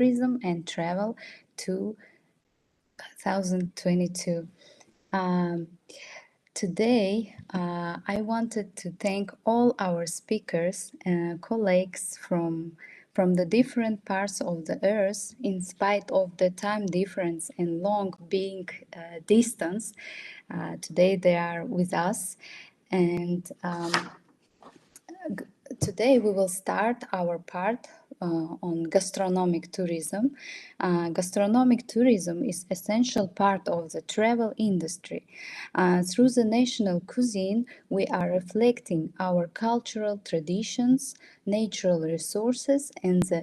Tourism and Travel 2022. Today, I wanted to thank all our speakers and colleagues from the different parts of the earth. In spite of the time difference and long being distance, today they are with us. And today we will start our part on gastronomic tourism. Gastronomic tourism is essential part of the travel industry. Through the national cuisine, we are reflecting our cultural traditions, natural resources, and the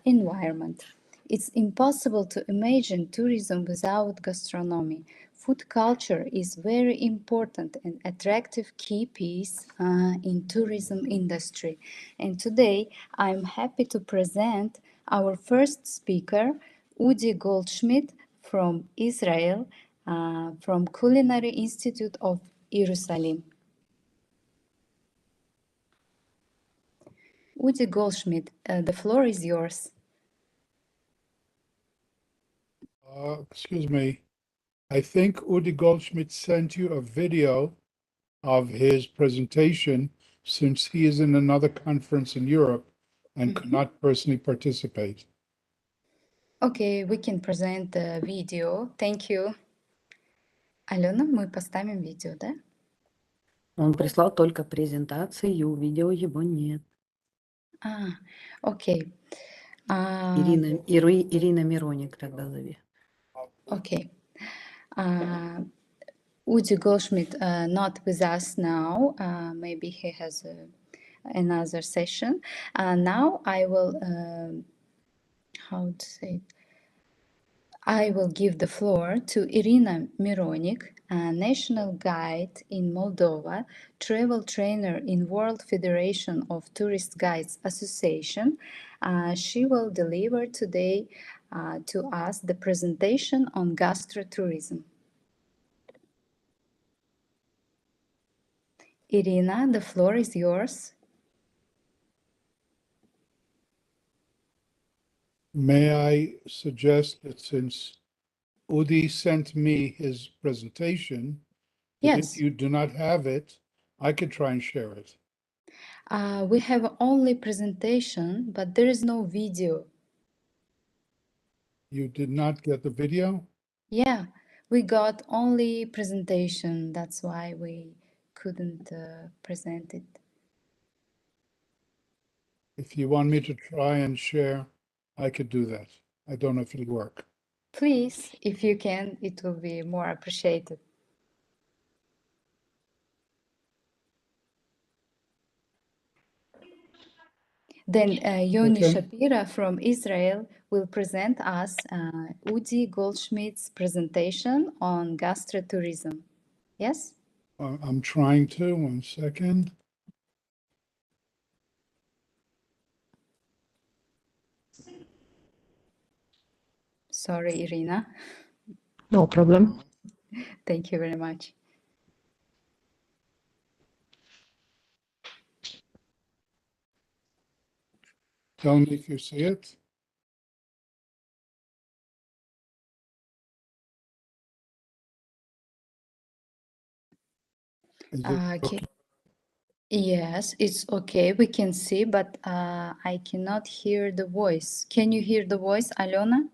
environment. It's impossible to imagine tourism without gastronomy. Food culture is very important and attractive key piece in tourism industry. And today I'm happy to present our first speaker, Udi Goldschmidt from Israel, from Culinary Institute of Jerusalem. Udi Goldschmidt, the floor is yours. Excuse me. I think Udi Goldschmidt sent you a video of his presentation since he is in another conference in Europe and could not personally participate. Okay, we can present the video. Thank you. Алена, мы поставим видео, да? Он прислал только презентации, и у видео его нет. Окей. Ирина Мироник тогда зови. Okay. Udi Goldschmidt not with us now. Maybe he has another session. Now I will, how to say it? I will give the floor to Irina Mironik, a national guide in Moldova, travel trainer in World Federation of Tourist Guides Association. She will deliver today to us the presentation on gastro-tourism. Irina, the floor is yours. May I suggest that since Udi sent me his presentation, that Yes. if you do not have it, I could try and share it. We have only presentation, but there is no video. You did not get the video? Yeah, we got only presentation. That's why we couldn't present it. If you want me to try and share, I could do that. I don't know if it'll work. Please, if you can, it will be more appreciated. Then Yoni Okay. Shapira from Israel will present us Udi Goldschmidt's presentation on gastro-tourism. Yes? I'm trying to, 1 second. Sorry, Irina. No problem. Thank you very much. Tell me if you see it. Is it Okay. Yes, it's okay. We can see, but I cannot hear the voice. Can you hear the voice, Alena?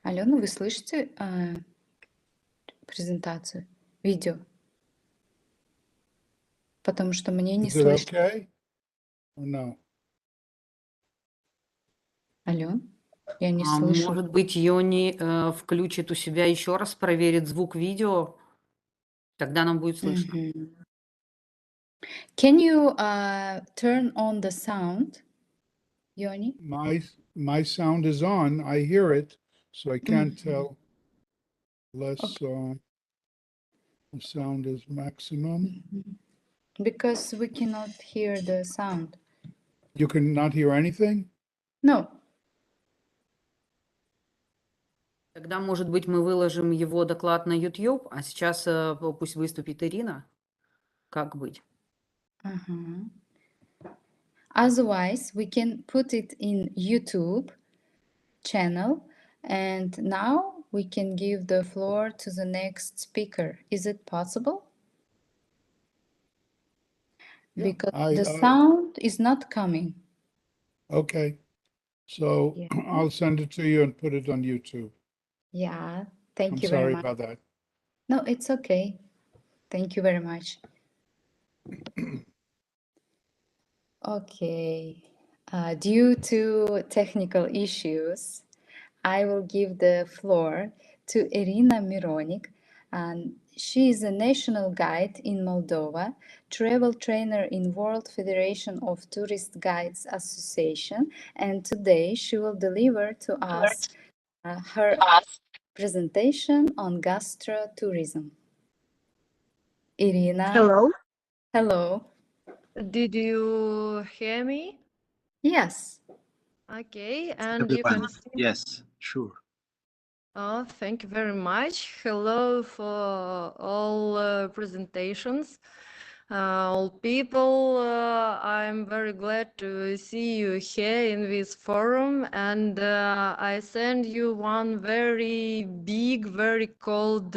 Алена, вы слышите презентацию, видео? Потому что мне не Is it слышно. okay or no? Ален, я не слышу. Может быть, Йони включит у себя еще раз, проверит звук видео, тогда нам будет слышно. Can you turn on the sound, Yoni? My sound is on. I hear it, so I can't tell less. The sound is maximum. Because we cannot hear the sound. You can not hear anything? No. Тогда, может быть, мы выложим его доклад на YouTube, а сейчас пусть выступит Ирина. Как быть? Uh-huh. Otherwise, we can put it in YouTube channel, and now we can give the floor to the next speaker. Is it possible? Yeah, Because the sound is not coming. okay. So Yeah. I'll send it to you and put it on YouTube. Yeah, thank I'm you very sorry much. about that. No, it's okay. Thank you very much. Okay. Due to technical issues, I will give the floor to Irina Mironik, and she is a national guide in Moldova, travel trainer in World Federation of Tourist Guides Association, and today she will deliver to us her presentation on gastro-tourism. Irina, Hello, hello. did you hear me? Yes. Okay, and you Everyone. can see. Yes, sure. Oh, thank you very much. Hello for all presentations, all people. I'm very glad to see you here in this forum, and I send you one very big, very cold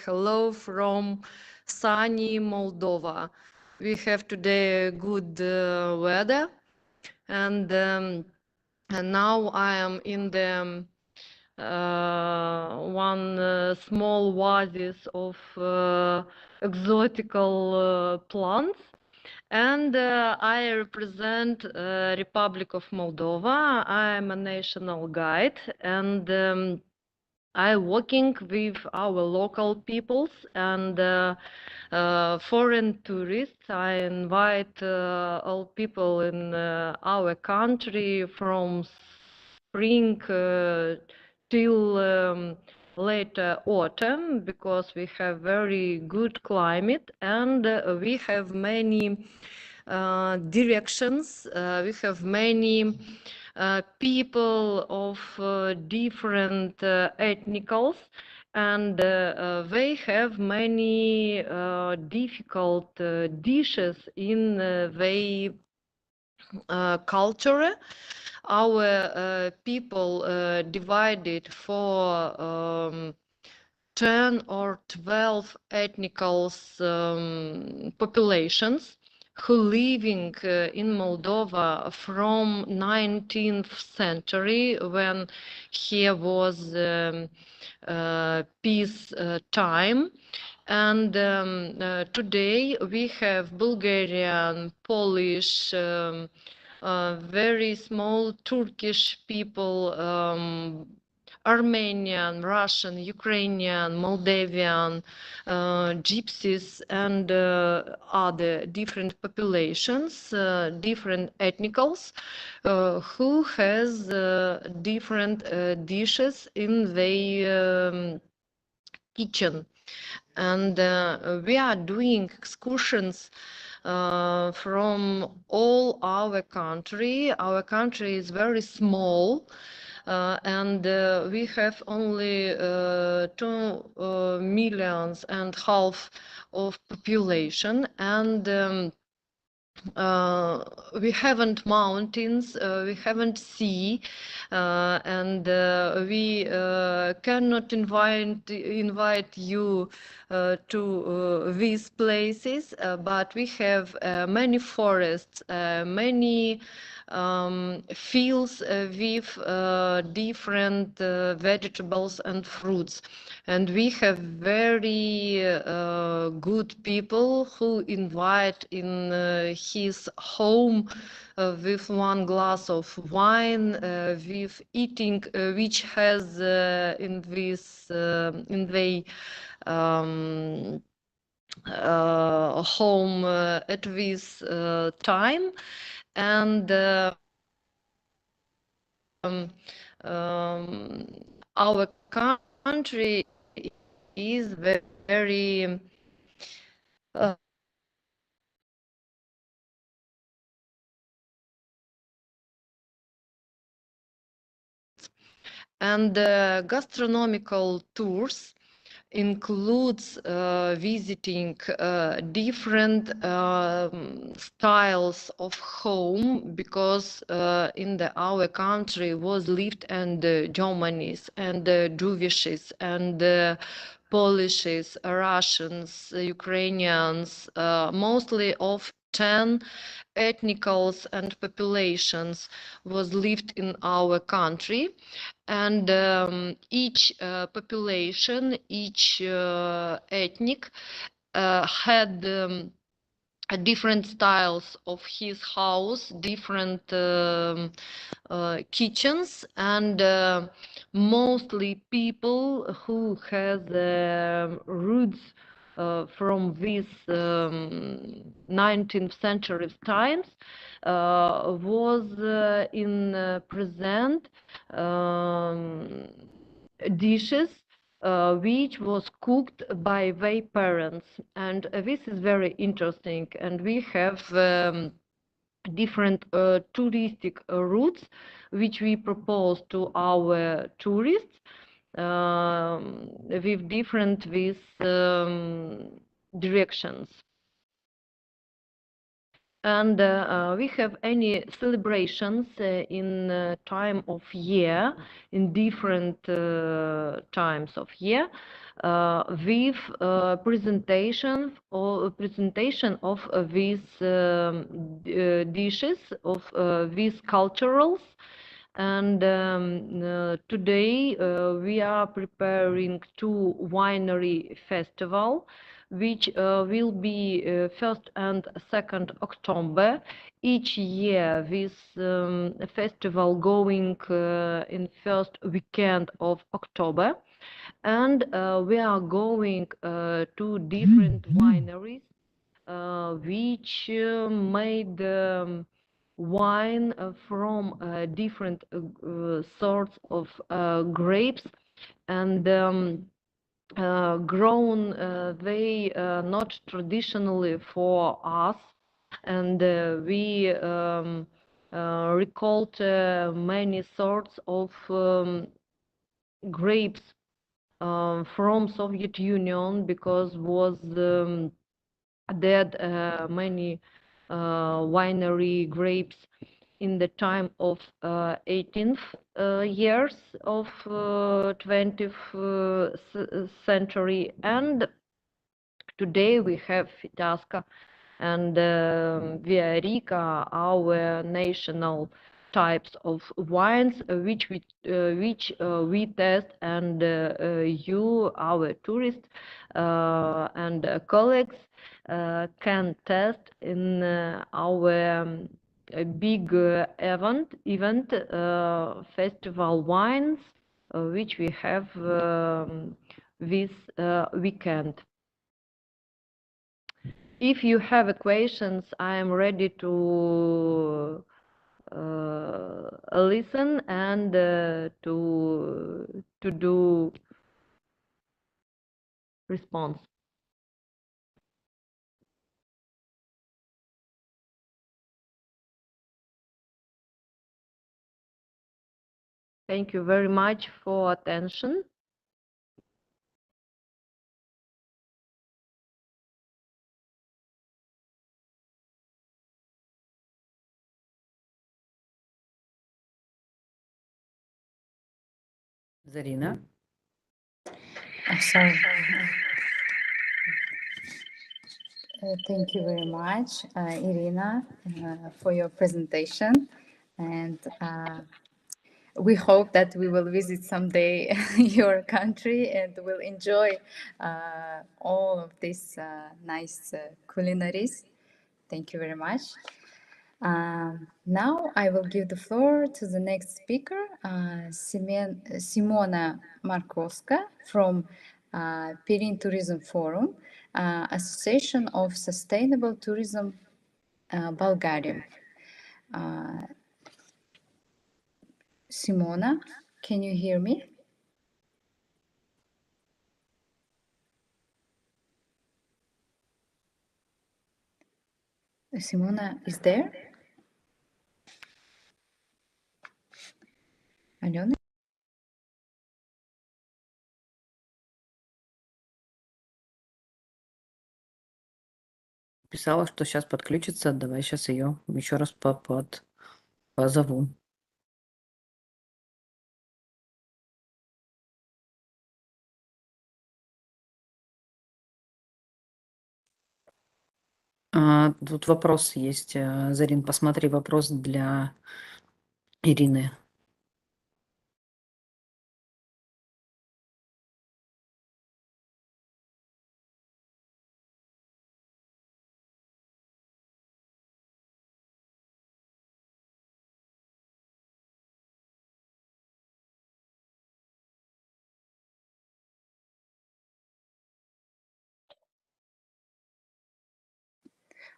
hello from sunny Moldova. We have today good weather, and now I am in the one small oasis of exotical plants, and I represent Republic of Moldova. I am a national guide, and I'm working with our local peoples and foreign tourists. I invite all people in our country from spring till late autumn, because we have very good climate, and we have many directions. We have many people of different ethnicals, and they have many difficult dishes in their culture. Our people divided for 10 or 12 ethnicals populations who living in Moldova from 19th century, when here was peace time. And today we have Bulgarian, Polish, very small Turkish people, Armenian, Russian, Ukrainian, Moldavian, gypsies, and other different populations, different ethnicals, who has different dishes in their kitchen. And we are doing excursions from all our country. Our country is very small, and we have only 2.5 millions of population, and we haven't mountains, we haven't sea, and we cannot invite you to these places, but we have many forests, many fields with different vegetables and fruits, and we have very good people who invite in his home with one glass of wine, with eating, which has in the home at this time, and our country is very And gastronomical tours includes visiting different styles of home, because in our country was lived and Germans and Jewishes and Polishes, Russians, Ukrainians, mostly of 10 ethnicals and populations was lived in our country. And each population, each ethnic had different styles of his house, different kitchens, and mostly people who has roots from this 19th century times was in present dishes which was cooked by their parents. And this is very interesting, and we have different touristic routes which we propose to our tourists with different directions. And we have any celebrations in time of year, in different times of year, with presentation of these dishes, of these culturals. And today we are preparing 2 winery festival, which will be 1st and 2nd October. Each year this festival going in first weekend of October. And we are going to different wineries which made wine from different sorts of grapes, and grown they not traditionally for us. And we recalled many sorts of grapes from Soviet Union, because was dead many winery grapes in the time of 18th years of 20th century. And today we have Fitasca and Viarica, our national types of wines, which we test, and you, our tourists and colleagues, can test in our big event festival wines, which we have this weekend. If you have questions, I am ready to listen and to do response. Thank you very much for attention. Зарина. Sorry. Thank you very much, Irina, for your presentation. And we hope that we will visit someday your country and will enjoy all of these nice culinaries. Thank you very much. Now I will give the floor to the next speaker, Simona Markovska from Pirin Tourism Forum, Association of Sustainable Tourism Bulgaria. Simona, can you hear me? Simona is there? Alena? Писала, что сейчас подключится. Давай сейчас ее еще раз позову. Тут вопрос есть. Зарин, посмотри, вопрос для Ирины.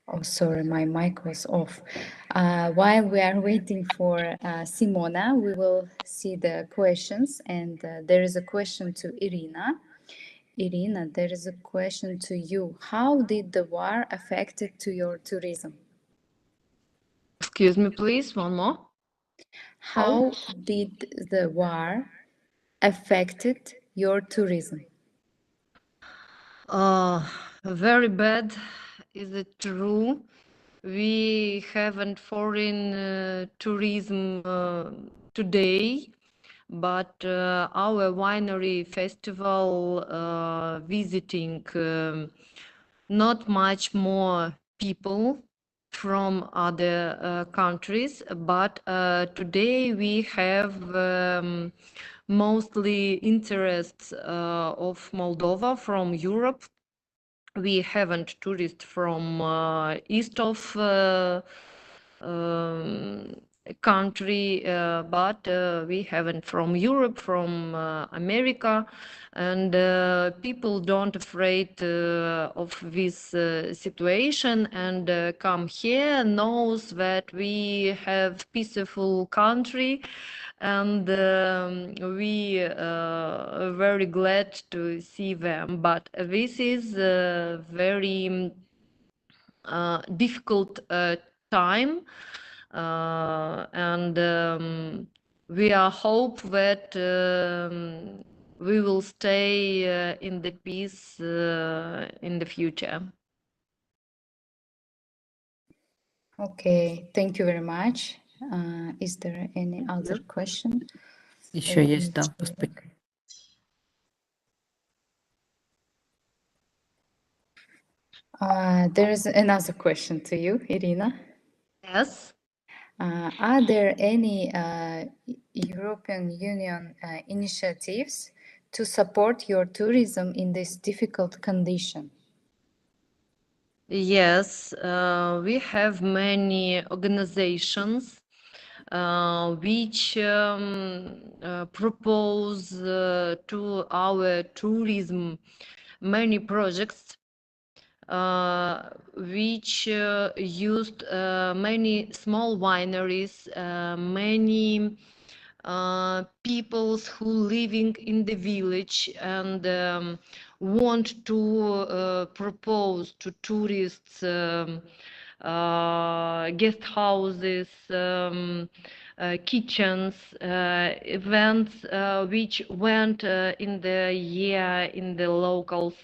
Oh, sorry, my mic was off. While we are waiting for Simona, we will see the questions. And there is a question to Irina. Irina, there is a question to you. How did the war affected to your tourism? Excuse me, please, one more. How did the war affected your tourism? Very bad. Is it true? We haven't foreign tourism today, but our winery festival visiting not much more people from other countries, but today we have mostly interests of Moldova from Europe. We haven't tourists from east of country, but we haven't from Europe, from America, and people don't afraid of this situation and come here, knows that we have peaceful country, and we are very glad to see them. But this is a very difficult time, and we are hope that we will stay in the peace in the future. Okay, thank you very much. Is there any other question? Еще есть, да. There is another question to you, Irina. Yes. Are there any European Union initiatives to support your tourism in this difficult condition? Yes, we have many organizations which propose to our tourism many projects which used many small wineries, many peoples who living in the village and want to propose to tourists guest houses, kitchens, events which went in the year in the locals,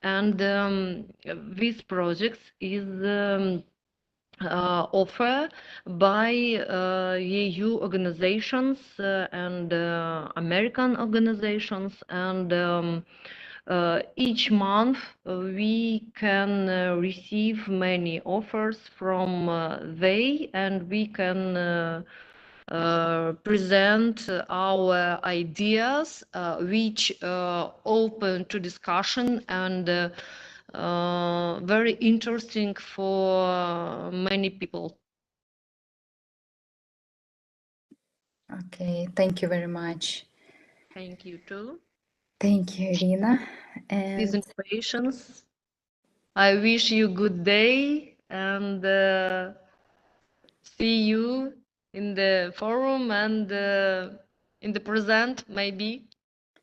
and this project is offered by EU organizations and American organizations, and each month we can receive many offers from they, and we can present our ideas which open to discussion and very interesting for many people. Okay, thank you very much. Thank you too. Thank you, Irina. Please And patience. I wish you good day and see you in the forum and in the present, maybe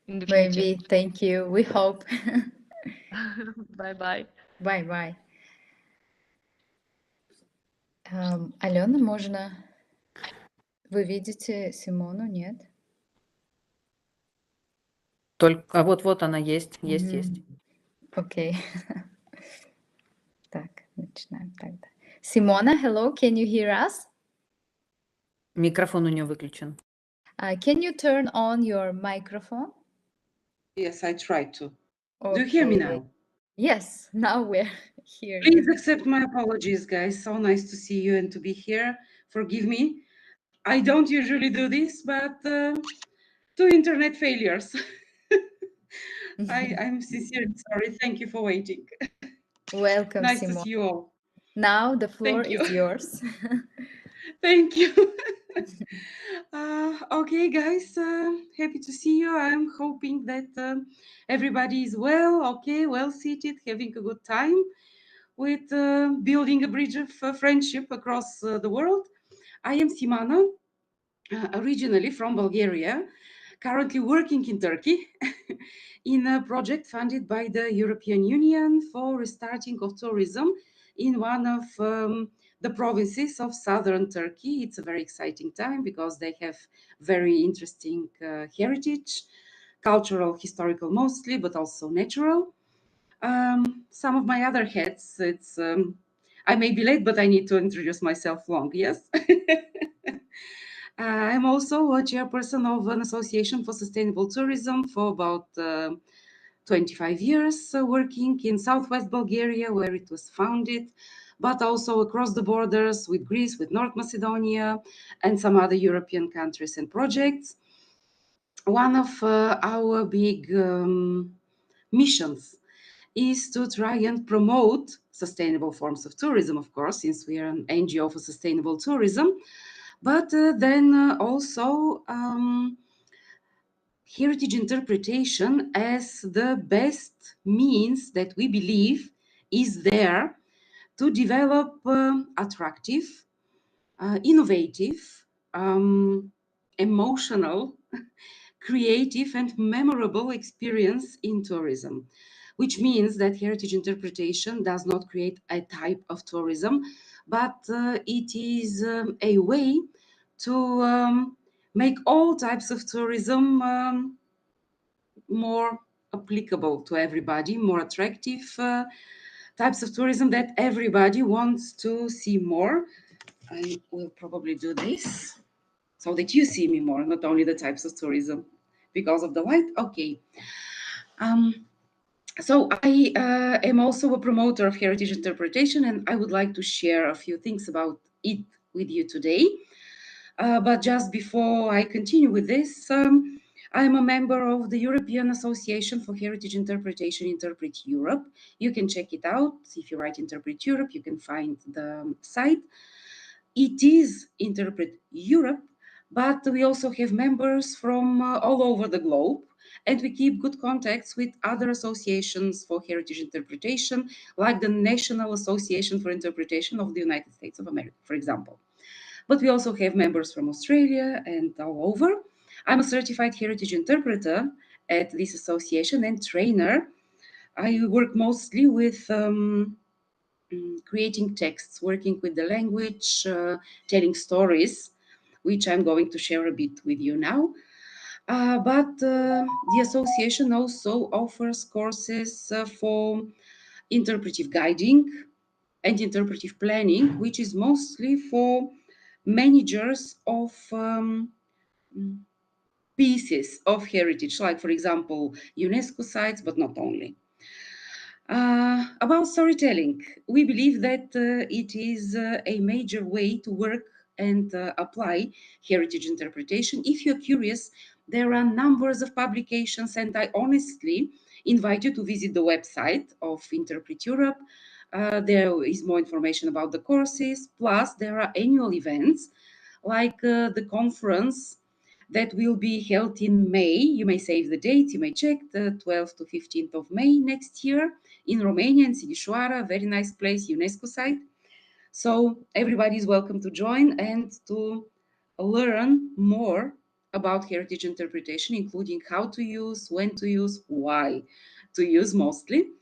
in the future. maybe, thank you. We hope. Bye-bye. Bye-bye. Алена, можно... Вы видите Симону, нет? Только, вот она есть, есть. Окей. Так, Начинаем тогда. Simona, hello, can you hear us? Микрофон у нее выключен. Can you turn on your microphone? Yes, I tried to. Do you hear me Okay. now? Yes, now we're hearing Please you. accept my apologies, guys. So nice to see you and to be here. Forgive me. I don't usually do this, but two internet failures. I'm sincerely sorry. Thank you for waiting. Welcome, Nice to Simona. see you all. Now the floor Thank you. is yours. Thank you. Okay, guys, happy to see you. I'm hoping that everybody is well, okay, well seated, having a good time with building a bridge of friendship across the world. I am Simana, originally from Bulgaria, currently working in Turkey in a project funded by the European Union for restarting of tourism in one of the provinces of southern Turkey. It's a very exciting time because they have very interesting heritage, cultural, historical mostly, but also natural. Some of my other hats, I may be late, but I need to introduce myself long, yes? I'm also a chairperson of an association for sustainable tourism for about 25 years, working in southwest Bulgaria, where it was founded, but also across the borders with Greece, with North Macedonia, and some other European countries and projects. One of our big missions is to try and promote sustainable forms of tourism, of course, since we are an NGO for sustainable tourism, but then also heritage interpretation as the best means that we believe is there to develop attractive, innovative, emotional, creative and memorable experience in tourism, which means that heritage interpretation does not create a type of tourism, but it is a way to make all types of tourism more applicable to everybody, more attractive types of tourism that everybody wants to see more. I will probably do this so that you see me more, not only the types of tourism because of the light. Okay. So I am also a promoter of heritage interpretation, and I would like to share a few things about it with you today. But just before I continue with this, I am a member of the European Association for Heritage Interpretation, Interpret Europe. You can check it out. If you write Interpret Europe, you can find the site. It is Interpret Europe, but we also have members from all over the globe, and we keep good contacts with other associations for heritage interpretation, like the National Association for Interpretation of the United States of America, for example. But we also have members from Australia and all over. I'm a certified heritage interpreter at this association and trainer. I work mostly with creating texts, working with the language, telling stories, which I'm going to share a bit with you now. But the association also offers courses for interpretive guiding and interpretive planning, which is mostly for managers of pieces of heritage, like, for example, UNESCO sites, but not only. About storytelling, we believe that it is a major way to work and apply heritage interpretation. If you're curious, there are numbers of publications, and I honestly invite you to visit the website of Interpret Europe. There is more information about the courses, plus there are annual events like the conference that will be held in May. You may save the date, you may check, the 12th to 15th of May next year in Romania, in Sighișoara, very nice place, UNESCO site. So everybody is welcome to join and to learn more about heritage interpretation, including how to use, when to use, why to use mostly.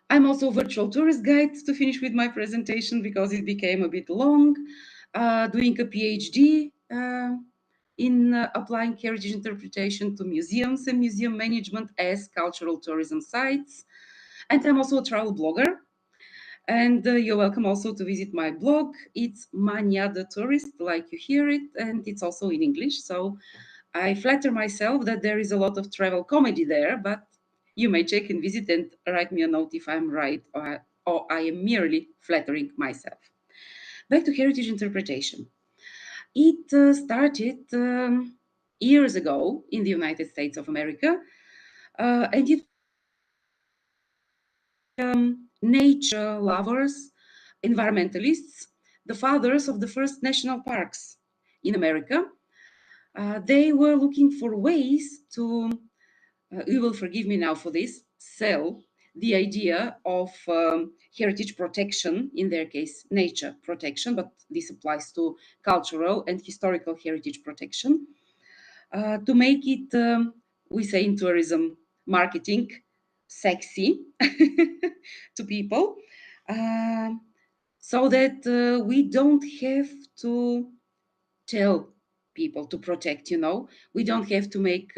I'm also a virtual tourist guide, to finish with my presentation because it became a bit long, doing a PhD in applying heritage interpretation to museums and museum management as cultural tourism sites. And I'm also a travel blogger. And you're welcome also to visit my blog. It's Mania the Tourist, like you hear it, and it's also in English. So I flatter myself that there is a lot of travel comedy there, but you may check and visit and write me a note if I'm right or I am merely flattering myself. Back to heritage interpretation. It started years ago in the United States of America, and it nature lovers, environmentalists, the fathers of the first national parks in America. They were looking for ways to, you will forgive me now for this, sell the idea of heritage protection, in their case, nature protection, but this applies to cultural and historical heritage protection, to make it, we say in tourism marketing, sexy to people, so that we don't have to tell people to protect, we don't have to make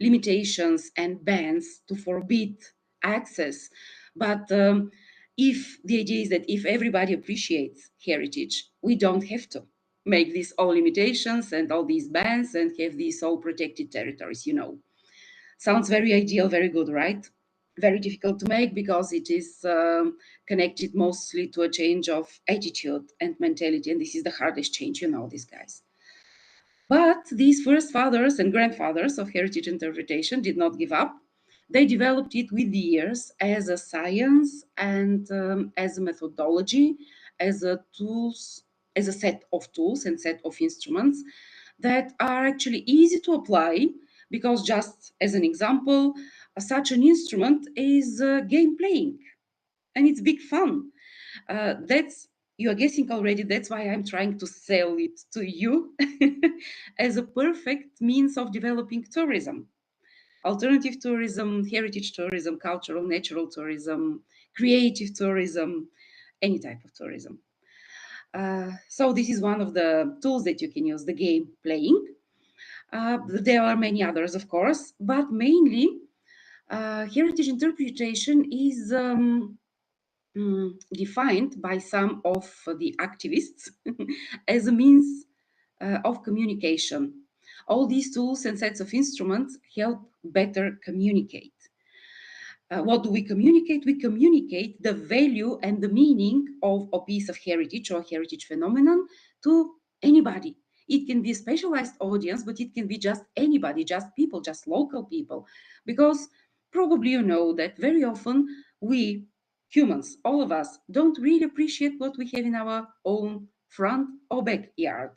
limitations and bans to forbid access. But if the idea is that if everybody appreciates heritage, we don't have to make these all limitations and all these bans and have these all protected territories. Sounds very ideal, very good, right? Very difficult to make because it is connected mostly to a change of attitude and mentality, and this is the hardest change, these guys. But these first fathers and grandfathers of heritage interpretation did not give up. They developed it with the years as a science and as a methodology, as a set of tools and set of instruments that are actually easy to apply, because just as an example, such an instrument is game playing, and it's big fun. That's, you are guessing already, that's why I'm trying to sell it to you as a perfect means of developing tourism. Alternative tourism, heritage tourism, cultural, natural tourism, creative tourism, any type of tourism. So this is one of the tools that you can use, the game playing. There are many others, of course, but mainly heritage interpretation is defined by some of the activists as a means of communication. All these tools and sets of instruments help better communicate. What do we communicate? We communicate the value and the meaning of a piece of heritage or heritage phenomenon to anybody. It can be a specialized audience, but it can be just anybody, just people, just local people. Because probably you know that very often we humans, all of us, don't really appreciate what we have in our own front or backyard,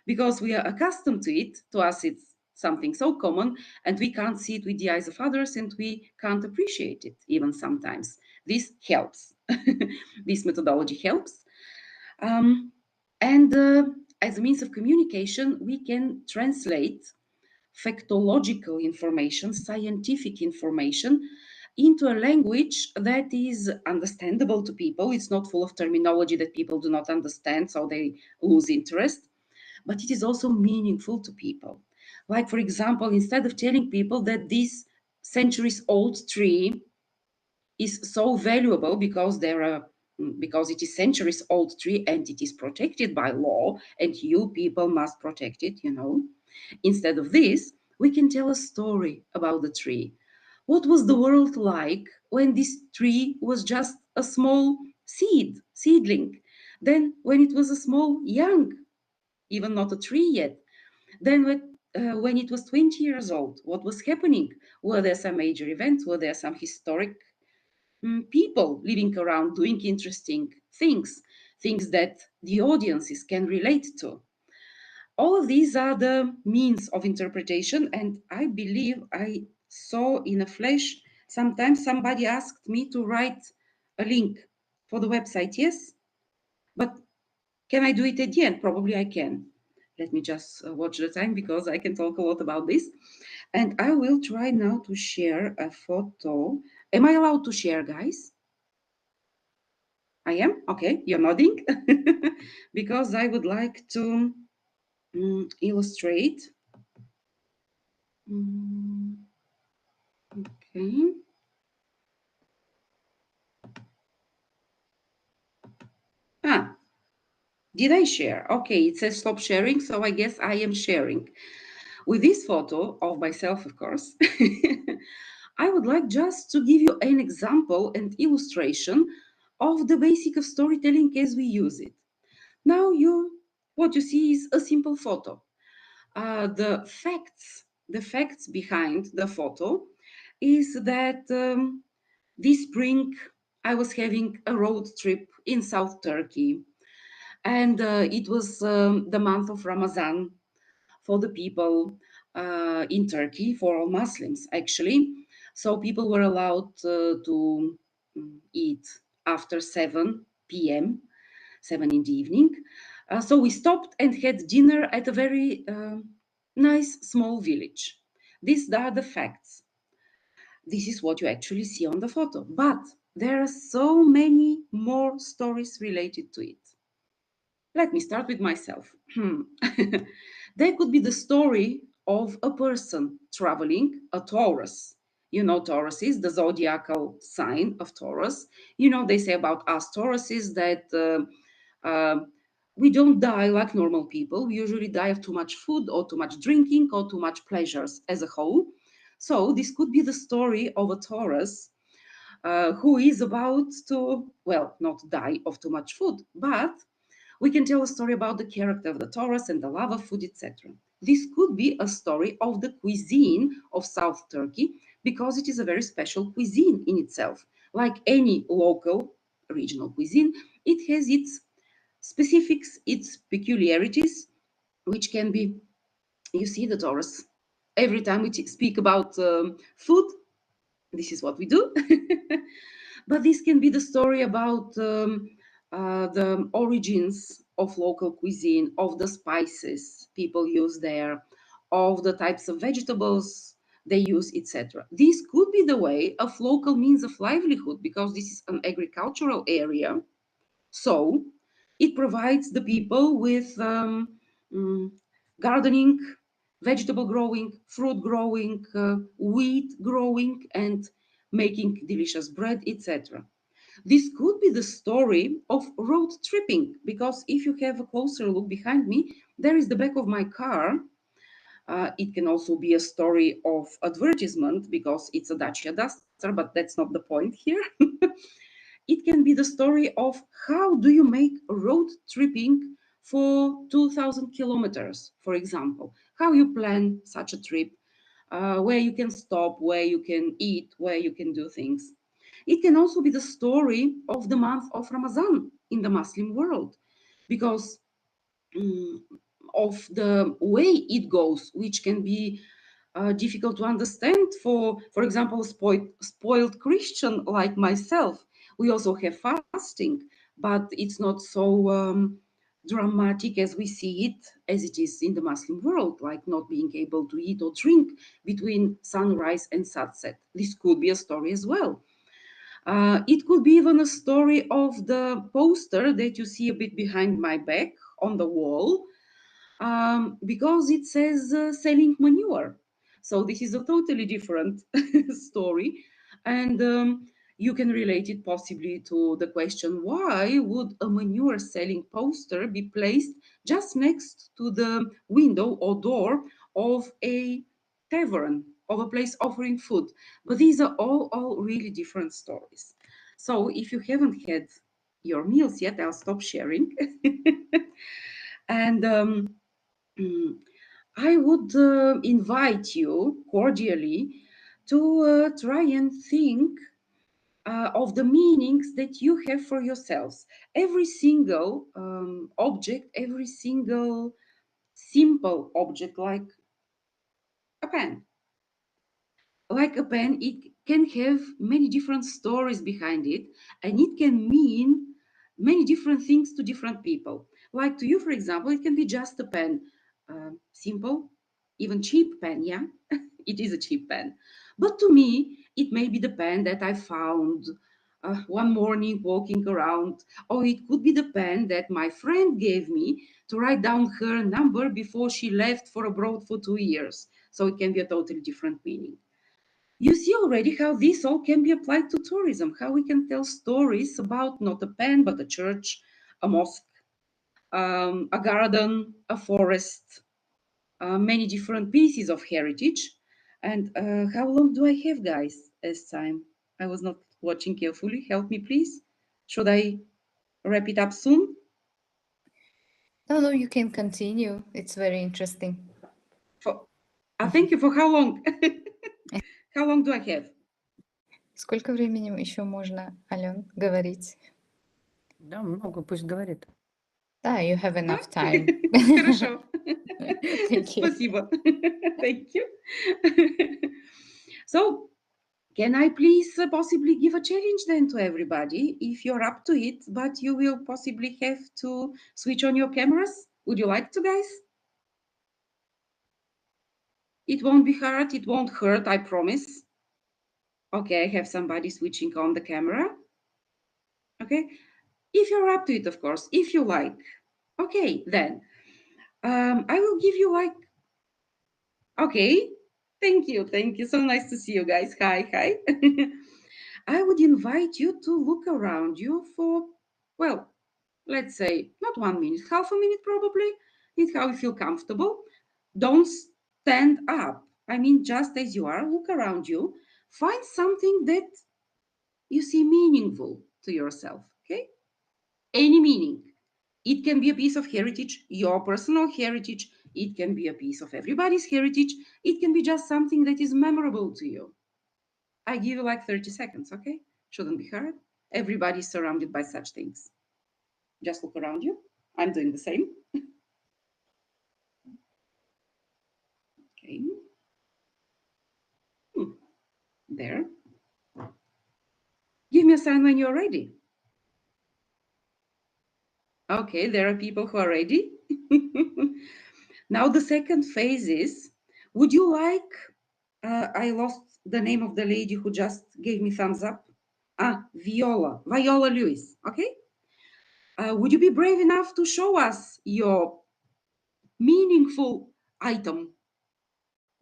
because we are accustomed to it. To us, it's something so common, and we can't see it with the eyes of others, and we can't appreciate it even sometimes. This helps. This methodology helps. And as a means of communication, we can translate factological information, scientific information, into a language that is understandable to people. It's not full of terminology that people do not understand, so they lose interest, but it is also meaningful to people. Like, for example, instead of telling people that this centuries-old tree is so valuable because it is centuries old tree and it is protected by law and you people must protect it, Instead of this, we can tell a story about the tree. What was the world like when this tree was just a small seedling? Then when it was a small young, even not a tree yet. Then when it was 20 years old, what was happening? Were there some major events? Were there some historic people living around doing interesting things that the audiences can relate to? All of these are the means of interpretation, and I believe I saw in a flash, sometimes somebody asked me to write a link for the website, yes? But can I do it at the end? Probably I can. Let me just watch the time because I can talk a lot about this. And I will try now to share a photo. Am I allowed to share, guys? I am? Okay, you're nodding. Because I would like to illustrate. Okay. Ah, did I share? Okay, it says stop sharing, so I guess I am sharing. With this photo of myself, of course, I would like just to give you an example and illustration of the basic of storytelling as we use it. Now what you see is a simple photo. The facts behind the photo is that this spring I was having a road trip in South Turkey, and it was the month of Ramadan for the people in Turkey, for all Muslims actually. So people were allowed to eat after 7 p.m., 7 in the evening. So we stopped and had dinner at a very nice small village. These are the facts. This is what you actually see on the photo. But there are so many more stories related to it. Let me start with myself. There could be the story of a person traveling, a Taurus. You know, Taurus is the zodiacal sign of Taurus. You know, they say about us Tauruses that we don't die like normal people. We usually die of too much food or too much drinking or too much pleasures as a whole. So this could be the story of a Taurus who is about to, well, not die of too much food, but we can tell a story about the character of the Taurus and the love of food, etc. This could be a story of the cuisine of South Turkey because it is a very special cuisine in itself. Like any local regional cuisine, it has its specifics, its peculiarities, which can be, you see the Taurus. Every time we speak about food, this is what we do. But this can be the story about the origins of local cuisine, of the spices people use there, of the types of vegetables they use, etc. This could be the way of local means of livelihood because this is an agricultural area. So it provides the people with mm, gardening, vegetable growing, fruit growing, wheat growing, and making delicious bread, etc. This could be the story of road tripping, because if you have a closer look behind me, there is the back of my car. It can also be a story of advertisement because it's a Dacia Duster, but that's not the point here. It can be the story of how do you make road tripping for 2000 kilometers, for example, how you plan such a trip, where you can stop, where you can eat, where you can do things. It can also be the story of the month of Ramadan in the Muslim world, because um, of the way it goes, which can be difficult to understand for example, spoiled Christian like myself. We also have fasting, but it's not so dramatic as we see it, as it is in the Muslim world, like not being able to eat or drink between sunrise and sunset. This could be a story as well. It could be even a story of the poster that you see a bit behind my back on the wall, because it says selling manure. So this is a totally different story. And you can relate it possibly to the question, why would a manure selling poster be placed just next to the window or door of a tavern, of a place offering food? But these are all really different stories. So if you haven't had your meals yet, I'll stop sharing. And I would invite you cordially to try and think of the meanings that you have for yourselves. Every single object, every single simple object, a pen, it can have many different stories behind it, and it can mean many different things to different people. Like to you, for example, it can be just a pen, simple, even cheap pen, yeah? It is a cheap pen. But to me, it may be the pen that I found one morning walking around, or it could be the pen that my friend gave me to write down her number before she left for abroad for 2 years. So it can be a totally different meaning. You see already how this all can be applied to tourism, how we can tell stories about not a pen, but a church, a mosque, a garden, a forest, many different pieces of heritage. And how long do I have, guys, as time? I was not watching carefully. Help me, please. Should I wrap it up soon? No, you can continue. It's very interesting. Thank you. For how long? How long do I have? Сколько времени еще можно, Ален, говорить? Да, много, пусть говорит. Да, you have enough time. Хорошо. Thank you. Спасибо. Thank you. So, can I please possibly give a challenge then to everybody, if you're up to it, but you will possibly have to switch on your cameras? Would you like to, guys? It won't be hard. It won't hurt, I promise. Okay, I have somebody switching on the camera. Okay, if you're up to it, of course, if you like. Okay, then I will give you like, okay, thank you. So nice to see you guys. Hi. I would invite you to look around you for, well, let's say not 1 minute, half a minute probably. It's how you feel comfortable. Don't stand up. I mean, just as you are, look around you. Find something that you see meaningful to yourself, okay? Any meaning. It can be a piece of heritage, your personal heritage. It can be a piece of everybody's heritage. It can be just something that is memorable to you. I give you like 30 seconds, okay? Shouldn't be hard. Everybody's surrounded by such things. Just look around you. I'm doing the same. Okay. There. Give me a sign when you're ready. Okay, there are people who are ready. Now the second phase is, would you like, I lost the name of the lady who just gave me thumbs up. Viola Lewis, okay? Would you be brave enough to show us your meaningful item?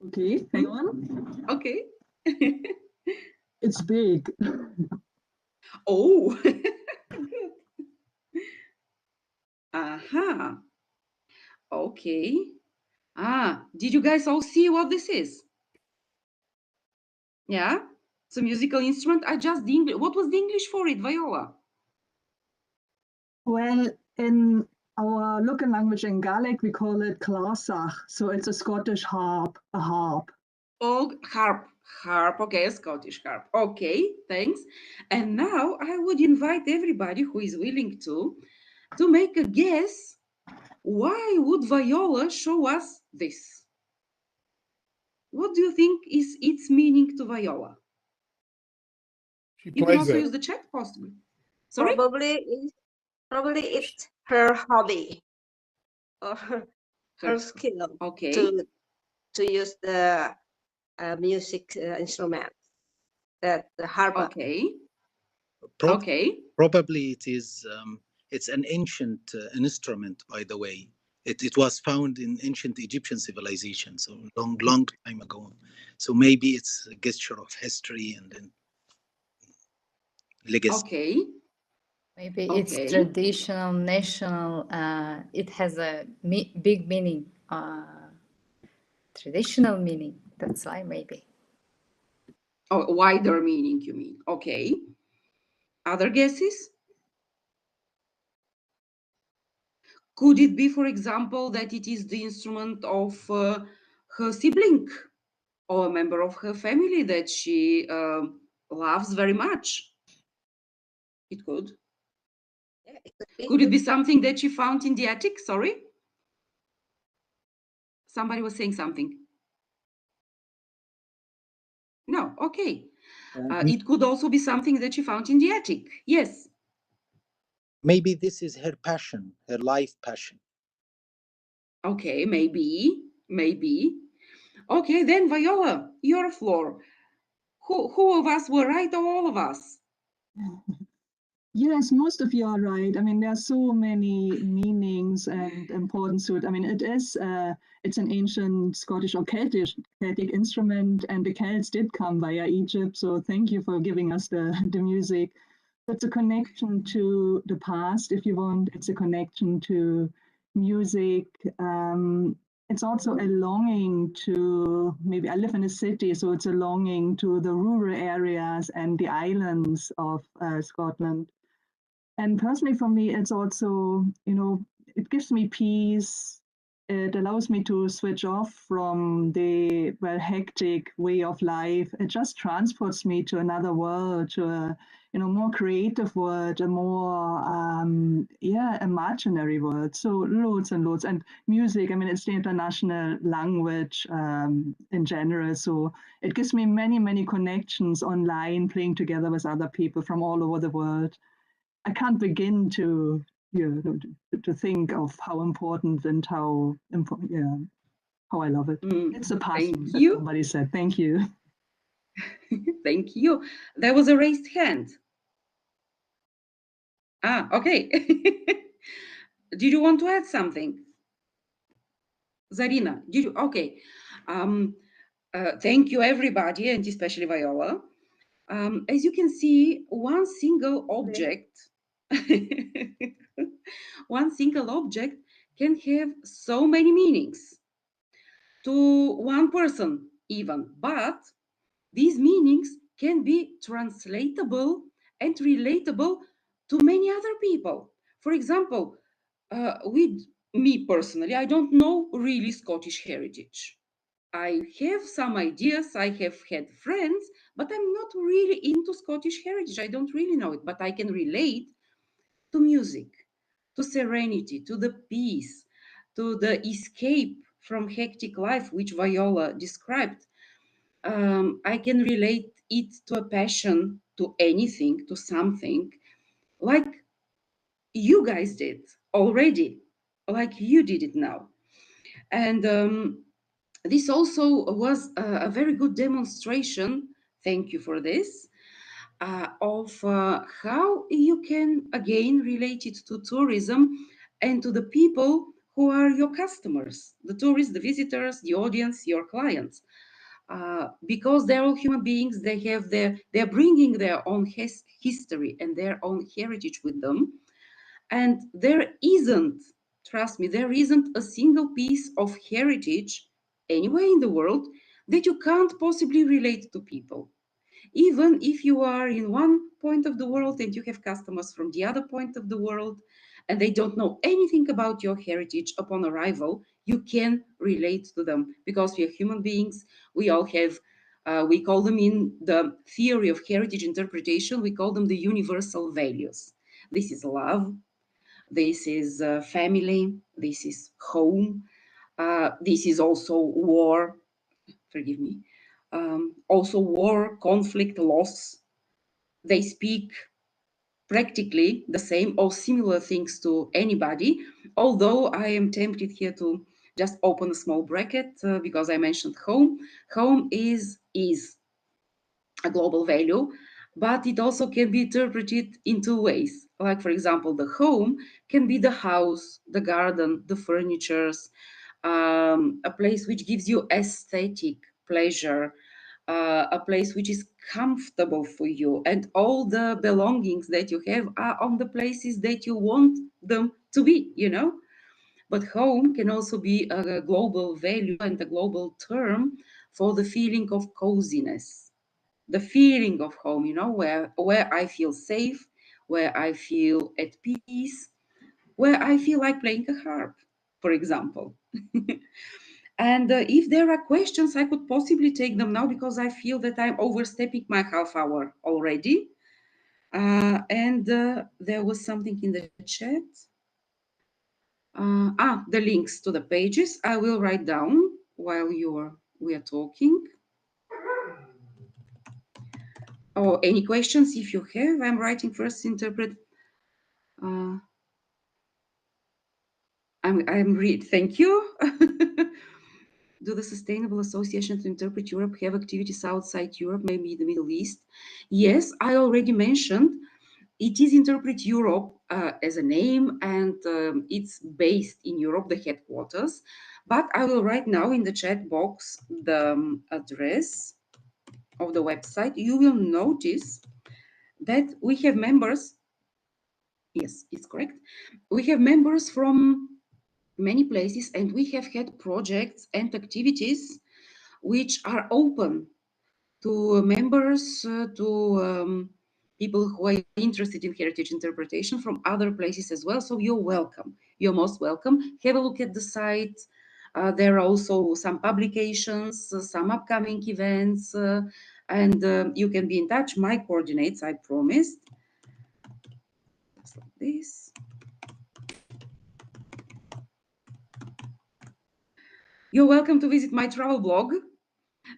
Okay, hang on. Okay. It's big. Oh. Aha. Okay. Did you guys all see what this is? Yeah, it's a musical instrument. What was the English for it, Viola? Well, in our local language in Gaelic, we call it clásach. So it's a Scottish harp, a harp. Oh, harp. Okay, a Scottish harp. Okay, thanks. And now I would invite everybody who is willing to make a guess. Why would Viola show us this? What do you think is its meaning to Viola? She You can plays also it. use the chat, possibly. Sorry? Probably it's her hobby or her skill Okay. to use the music instrument, that the harp. Okay. Probably it is. It's an ancient instrument, by the way. It was found in ancient Egyptian civilization, so long time ago. So maybe it's a gesture of history and then legacy. Okay. Maybe it's traditional, national. It has a big meaning. Traditional meaning. That's why maybe. Oh, wider meaning, you mean? Okay. Other guesses? Could it be, for example, that it is the instrument of her sibling or a member of her family that she loves very much? It could. Yeah, it could be. Could it be something that she found in the attic? Sorry? Somebody was saying something. No, okay. It could also be something that she found in the attic. Yes. Maybe this is her passion, her life passion. Okay, maybe. Okay, then Viola, your floor. Who of us were right or all of us? Yes, most of you are right. I mean, there are so many meanings and importance to it. I mean, it's an ancient Scottish or Celtic instrument, and the Celts did come via Egypt. So thank you for giving us the music. It's a connection to the past, if you want. It's a connection to music. It's also a longing to, maybe I live in a city, so it's a longing to the rural areas and the islands of Scotland. And personally for me, it's also, it gives me peace. It allows me to switch off from the hectic way of life. It just transports me to another world, to a more creative world, a more imaginary world. So loads and loads. And music, I mean, it's the international language in general. So it gives me many, many connections online, playing together with other people from all over the world. I can't begin to think of how important and how I love it. It's a passion, as somebody said. Thank you. Thank you. There was a raised hand. Okay. Did you want to add something? Zarina, did you? Okay. Thank you, everybody, and especially Viola. As you can see, one single object can have so many meanings to one person even, but these meanings can be translatable and relatable to many other people. For example, with me personally, I don't know really Scottish heritage. I have some ideas, I have had friends, but I'm not really into Scottish heritage. I don't really know it, but I can relate to music, to serenity, to the peace, to the escape from hectic life, which Viola described. I can relate it to a passion, to anything, to something, like you guys did already, like you did it now. And this also was a very good demonstration, thank you for this, of how you can again relate it to tourism and to the people who are your customers, the tourists, the visitors, the audience, your clients. Because they're all human beings, they're bringing their own history and their own heritage with them. And there isn't, trust me, there isn't a single piece of heritage anywhere in the world that you can't possibly relate to people. Even if you are in one point of the world and you have customers from the other point of the world and they don't know anything about your heritage, upon arrival, you can relate to them because we are human beings. We all have, we call them in the theory of heritage interpretation, we call them the universal values. This is love, this is family, this is home, this is also war, forgive me, also war, conflict, loss. They speak practically the same or similar things to anybody, although I am tempted here to just open a small bracket because I mentioned home. Home is a global value, but it also can be interpreted in two ways. Like, for example, the home can be the house, the garden, the furnitures, a place which gives you aesthetic pleasure, a place which is comfortable for you, and all the belongings that you have are on the places that you want them to be, you know. But home can also be a global value and a global term for the feeling of coziness, the feeling of home, you know, where I feel safe, where I feel at peace, where I feel like playing a harp, for example. And if there are questions, I could possibly take them now because I feel that I'm overstepping my half hour already. And there was something in the chat. The links to the pages I will write down while we are talking. Or any questions if you have. I'm writing first interpret. I'm read. Thank you. Do the Sustainable Association to Interpret Europe have activities outside Europe, maybe the Middle East? Yes, I already mentioned it is Interpret Europe as a name, and it's based in Europe, the headquarters. But I will write now in the chat box the address of the website. You will notice that we have members. Yes, it's correct. We have members from many places, and we have had projects and activities which are open to members, to people who are interested in heritage interpretation from other places as well. So you're welcome. You're most welcome. Have a look at the site. There are also some publications, some upcoming events, and you can be in touch. My coordinates, I promised. Just like this. You're welcome to visit my travel blog.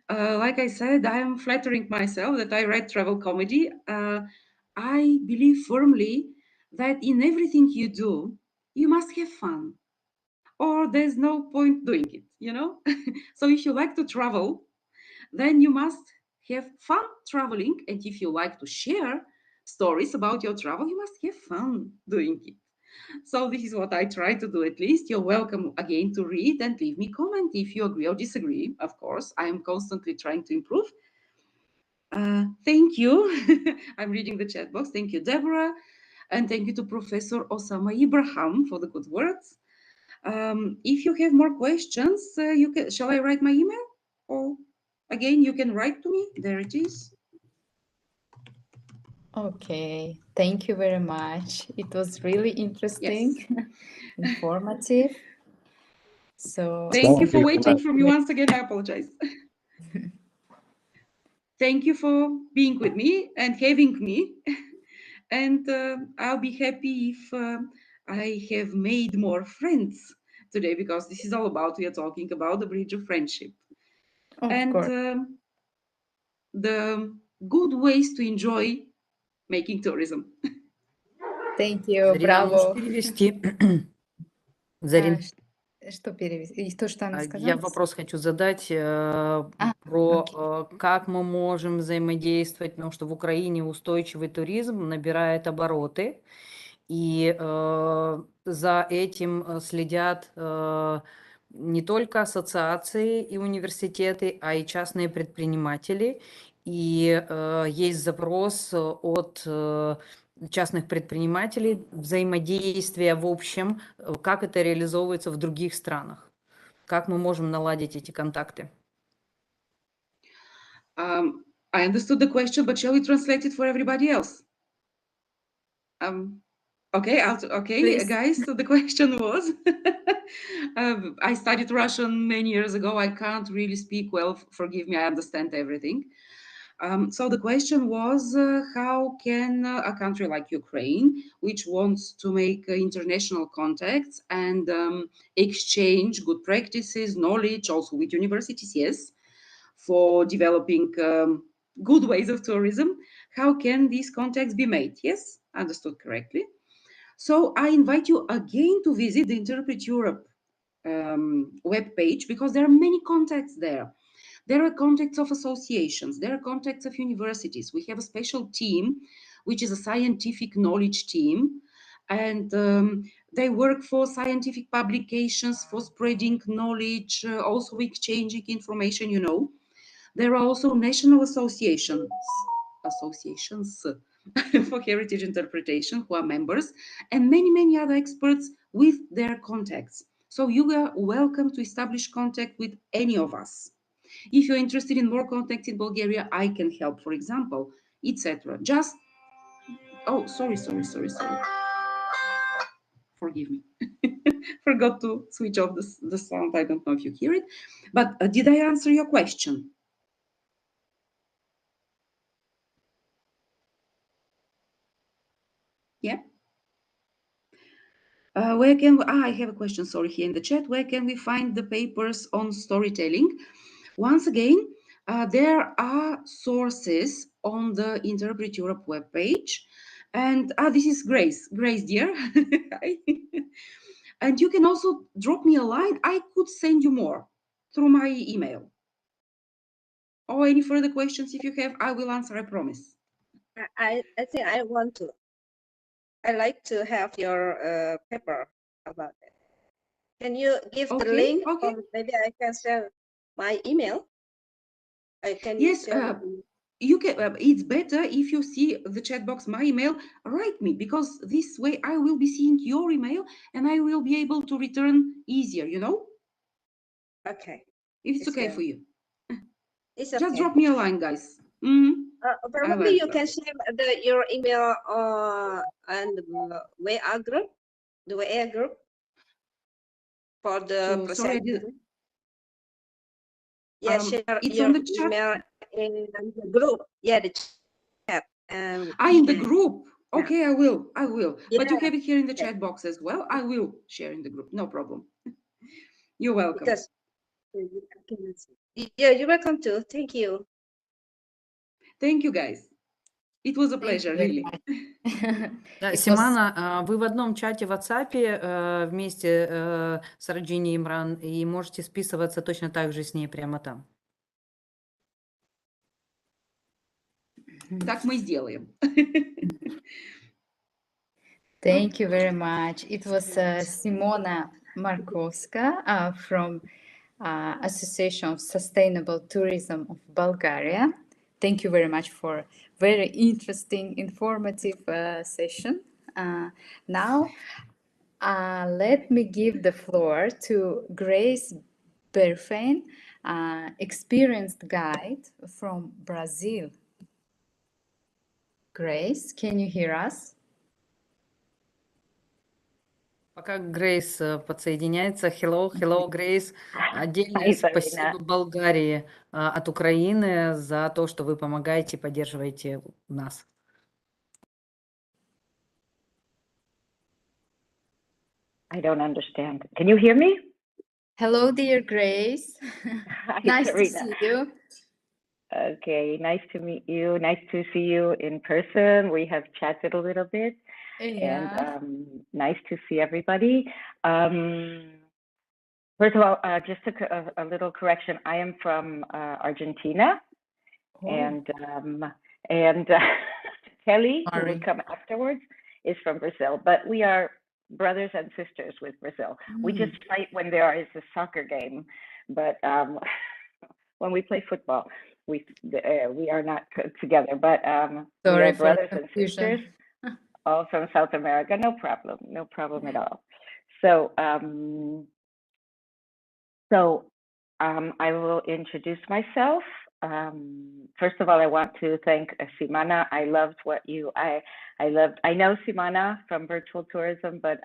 Like I said, I am flattering myself that I write travel comedy. I believe firmly that in everything you do, you must have fun, or there's no point doing it, you know? So if you like to travel, then you must have fun traveling. And if you like to share stories about your travel, you must have fun doing it. So this is what I try to do at least. You're welcome again to read and leave me comment if you agree or disagree. Of course, I am constantly trying to improve. Thank you. I'm reading the chat box. Thank you, Deborah. And thank you to Professor Osama Ibrahim for the good words. If you have more questions, shall I write my email? Or again, you can write to me. There it is. Okay, thank you very much. It was really interesting, Yes. informative. So Thank you for Thank you. waiting for me once again. I apologize. Thank you for being with me and having me. And I'll be happy if I have made more friends today, because this is all about, we are talking about the bridge of friendship. of And course, the good ways to enjoy making tourism. thank you, Зарина, можешь браво. перевести? Зарин, Что перевести? И то, что она я сказала? вопрос хочу задать окей. про как мы можем взаимодействовать, потому что в Украине устойчивый туризм набирает обороты, и за этим следят не только ассоциации и университеты, а и частные предприниматели. И есть запрос от частных предпринимателей, взаимодействия в общем, как это реализовывается в других странах. Как мы можем наладить эти контакты? I understood the question, but shall we translate it for everybody else? Okay, Please. guys. So the question was, I studied Russian many years ago. I can't really speak well. Forgive me. I understand everything. So the question was, how can a country like Ukraine, which wants to make international contacts and exchange good practices, knowledge, also with universities, yes, for developing good ways of tourism, how can these contacts be made? Yes, understood correctly. So I invite you again to visit the Interpret Europe webpage, because there are many contacts there. There are contacts of associations, there are contacts of universities. We have a special team, which is a scientific knowledge team, and they work for scientific publications, for spreading knowledge, also exchanging information, you know. There are also national associations for heritage interpretation who are members, and many other experts with their contacts. So you are welcome to establish contact with any of us. If you're interested in more contacts in Bulgaria, I can help, for example, etc. Just, oh, sorry. Forgive me. Forgot to switch off the sound. I don't know if you hear it, but did I answer your question? Yeah. Where can we, I have a question, sorry, here in the chat. Where can we find the papers on storytelling? Once again, there are sources on the Interpret Europe webpage. And this is Grace, dear. And you can also drop me a line. I could send you more through my email. Or any further questions, if you have, I will answer, I promise. I think I want to. I like to have your paper about it. Can you give the link? Okay. Or maybe I can share my email. I can Yes. share. you can, it's better if you see the chat box, my email, write me, because this way I will be seeing your email and I will be able to return easier, you know? Okay. If it's okay for you. It's Just okay. drop me a line, guys. Probably you can share your email and WA group, the WA group for the So, sorry, I presentation. didn't. Yeah, share It's your on the chat. email in the group. Yeah, the chat. In the group. Okay, I will. Yeah. But you have it here in the chat box as well. I will share in the group. No problem. You're welcome. Because yeah, you're welcome too. Thank you. Thank you, guys. It was a pleasure, really. Симана, вы в одном чате в WhatsApp вместе с Раджини Имран и можете списываться точно так же с ней прямо там. Так мы сделаем. Thank you very much. It was Simona Markovska from Association of Sustainable Tourism of Bulgaria. Thank you very much for very interesting, informative session. Now, let me give the floor to Grace Berfein, experienced guide from Brazil. Grace, can you hear us? Пока Грейс подсоединяется. Hello, Грейс. Отдельное спасибо Болгарии от Украины за то, что вы помогаете, поддерживаете нас. I don't understand. Can you hear me? Hello, dear Grace. Nice Serena. to see you. Okay, nice to meet you. Nice to see you in person. We have chatted a little bit. Yeah. And nice to see everybody. First of all, just a little correction. I am from Argentina, and Kelly, who will come afterwards, is from Brazil. But we are brothers and sisters with Brazil. We just fight when there is a soccer game, but when we play football, we are not together. But we are brothers and sisters. All from South America, no problem at all. So, I will introduce myself. First of all, I want to thank Simana. I loved what I know Simana from virtual tourism, but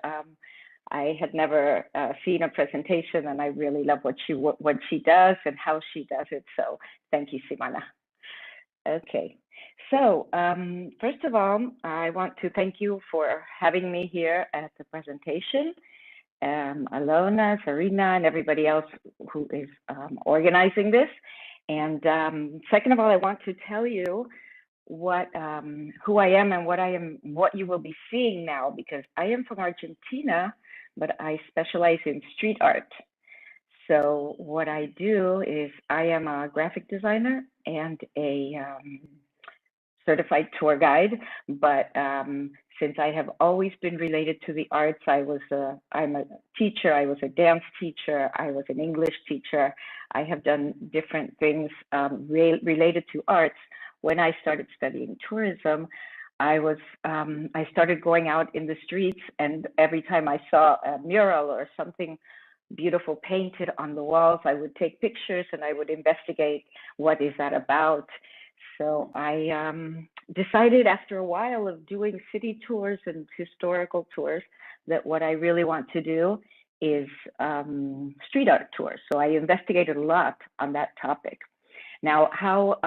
I had never seen a presentation, and I really love what she does and how she does it. So thank you, Simana. Okay. So first of all, I want to thank you for having me here at the presentation. Alona, Serena, and everybody else who is organizing this. And second of all, I want to tell you who I am and what you will be seeing now, because I am from Argentina, but I specialize in street art. So what I do is I am a graphic designer and a certified tour guide, but since I have always been related to the arts, I'm a teacher, I was a dance teacher, I was an English teacher. I have done different things related to arts. When I started studying tourism, I started going out in the streets, and every time I saw a mural or something beautiful painted on the walls, I would take pictures and I would investigate what is that about. So I decided after a while of doing city tours and historical tours that what I really want to do is street art tours. So I investigated a lot on that topic. Now, how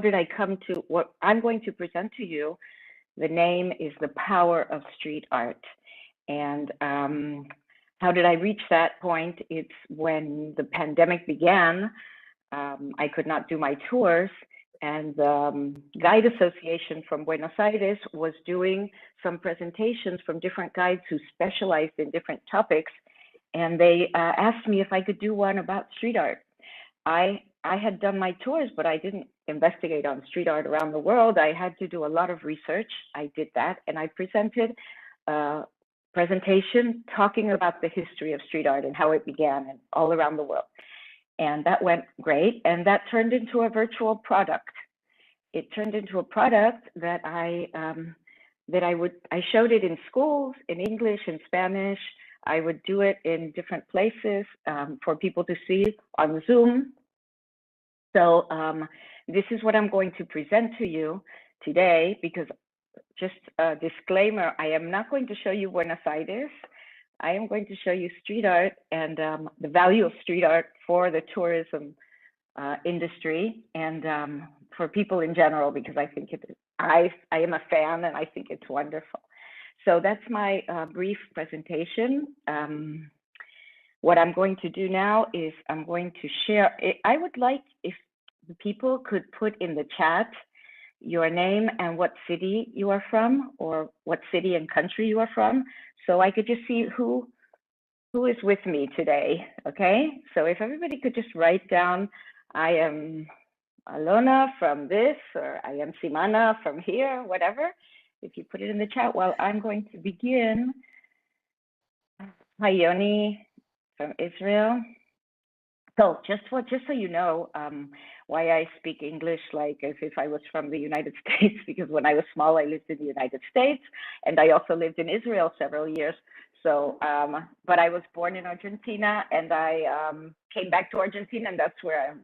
did I come to what I'm going to present to you? The name is The Power of Street Art. And how did I reach that point? It's when the pandemic began. I could not do my tours, and the Guide Association from Buenos Aires was doing some presentations from different guides who specialized in different topics, and they asked me if I could do one about street art. I had done my tours, but I didn't investigate on street art around the world. I had to do a lot of research. I did that, and I presented a presentation talking about the history of street art and how it began and all around the world. And that went great, and that turned into a virtual product. it turned into a product that I showed it in schools, in English, in Spanish. I would do it in different places for people to see on Zoom. So this is what I'm going to present to you today, because just a disclaimer, I am not going to show you Buenos Aires. I am going to show you street art and the value of street art for the tourism industry and for people in general, because I think I am a fan and I think it's wonderful. So that's my brief presentation. What I'm going to do now is I'm going to share. I would like if the people could put in the chat your name and what city you are from, or what city and country you are from, so I could just see who is with me today. Okay, so if everybody could just write down, I am Alona from this, or I am Simana from here, whatever. If you put it in the chat, well, I'm going to begin. Hi, Yoni from Israel. So just so you know, why I speak English like as if I was from the United States, because when I was small, I lived in the United States, and I also lived in Israel several years. So, but I was born in Argentina, and I came back to Argentina, and that's where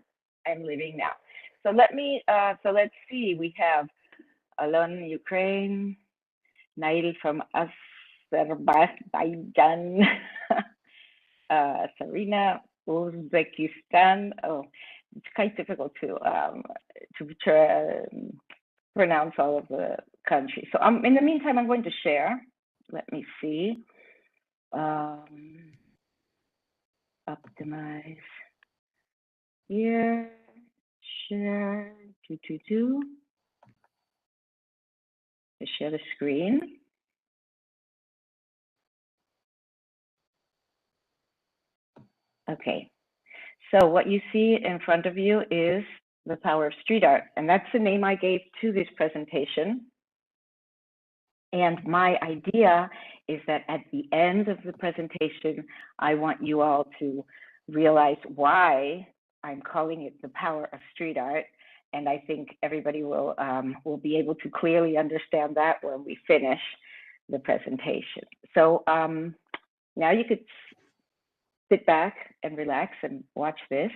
I'm living now. So let's see. We have Alon, Ukraine, Nail from Azerbaijan, Sarina, Uzbekistan. Oh, it's quite difficult to pronounce all of the countries. So in the meantime, I'm going to share. Let me see. Optimize here. Share. To share the screen. Okay. So what you see in front of you is the power of street art, and that's the name I gave to this presentation. And my idea is that at the end of the presentation, I want you all to realize why I'm calling it the power of street art. And I think everybody will be able to clearly understand that when we finish the presentation. So now you could sit back and relax and watch this.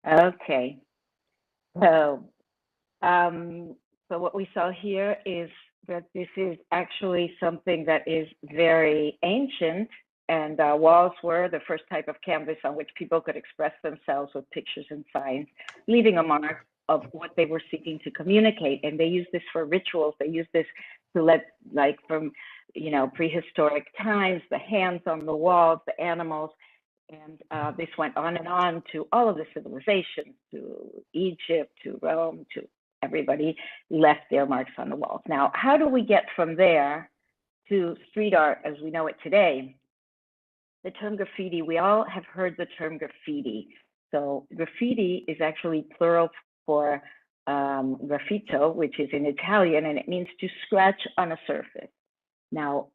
Okay. So, so what we saw here is that this is actually something that is very ancient, and walls were the first type of canvas on which people could express themselves with pictures and signs, leaving a mark of what they were seeking to communicate. And they used this for rituals. They used this to let, like, from, you know, prehistoric times, the hands on the walls, the animals. And this went on and on to all of the civilizations, to Egypt, to Rome, to everybody left their marks on the walls. Now, how do we get from there to street art as we know it today? The term graffiti, we all have heard the term graffiti. So graffiti is actually plural for graffito, which is in Italian, and it means to scratch on a surface. Now,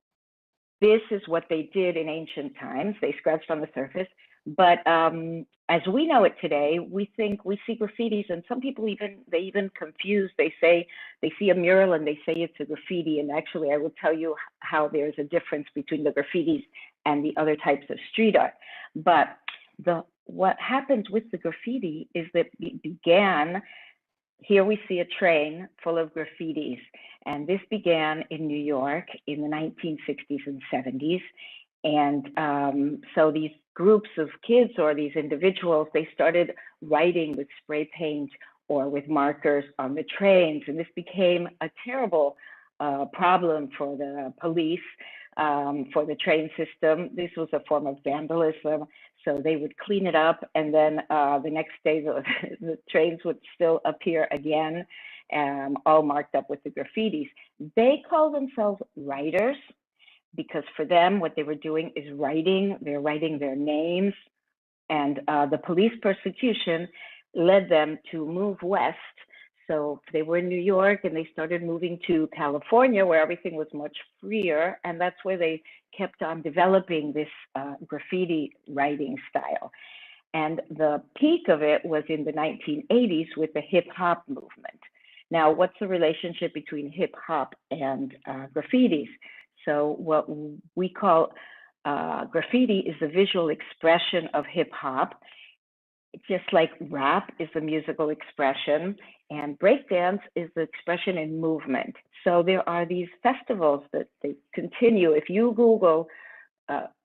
this is what they did in ancient times. They scratched on the surface. But as we know it today, we think we see graffitis, and some people even confuse. They say they see a mural and they say it's a graffiti. And actually, I will tell you how there's a difference between the graffitis and the other types of street art. But what happens with the graffiti is that it began. Here we see a train full of graffitis, and this began in New York in the 1960s and 70s. And so these groups of kids or these individuals, they started writing with spray paint or with markers on the trains, and this became a terrible problem for the police, for the train system. This was a form of vandalism. So they would clean it up, and then the next day the trains would still appear again, all marked up with the graffitis. They call themselves writers because for them, what they were doing is writing. They're writing their names, and the police persecution led them to move west. So they were in New York and they started moving to California, where everything was much freer. And that's where they kept on developing this graffiti writing style. And the peak of it was in the 1980s with the hip hop movement. Now, what's the relationship between hip hop and graffitis? So what we call graffiti is the visual expression of hip hop. Just like rap is the musical expression, and breakdance is the expression in movement. So there are these festivals that they continue. If you Google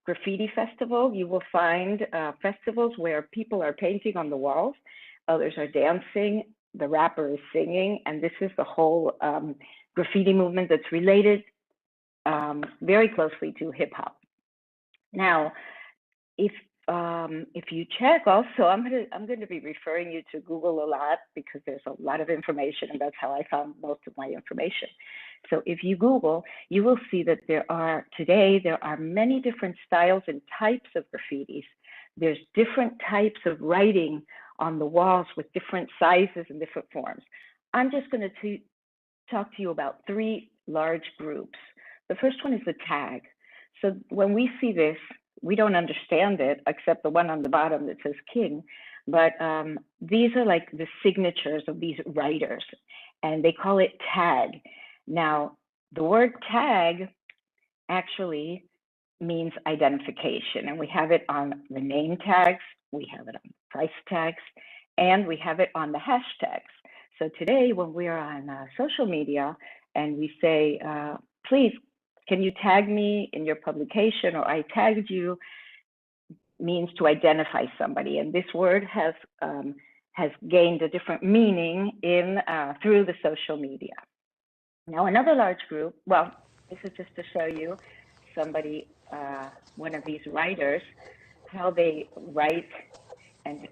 graffiti festival, you will find festivals where people are painting on the walls, others are dancing, the rapper is singing, and this is the whole graffiti movement that's related very closely to hip hop. Now, if you check also, I'm going to be referring you to Google a lot because there's a lot of information, and that's how I found most of my information. So if you Google, you will see that there are many different styles and types of graffitis. There's different types of writing on the walls with different sizes and different forms. I'm just going to talk to you about three large groups. The first one is the tag. So when we see this, we don't understand it except the one on the bottom that says king, but these are like the signatures of these writers, and they call it tag. Now, the word tag actually means identification, and we have it on the name tags, we have it on price tags, and we have it on the hashtags. So today, when we are on social media and we say, please, can you tag me in your publication, or I tagged you, means to identify somebody. And this word has gained a different meaning through the social media. Now, another large group, well, this is just to show you somebody, one of these writers, how they write, and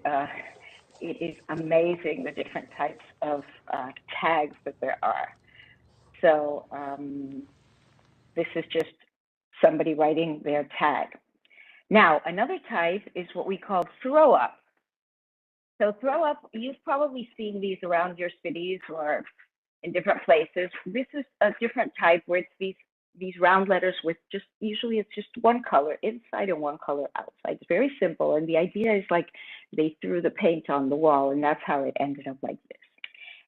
it is amazing the different types of tags that there are. So this is just somebody writing their tag. Now, another type is what we call throw up. So throw up, you've probably seen these around your cities or in different places. This is a different type where it's these round letters with usually it's just one color inside and one color outside. It's very simple. And the idea is like they threw the paint on the wall, and that's how it ended up like this.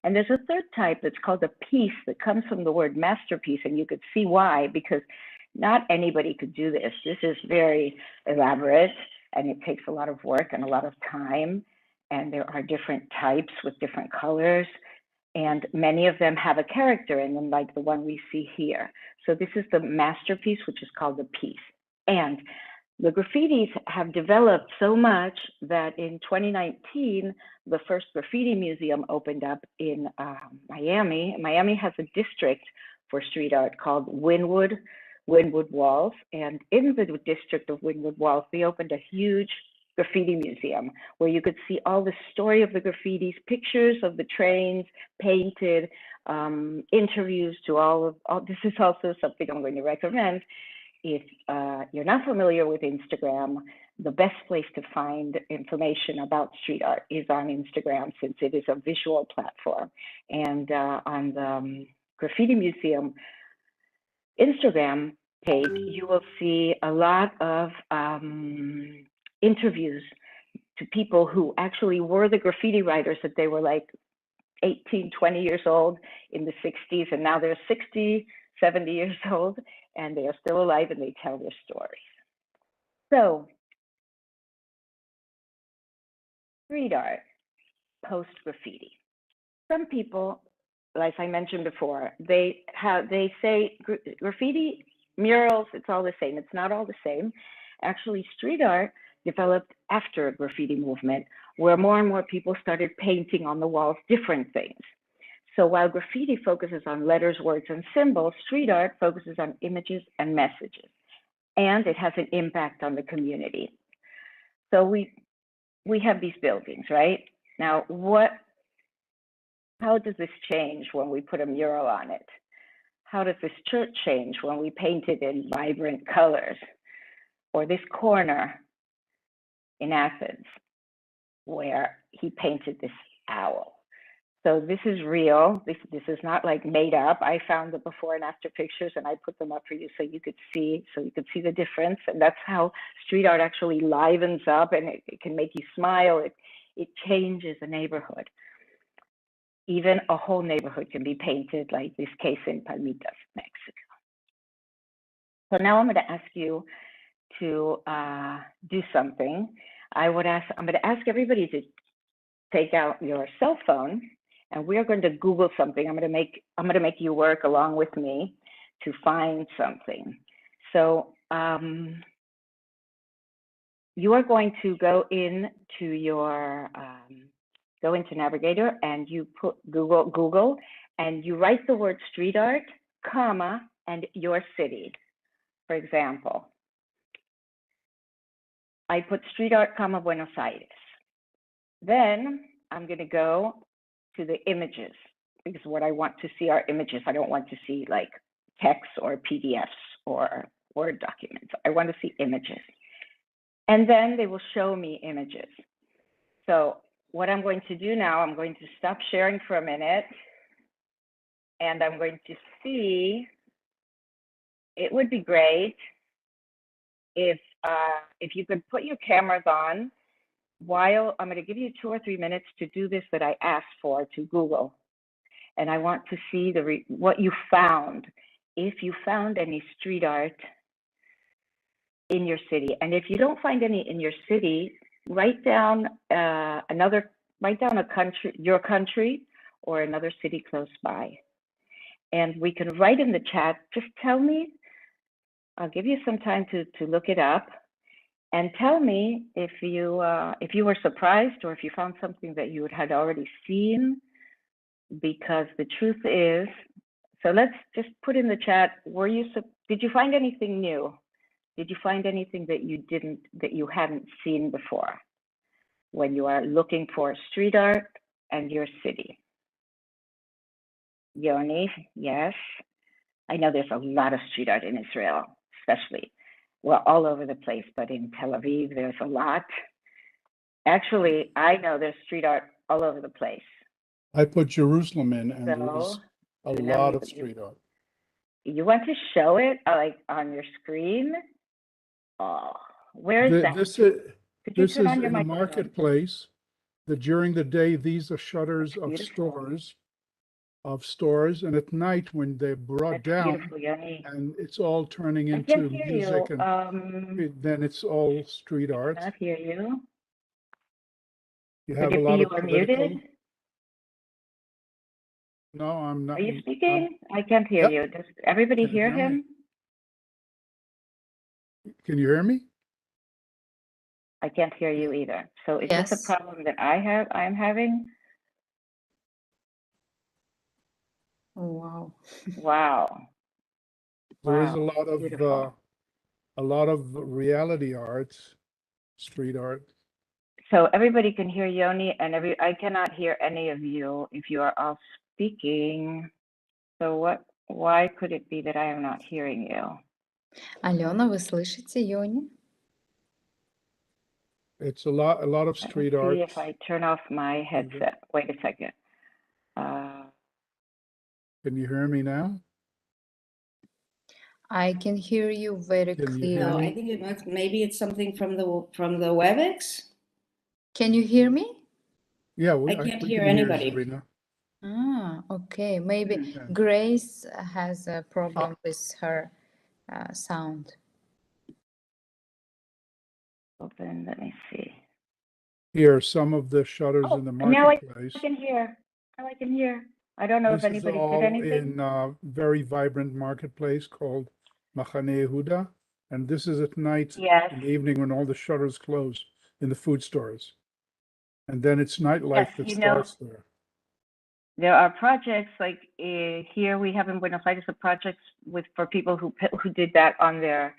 And there's a third type that's called a piece that comes from the word masterpiece, and you could see why, because not anybody could do this. This is very elaborate, and it takes a lot of work and a lot of time. and there are different types with different colors, and many of them have a character in them, like the one we see here. So this is the masterpiece, which is called the piece. And the graffitis have developed so much that in 2019, the first graffiti museum opened up in Miami. Miami has a district for street art called Wynwood Walls. And in the district of Wynwood Walls, they opened a huge graffiti museum where you could see all the story of the graffitis, pictures of the trains painted, interviews to all. This is also something I'm going to recommend. If you're not familiar with Instagram, the best place to find information about street art is on Instagram, since it is a visual platform. And on the Graffiti Museum Instagram page, you will see a lot of interviews to people who actually were the graffiti writers, that they were like 18, 20 years old in the 60s, and now they're 60, 70 years old, and they are still alive, and they tell their stories. So, street art, post-graffiti. Some people, like I mentioned before, they say graffiti, murals, it's all the same. It's not all the same. Actually, street art developed after a graffiti movement, where more and more people started painting on the walls different things. So while graffiti focuses on letters, words, and symbols, street art focuses on images and messages, and it has an impact on the community. So we have these buildings, right? Now, how does this change when we put a mural on it? How does this church change when we paint it in vibrant colors? Or this corner in Athens, where he painted this owl. So this is real. This is not like made up. I found the before and after pictures, and I put them up for you so you could see the difference. And that's how street art actually livens up, and it can make you smile. It changes a neighborhood. Even a whole neighborhood can be painted, like this case in Palmitas, Mexico. So now I'm going to ask you to do something. I'm going to ask everybody to take out your cell phone, and we're going to Google something. I'm going to make you work along with me to find something. So you are going to go into your Navigator, and you put Google, and you write the word street art, comma, and your city. For example, I put street art, comma, Buenos Aires. Then I'm going to go to the images, because what I want to see are images. I don't want to see like text or PDFs or Word documents. I want to see images. And then they will show me images. So what I'm going to do now, I'm going to stop sharing for a minute, and I'm going to see. It would be great if you could put your cameras on while I'm going to give you 2 or 3 minutes to do this that I asked for to Google. And I want to see what you found, if you found any street art in your city. And if you don't find any in your city, write down your country or another city close by. And we can write in the chat, just tell me, I'll give you some time to look it up, and tell me if you were surprised or if you found something that you had already seen, because the truth is, so let's just put in the chat, did you find anything new? Did you find anything that you hadn't seen before when you are looking for street art and your city? Yoni, yes. I know there's a lot of street art in Israel, especially, well, all over the place, but in Tel Aviv, there's a lot. Actually, I know there's street art all over the place. I put Jerusalem in, and there was a lot of street art. You want to show it like on your screen? Oh, where is that? This is in the marketplace. During the day, these are shutters of stores, and at night when they're brought down, and it's all turning into music, and then it's all street art. I cannot hear you. You have a Forgive me, lot you of are political. muted. No, I'm not. Are you speaking? I can't hear Yep. you. Does everybody Can you hear hear me? him? Can you hear me? I can't hear you either. So is this a Yes. problem that I'm having? Oh, wow. Wow. There is Wow. Beautiful. a lot of reality arts, street art. So everybody can hear Yoni, and I cannot hear any of you if you are all speaking. So why could it be that I am not hearing you? Алена, вы слышите Йони? It's a lot of Let me street see art. if I turn off my headset. Wait a second. Can you hear me now? I can hear you very Can you hear clearly. No, me? I think maybe it's something from the WebEx. Can you hear me? Yeah, I we can't we hear can hear anybody. Sabrina. Ah, okay. Maybe Yeah. Grace has a problem with her sound. Open, let me see. Here are some of the shutters in the Now I marketplace. can hear. Now I can hear. I don't know This if is anybody said all anything. in a very vibrant marketplace called Machane Yehuda. And this is at night, Yes. in the evening, when all the shutters close in the food stores. And then it's nightlife Yes, that you know, starts there. there are projects like here we have in Buenos Aires a project for people who did that on their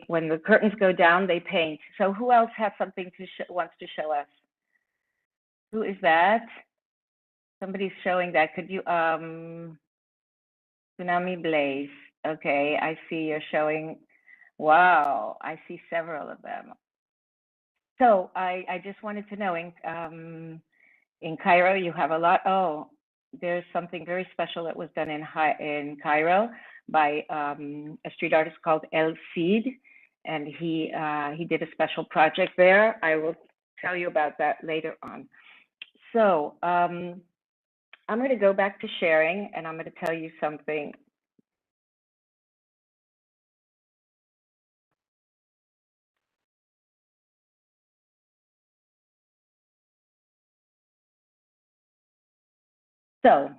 when the curtains go down they paint. So who else has something wants to show us? Who is that? Somebody's showing that. Could you Tsunami Blaze? Okay, I see you're showing. Wow, I see several of them. So I just wanted to know in Cairo you have a lot. Oh, there's something very special that was done in Cairo by a street artist called El Cid, and he did a special project there. I will tell you about that later on. So I'm going to go back to sharing, and I'm going to tell you something. So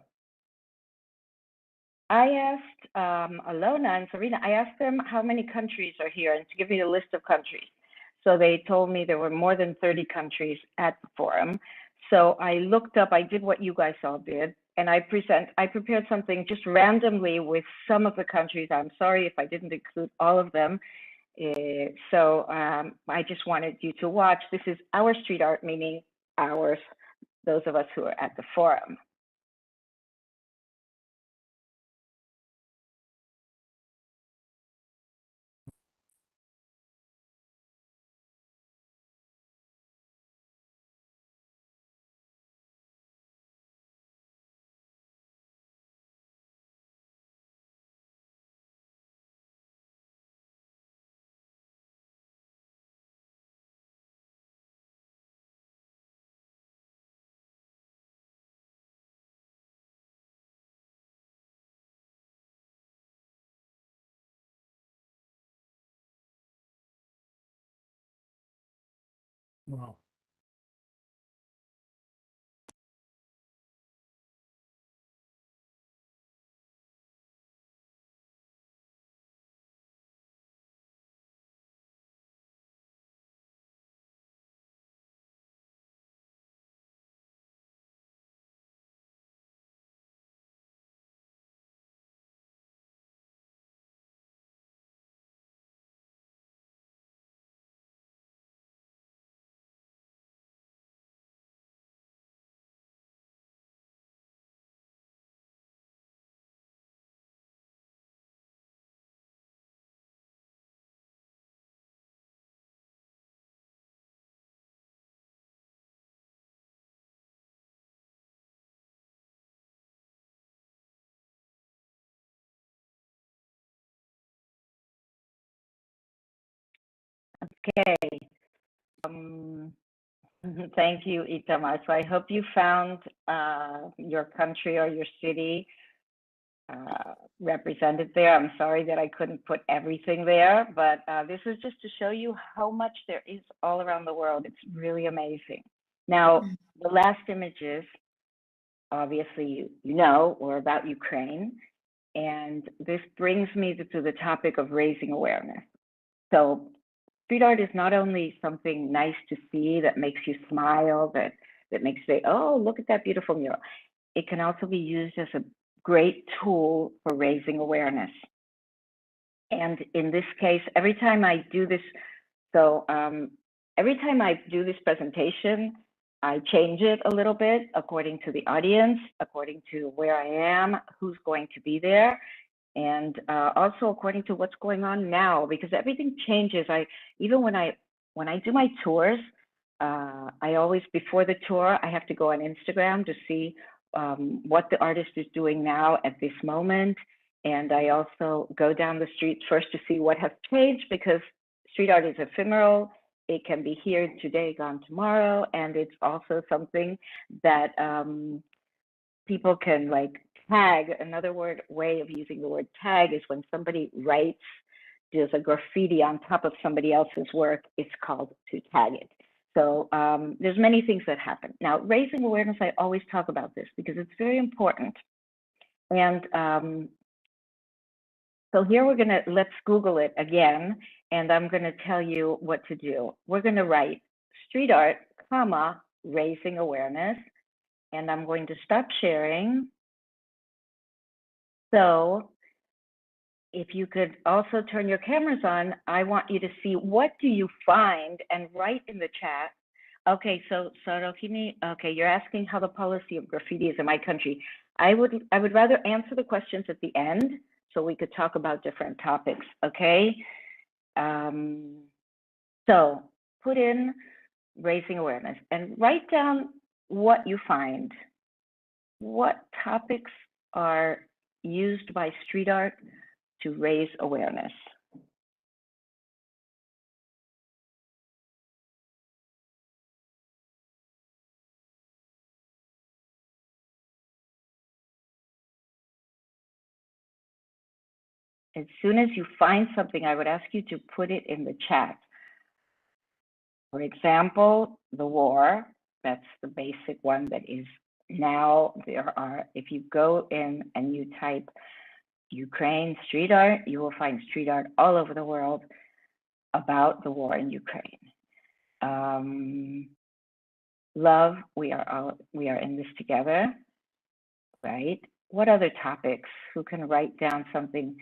I asked Alona and Serena, I asked them how many countries are here and to give me a list of countries. So they told me there were more than 30 countries at the forum. So I looked up, I did what you guys all did, and I prepared something just randomly with some of the countries. I'm sorry if I didn't include all of them. So I just wanted you to watch. This is our street art, meaning ours, those of us who are at the forum. Wow. Okay. Thank you, Itamar. So I hope you found your country or your city represented there. I'm sorry that I couldn't put everything there, but this is just to show you how much there is all around the world. It's really amazing. Now, the last images, obviously, you know, were about Ukraine. And this brings me to the topic of raising awareness. So street art is not only something nice to see that makes you smile, that makes you say, oh, look at that beautiful mural. It can also be used as a great tool for raising awareness. And in this case, every time I do this, every time I do this presentation, I change it a little bit according to the audience, according to where I am, who's going to be there, and also according to what's going on now, because everything changes. Even when I do my tours, I always, before the tour, I have to go on Instagram to see what the artist is doing now at this moment. And I also go down the street first to see what has changed, because street art is ephemeral. It can be here today, gone tomorrow. And it's also something that people can like tag. Another way of using the word tag is when somebody writes, does a graffiti on top of somebody else's work, it's called to tag it. So there's many things that happen. Now, raising awareness, I always talk about this because it's very important. And so here let's Google it again, and I'm gonna tell you what to do. We're gonna write street art, comma, raising awareness, and I'm going to stop sharing. So if you could also turn your cameras on, I want you to see what do you find and write in the chat. Okay, so Sarokini, okay, you're asking how the policy of graffiti is in my country. I would rather answer the questions at the end so we could talk about different topics, okay? So put in raising awareness and write down what you find. What topics are used by street art to raise awareness? As soon as you find something, I would ask you to put it in the chat. For example, the war, that's the basic one that is now. There are, if you go in and you type Ukraine street art, you will find street art all over the world about the war in Ukraine. Love, we are in this together, right? What other topics? Who can write down something?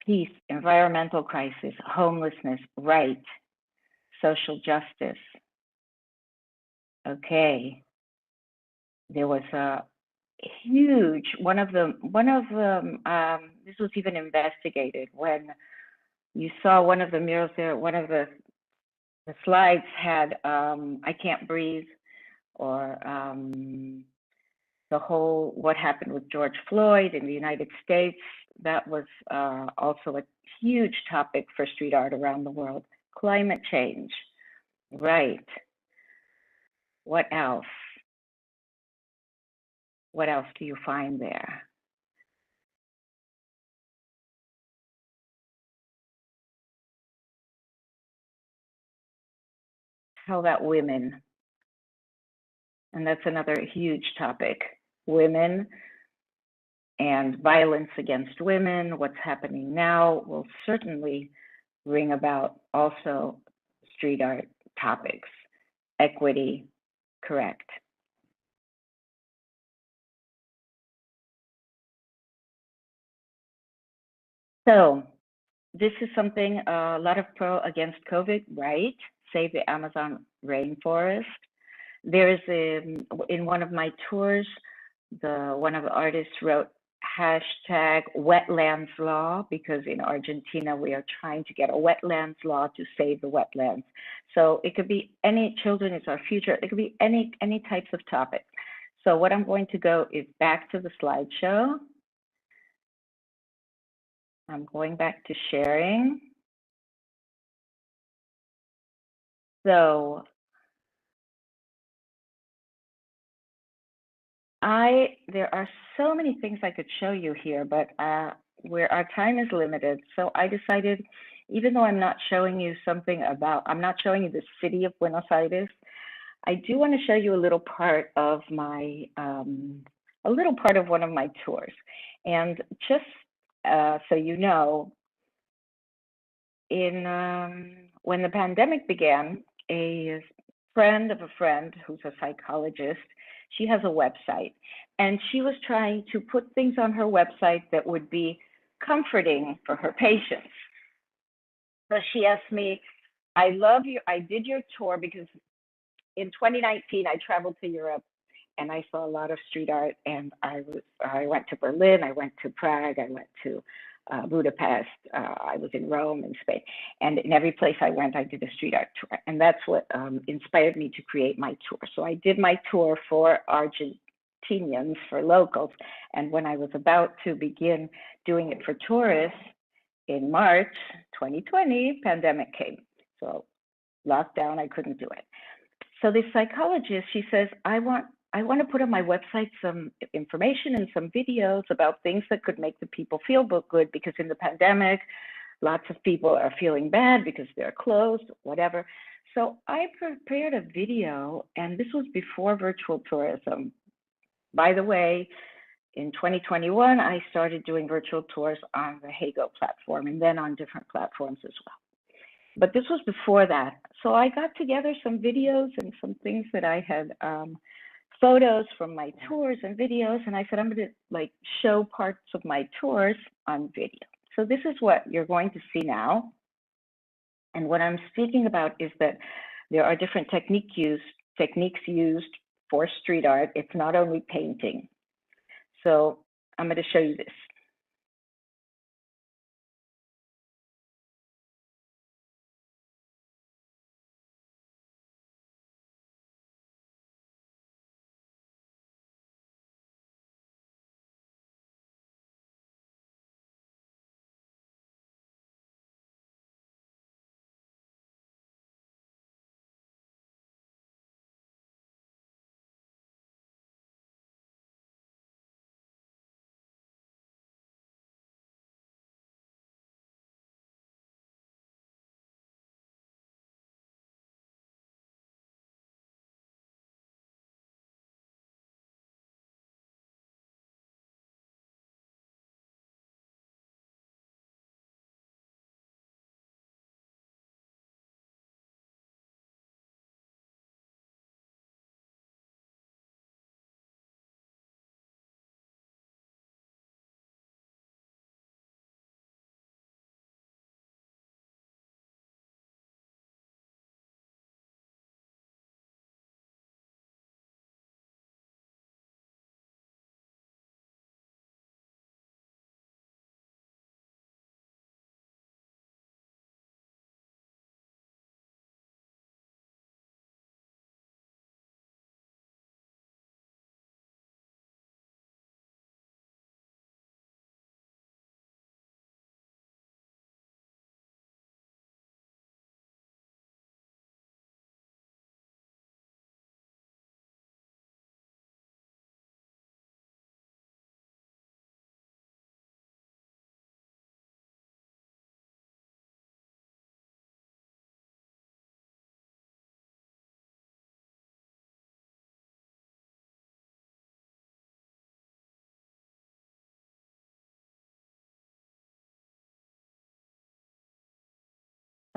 Peace, environmental crisis, homelessness, right, social justice. Okay, there was a huge one of them. This was even investigated when you saw one of the murals there. One of the slides had "I can't breathe," or the whole what happened with George Floyd in the United States. That was also a huge topic for street art around the world. Climate change, right. What else? What else do you find there? How about women? And that's another huge topic. Women and violence against women, what's happening now will certainly bring about also street art topics. Equity, correct. So this is something, a lot of pro against COVID, right? Save the Amazon rainforest. There is in one of my tours, one of the artists wrote hashtag wetlands law, because in Argentina, we are trying to get a wetlands law to save the wetlands. So it could be any, children is our future. It could be any types of topic. So what I'm going to go is back to the slideshow. I'm going back to sharing. So there are so many things I could show you here, but where our time is limited, so I decided, even though I'm not showing you I'm not showing you the city of Buenos Aires, I do want to show you a little part of my, one of my tours. And just so you know, when the pandemic began, a friend of a friend who's a psychologist, she has a website, and she was trying to put things on her website that would be comforting for her patients. So she asked me, I did your tour because in 2019, I traveled to Europe and I saw a lot of street art, and I went to Berlin, I went to Prague, I went to Budapest, I was in Rome and Spain, and in every place I went, I did a street art tour, and that's what inspired me to create my tour. So I did my tour for Argentinians, for locals, and when I was about to begin doing it for tourists in March 2020, pandemic came. So lockdown, I couldn't do it. So this psychologist, she says, I want to put on my website some information and some videos about things that could make the people feel good, because in the pandemic, lots of people are feeling bad because they're closed, whatever. So I prepared a video, and this was before virtual tourism. By the way, in 2021, I started doing virtual tours on the Hago platform, and then on different platforms as well. But this was before that. So I got together some videos and some things that I had, photos from my tours and videos, and I said, I'm going to show parts of my tours on video. So this is what you're going to see now. And what I'm speaking about is that there are different techniques used for street art. It's not only painting. So I'm going to show you this.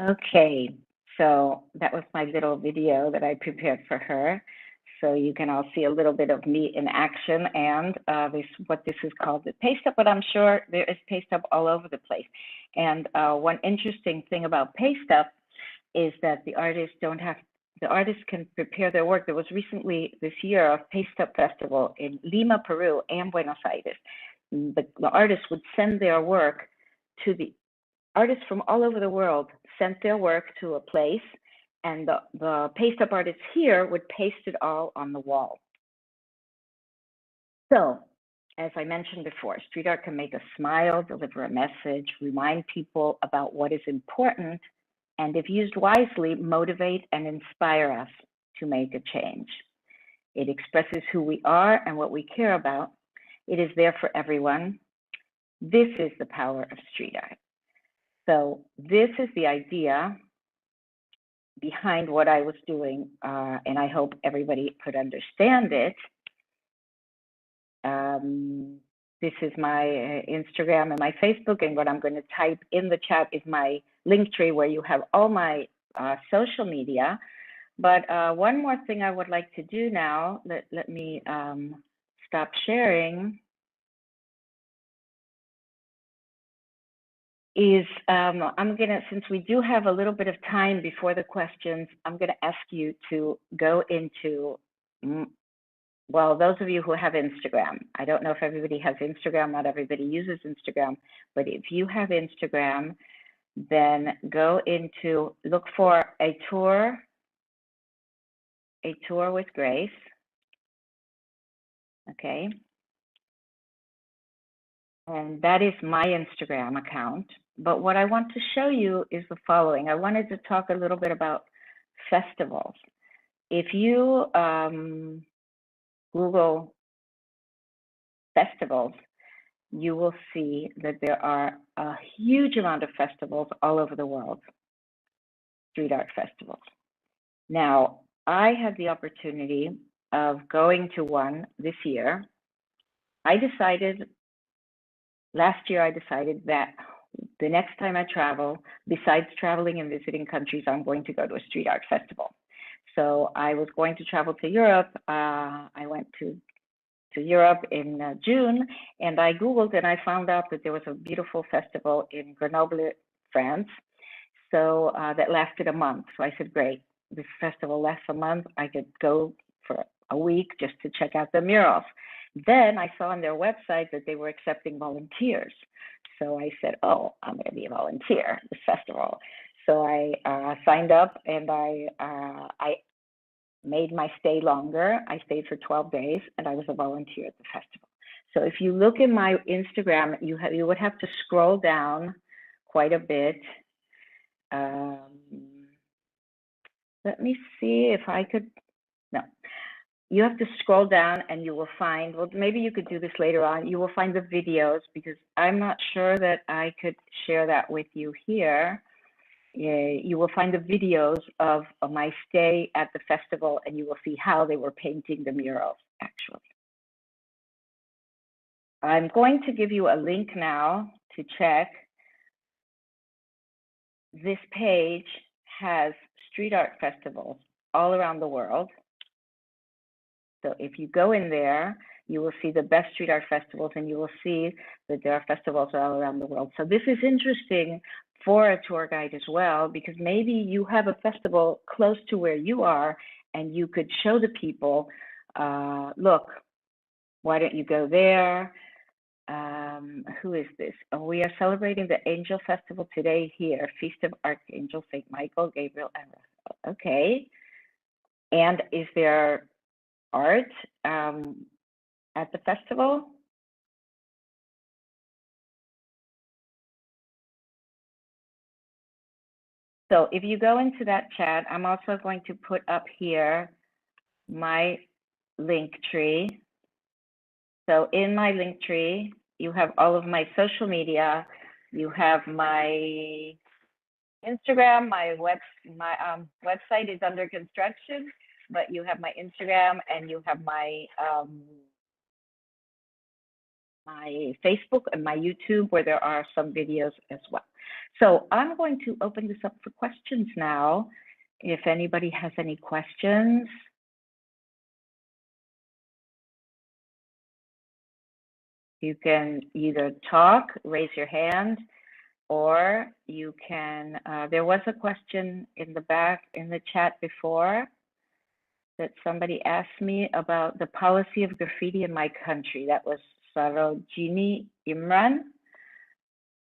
Okay, so that was my little video that I prepared for her. So you can all see a little bit of me in action, and what this is called, the paste up, but I'm sure there is paste up all over the place. And one interesting thing about paste up is that the artists can prepare their work. There was recently this year a paste up festival in Lima, Peru, and Buenos Aires. The artists would send their work to the artists from all over the world sent their work to a place, and the paste up artists here would paste it all on the wall. So, as I mentioned before, street art can make us smile, deliver a message, remind people about what is important, and if used wisely, motivate and inspire us to make a change. It expresses who we are and what we care about. It is there for everyone. This is the power of street art. So this is the idea behind what I was doing, and I hope everybody could understand it. This is my Instagram and my Facebook, and what I'm going to type in the chat is my link tree where you have all my social media. But one more thing I would like to do now, let me stop sharing, is I'm gonna, since we do have a little bit of time before the questions, I'm gonna ask you to go into, well, those of you who have Instagram, I don't know if everybody has Instagram, not everybody uses Instagram, but if you have Instagram, then go into, look for a tour with Grace, okay? And that is my Instagram account. But what I want to show you is the following. I wanted to talk a little bit about festivals. If you Google festivals, you will see that there are a huge amount of festivals all over the world, street art festivals. Now, I had the opportunity of going to one this year. Last year I decided that the next time I travel, besides traveling and visiting countries, I'm going to go to a street art festival. So I was going to travel to Europe. I went to Europe in June, and I Googled and I found out that there was a beautiful festival in Grenoble, France. So that lasted a month. So I said, great, this festival lasts a month. I could go for a week just to check out the murals. Then I saw on their website that they were accepting volunteers. So I said, oh, I'm going to be a volunteer at this festival. So I signed up, and I made my stay longer. I stayed for 12 days, and I was a volunteer at the festival. So if you look in my Instagram, you would have to scroll down quite a bit. Let me see if I could, no. You have to scroll down and you will find, well, maybe you could do this later on. You will find the videos, because I'm not sure that I could share that with you here. You will find the videos of my stay at the festival, and you will see how they were painting the murals, actually. I'm going to give you a link now to check. This page has street art festivals all around the world. So if you go in there, you will see the best street art festivals, and you will see that there are festivals all around the world. So this is interesting for a tour guide as well, because maybe you have a festival close to where you are, and you could show the people, look, why don't you go there? Who is this? Oh, we are celebrating the Angel Festival today here, Feast of Archangel St. Michael, Gabriel, and Raphael. Okay. And is there art at the festival? So if you go into that chat, I'm also going to put up here my link tree. So in my link tree, you have all of my social media. You have my Instagram, my website is under construction, but you have my Instagram, and you have my my Facebook and my YouTube, where there are some videos as well. So I'm going to open this up for questions now. If anybody has any questions. You can either talk, raise your hand, or you can, there was a question in the back in the chat before that somebody asked me about the policy of graffiti in my country. That was Sarojini Imran.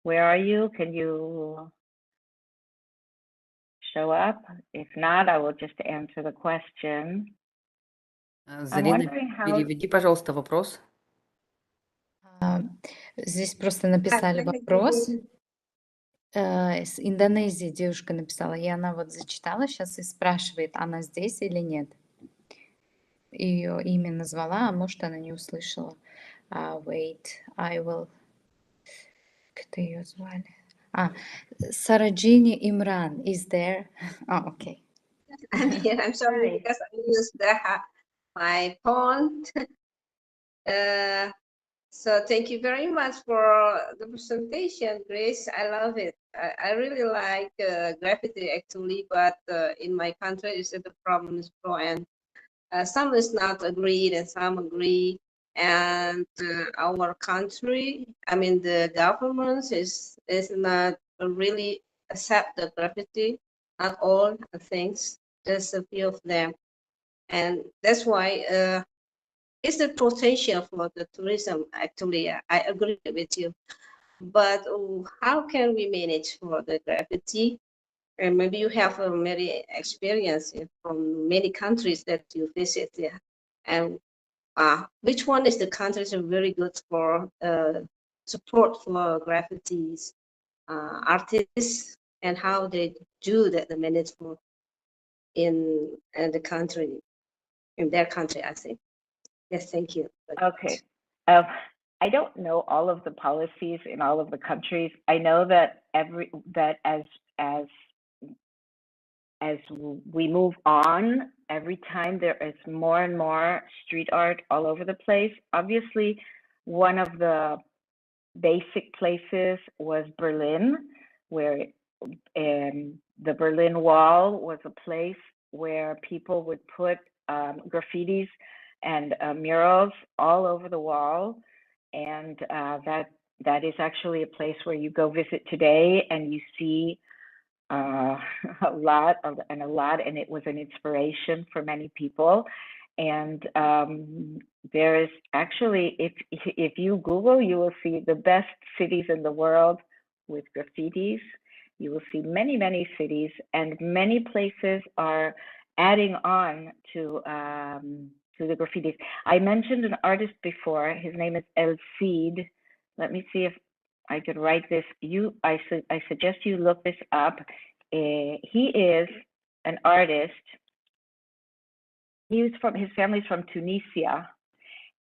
Where are you? Can you show up? If not, I will just answer the question. Зарина, переведи, пожалуйста, вопрос. Здесь просто написали вопрос. С Индонезии девушка написала, и она вот зачитала сейчас и спрашивает, она здесь или нет. ее имя назвала, а может, она не услышала. Wait, I will... Как ее звали? Sarajini Imran is there. Oh, okay. I'm here. I'm sorry Hi. because I used my phone. So thank you very much for the presentation, Grace. I love it. I really like graffiti actually, but in my country, you said the problem is and some is not agreed and some agree. And our country, I mean, the government is not really accept the graffiti, not all things, just a few of them. And that's why it's the potential for the tourism, actually. I agree with you. But how can we manage for the graffiti? And maybe you have many experience from many countries that you visit there. And which one is the countries are very good for support for graffitis artists and how they do that, the management in the country, in their country, I think. Yes, thank you. Okay. I don't know all of the policies in all of the countries. I know that as we move on, every time there is more and more street art all over the place. Obviously, one of the basic places was Berlin, where the Berlin Wall was a place where people would put graffitis and murals all over the wall, and that is actually a place where you go visit today, and you see a lot, and it was an inspiration for many people. And there is actually, if you Google, you will see the best cities in the world with graffitis. You will see many, many cities, and many places are adding on to the graffitis. I mentioned an artist before. His name is El Cid. Let me see if I could write this. I suggest you look this up. He is an artist. His family's from Tunisia,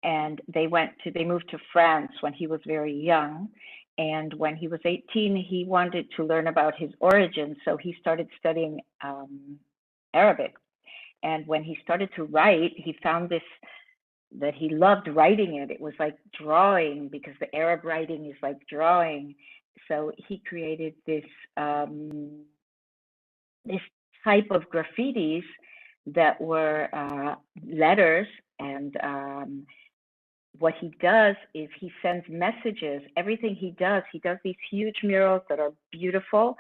and they moved to France when he was very young. And when he was 18, he wanted to learn about his origins, so he started studying Arabic. And when he started to write, he found that he loved writing it. It was like drawing, because the Arab writing is like drawing. So he created this this type of graffitis that were letters, and what he does is he sends messages. Everything he does these huge murals that are beautiful.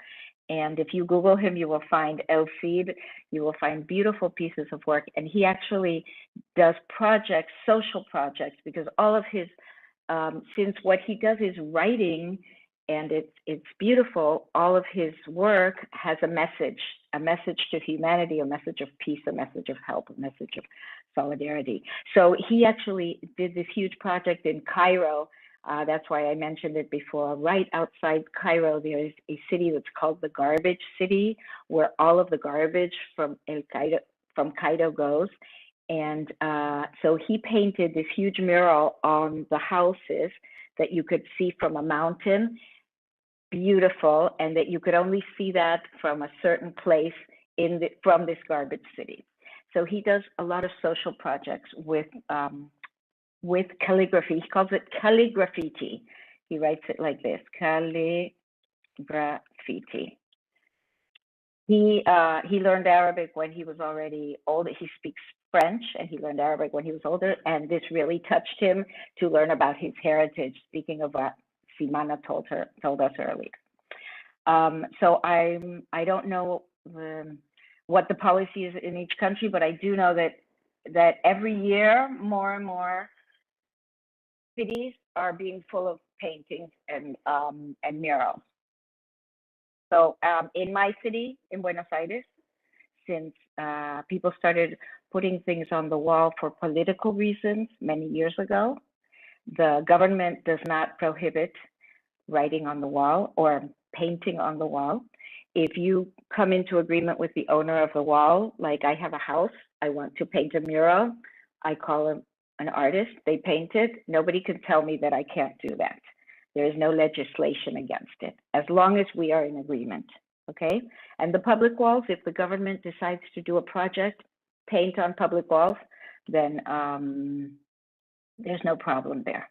And if you Google him, you will find El Cid. You will find beautiful pieces of work. And he actually does projects, social projects, because all of his, since what he does is writing, and it's beautiful, all of his work has a message to humanity, a message of peace, a message of help, a message of solidarity. So he actually did this huge project in Cairo. That's why I mentioned it before. Right outside Cairo, there is a city that's called the Garbage City, where all of the garbage from Cairo goes. And so he painted this huge mural on the houses that you could see from a mountain, beautiful, and that you could only see that from a certain place from this garbage city. So he does a lot of social projects with calligraphy. He calls it calligraffiti. He writes it like this: calligraffiti. He learned Arabic when he was already old. He speaks French, and he learned Arabic when he was older, and this really touched him to learn about his heritage, speaking of what Simana told us earlier. So I don't know what the policy is in each country, but I do know that every year more and more cities are being full of paintings and murals. So in my city, in Buenos Aires, since people started putting things on the wall for political reasons many years ago, the government does not prohibit writing on the wall or painting on the wall. If you come into agreement with the owner of the wall, like I have a house, I want to paint a mural, I call him an artist. They painted. Nobody can tell me that I can't do that. There is no legislation against it, as long as we are in agreement, okay? And the public walls, if the government decides to do a project, paint on public walls, then there's no problem there,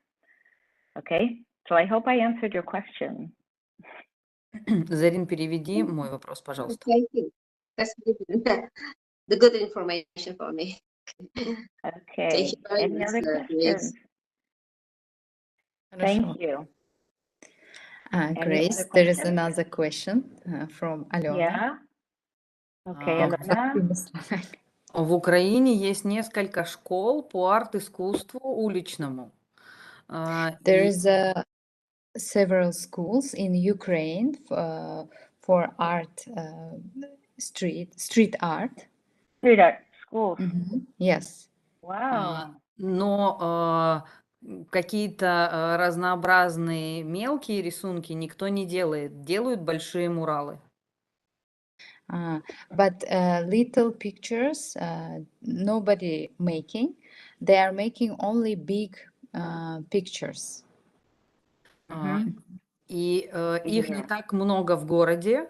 okay? So I hope I answered your question. Зарин, переведи мой вопрос, пожалуйста. Thank you. That's the good information for me. Okay. Thank you very Any much, other Grace. questions? Thank Хорошо. you. Any Grace, other there is questions? another question from Alena. Yeah. Okay, А, Alena. В Украине есть несколько школ по арт-искусству уличному. There И is several schools in Ukraine for art, street art. Street art schools. Yes. Wow. но какие-то разнообразные мелкие рисунки никто не делает. Делают большие муралы. But little pictures, nobody making. They are making only big pictures. И их не так много в городе.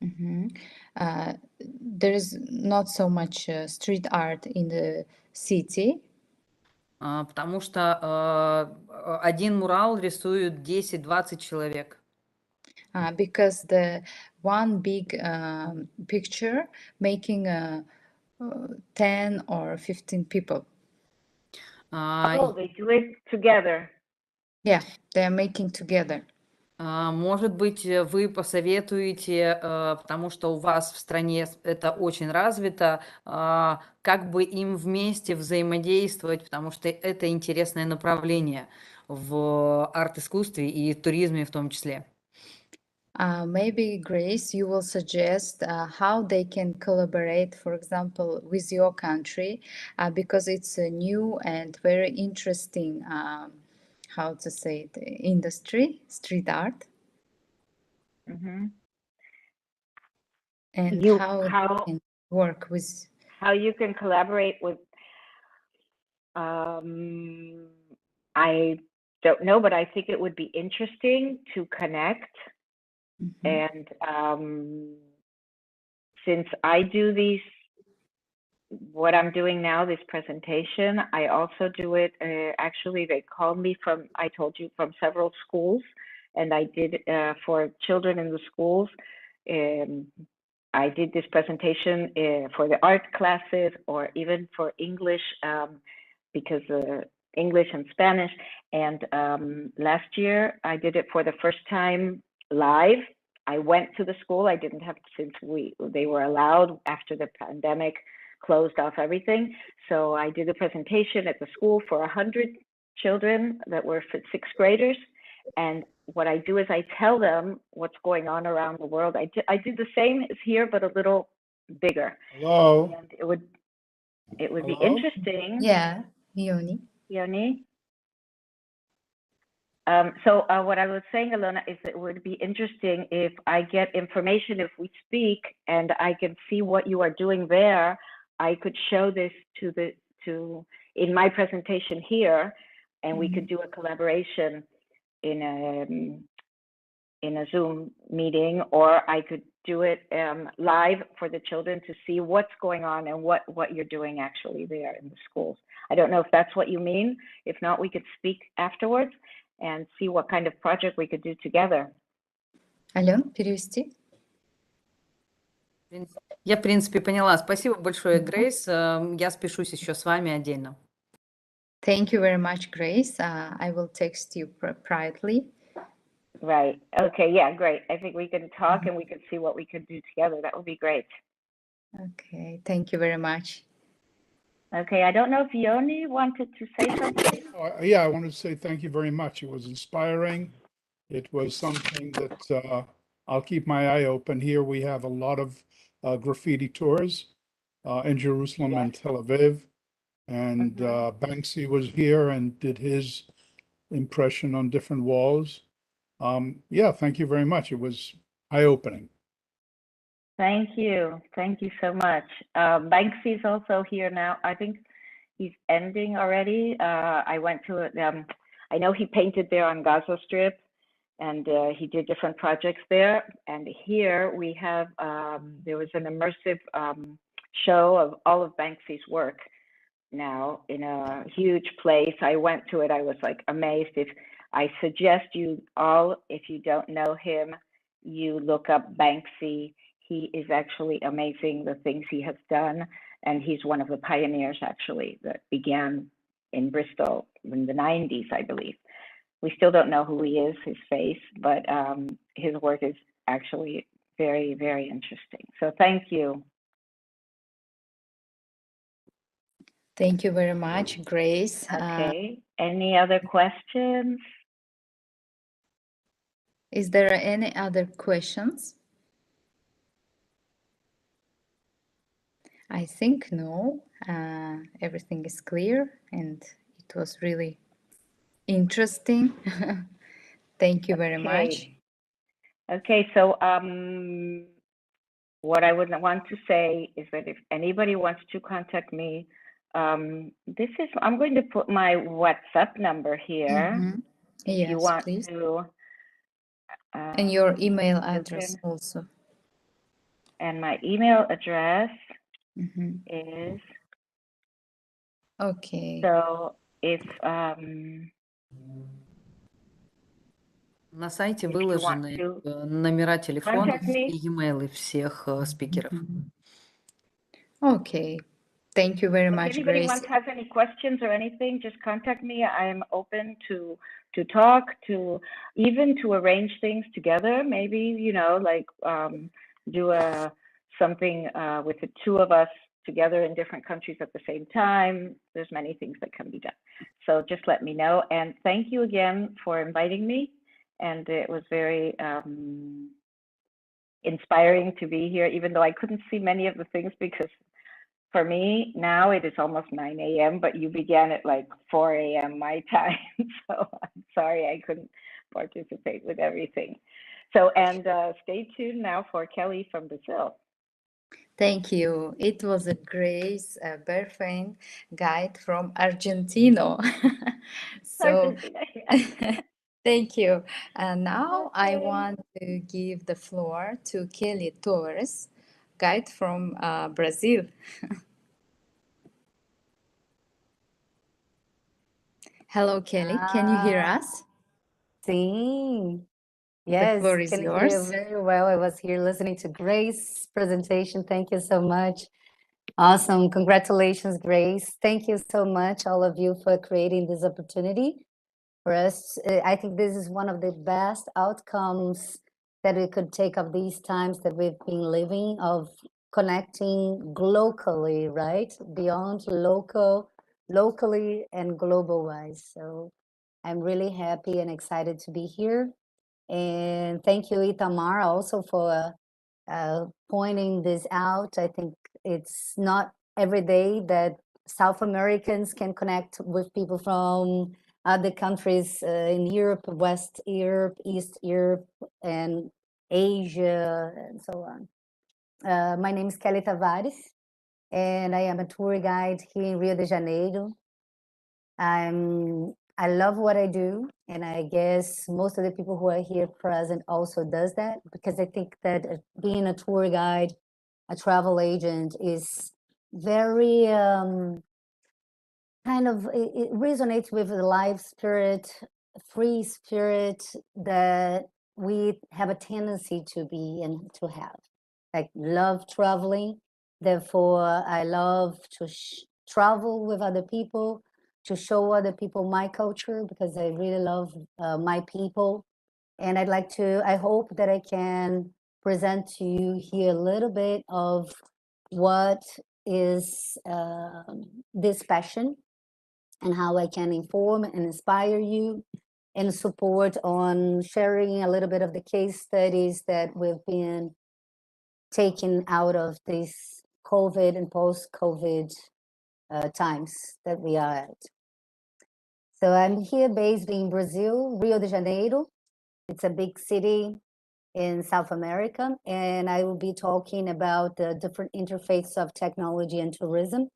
There is not so much street art in the city. Потому что один мурал рисуют 10-20 человек. Because the one big picture making 10 or 15 people. Oh, they do it together. Yeah, they are making together. Может быть, вы посоветуете, потому что у вас в стране это очень развито, как бы им вместе взаимодействовать, потому что это интересное направление в арт-искусстве и туризме в том числе. Maybe, Grace, you will suggest how they can collaborate, for example, with your country, because it's a new and very interesting, how to say it, industry, street art. And how they can work with... How you can collaborate with... I don't know, but I think it would be interesting to connect. And since I do these, what I'm doing now, this presentation, I also do it, actually they called me from, I told you, from several schools, and I did for children in the schools. I did this presentation for the art classes or even for English, because English and Spanish. And last year I did it for the first time live. I went to the school. I didn't have to, since they were allowed after the pandemic closed off everything. So I did a presentation at the school for 100 children that were sixth graders. And what I do is I tell them what's going on around the world. I did the same as here, but a little bigger. Hello. And it would be interesting. Yeah, Yoni. So what I was saying, Alona, is that it would be interesting if I get information, if we speak, and I can see what you are doing there. I could show this in my presentation here, and we could do a collaboration in a Zoom meeting, or I could do it live for the children to see what's going on and what you're doing actually there in the schools. I don't know if that's what you mean. If not, we could speak afterwards and see what kind of project we could do together. Ален, перевести? Я, в принципе, поняла. Спасибо большое, Грейс. Я спешусь еще с вами отдельно. Thank you very much, Grace. I will text you privately. Right. Okay. Yeah, great. I think we can talk and we can see what we could do together. That would be great. Okay. Thank you very much. Okay. I don't know if Yoni wanted to say something. Yeah, I want to say thank you very much. It was inspiring. It was something that I'll keep my eye open. Here we have a lot of graffiti tours in Jerusalem and Tel Aviv. And Banksy was here and did his impression on different walls. Yeah, thank you very much. It was eye-opening. Thank you. Thank you so much. Banksy is also here now. I think he's ending already. I went to it. I know he painted there on Gaza Strip, and he did different projects there. And here we have, there was an immersive show of all of Banksy's work now in a huge place. I went to it. I was like amazed. If I suggest you all, if you don't know him, you look up Banksy. He is actually amazing, the things he has done. And he's one of the pioneers actually that began in Bristol in the 90s, I believe. We still don't know who he is, his face, but his work is actually very, very interesting. So thank you. Thank you very much, Grace. Okay, any other questions? Is there any other questions? I think no. Everything is clear, and it was really interesting. Thank you very much. Okay, so what I would want to say is that if anybody wants to contact me, I'm going to put my WhatsApp number here. If Yes, you want please. to. And your email address also. And my email address is. Okay. So if На сайте выложены номера телефонов и e-mail всех спикеров. Okay. Thank you very much, If anybody has any questions or anything, just contact me. I am open to talk, to even to arrange things together. Maybe, you know, like do something with the two of us together in different countries at the same time. There's many things that can be done. So just let me know. And thank you again for inviting me. And it was very inspiring to be here, even though I couldn't see many of the things because for me now it is almost 9 a.m., but you began at like 4 a.m. my time. So I'm sorry I couldn't participate with everything. So, and stay tuned now for Kelly from Brazil. Thank you. It was a Grace Berfein guide from Argentina. So thank you. And now I want to give the floor to Kelly Torres, guide from Brazil. Hello, Kelly. Can you hear us? Sim. Yes, the floor is can yours. hear very well. I was here listening to Grace's presentation. Thank you so much. Awesome. Congratulations, Grace. Thank you so much, all of you, for creating this opportunity for us. I think this is one of the best outcomes that we could take of these times that we've been living, of connecting locally, right? Beyond locally and global wise. So I'm really happy and excited to be here. And thank you, Itamar, also for pointing this out. I think it's not every day that South Americans can connect with people from other countries in Europe, West Europe, East Europe, and Asia, and so on. My name is Kelly Tavares, and I am a tour guide here in Rio de Janeiro. I love what I do, and I guess most of the people who are here present also does that, because I think that being a tour guide, a travel agent, is very kind of, it resonates with the life spirit, free spirit that we have a tendency to be and to have. I love traveling, therefore I love to travel with other people, to show other people my culture, because I really love my people. And I hope that I can present to you here a little bit of what is this passion, and how I can inform and inspire you and support on sharing a little bit of the case studies that we've been taken out of these COVID and post-COVID times that we are at. So I'm here based in Brazil, Rio de Janeiro. It's a big city in South America, and I will be talking about the different interfaces of technology and tourism.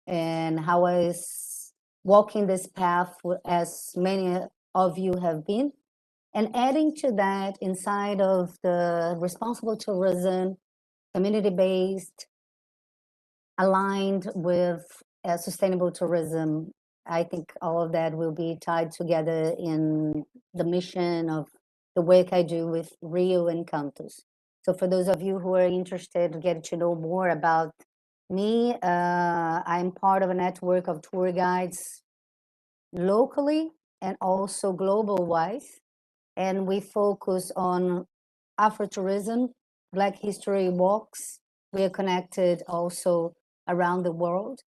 and how I was walking this path as many of you have been. And adding to that, inside of the responsible tourism, community-based, aligned with sustainable tourism, I think all of that will be tied together in the mission of the work I do with Rio and Cantos. So for those of you who are interested to get to know more about me, I'm part of a network of tour guides locally and also global-wise. And we focus on Afro-tourism, Black history walks. We are connected also around the world.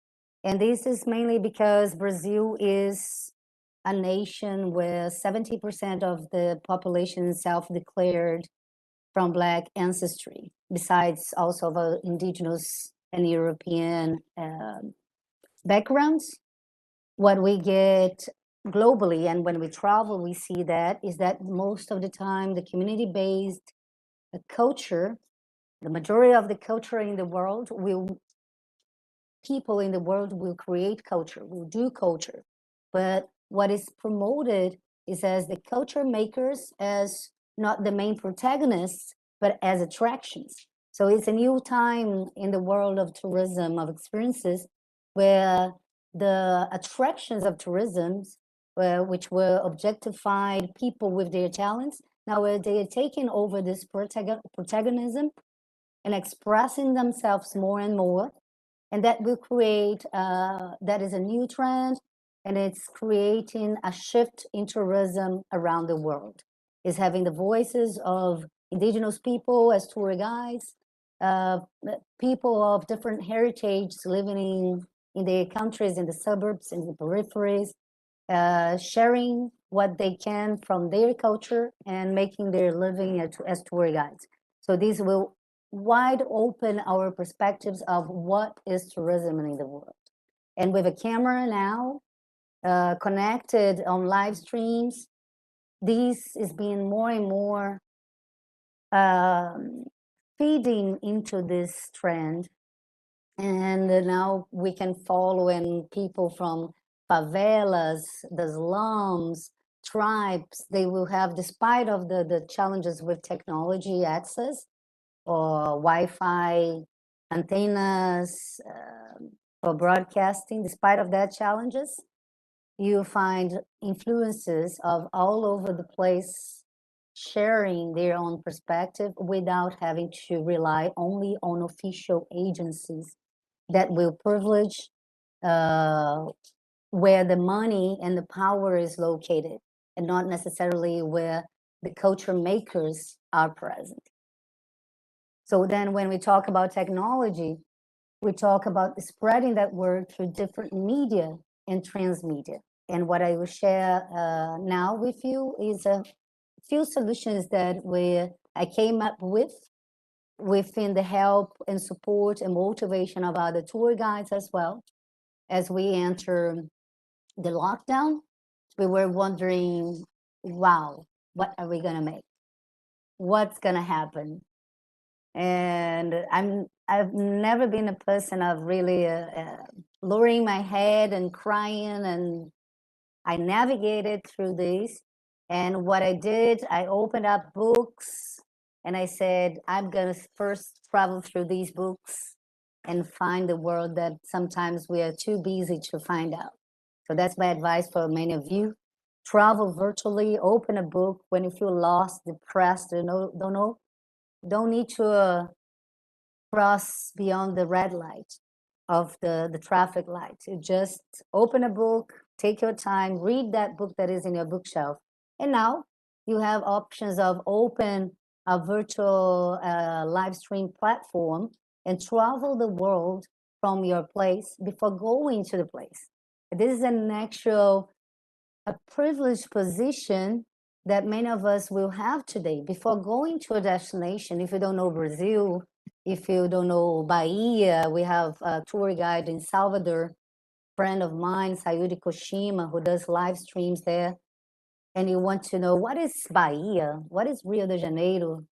And this is mainly because Brazil is a nation where 70% of the population is self-declared from Black ancestry, besides also of indigenous and European backgrounds. What we get globally, and when we travel, we see that, is that most of the time the community-based culture, the majority of the culture in the world people in the world will create culture, will do culture. But what is promoted is as the culture makers, as not the main protagonists, but as attractions. So it's a new time in the world of tourism, of experiences, where the attractions of tourism, which were objectified people with their talents, now they are taking over this protagonism and expressing themselves more and more. And that will create, that is a new trend, and it's creating a shift in tourism around the world. Is having the voices of indigenous people as tour guides, people of different heritage living in their countries, in the suburbs, in the peripheries, sharing what they can from their culture and making their living as tour guides. So these will wide open our perspectives of what is tourism in the world. And with a camera now, connected on live streams, this is being more and more feeding into this trend. And now we can follow and people from favelas, the slums, tribes, they will have, despite of the challenges with technology access, or Wi-Fi antennas for broadcasting, despite of that challenges, you find influences of all over the place sharing their own perspective without having to rely only on official agencies that will privilege where the money and the power is located, and not necessarily where the culture makers are present. So then when we talk about technology, we talk about spreading that word through different media and transmedia. And what I will share now with you is a few solutions that I came up with within the help and support and motivation of other tour guides as well. As we enter the lockdown, we were wondering, wow, what are we gonna make? What's gonna happen? And I've never been a person of really lowering my head and crying, and I navigated through this. And what I did, I opened up books and I said, I'm gonna first travel through these books and find the world that sometimes we are too busy to find out. So that's my advice for many of you. Travel virtually, open a book when you feel lost, depressed, don't need to cross beyond the red light of the traffic light. You just open a book, take your time, read that book that is in your bookshelf. And now you have options of open a virtual live stream platform and travel the world from your place before going to the place. This is an actual, a privileged position that many of us will have today. Before going to a destination, if you don't know Brazil, if you don't know Bahia, we have a tour guide in Salvador, friend of mine, Sayuri Koshima, who does live streams there. And you want to know, what is Bahia? What is Rio de Janeiro?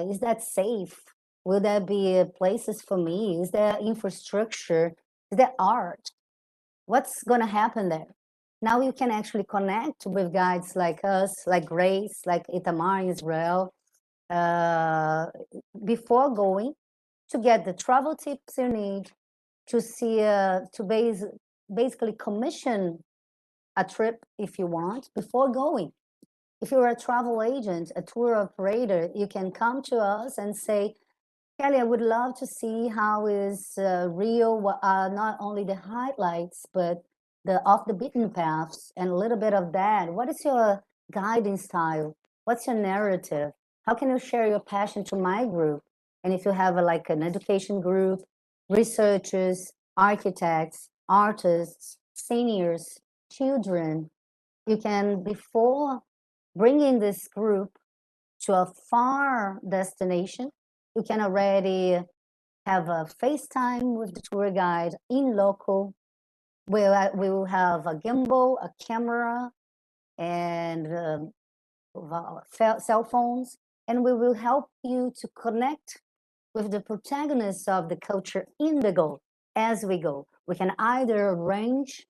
Is that safe? Will there be places for me? Is there infrastructure Is there art? What's going to happen there? Now you can actually connect with guides like us, like Grace, like Itamar, Israel, before going, to get the travel tips you need, to see, basically commission a trip if you want before going. If you're a travel agent, a tour operator, you can come to us and say, Kelly, I would love to see how is Rio, not only the highlights, but the off the beaten paths and a little bit of that. What is your guiding style? What's your narrative? How can you share your passion to my group? And if you have like an education group, researchers, architects, artists, seniors, children, you can, before bringing this group to a far destination, you can already have a FaceTime with the tour guide in local. We will have a gimbal, a camera, and cell phones, and we will help you to connect with the protagonists of the culture in the go as we go. We can either arrange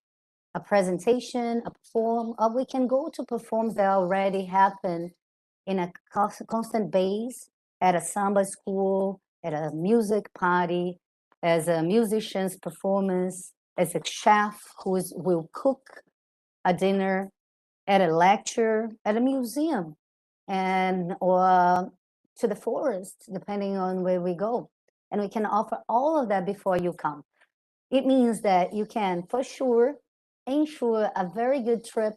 a presentation, a perform, or we can go to performs that already happen in a constant base at a samba school, at a music party, as a musician's performance, as a chef who will cook a dinner, at a lecture, at a museum, and or to the forest, depending on where we go. And we can offer all of that before you come. It means that you can, for sure, ensure a very good trip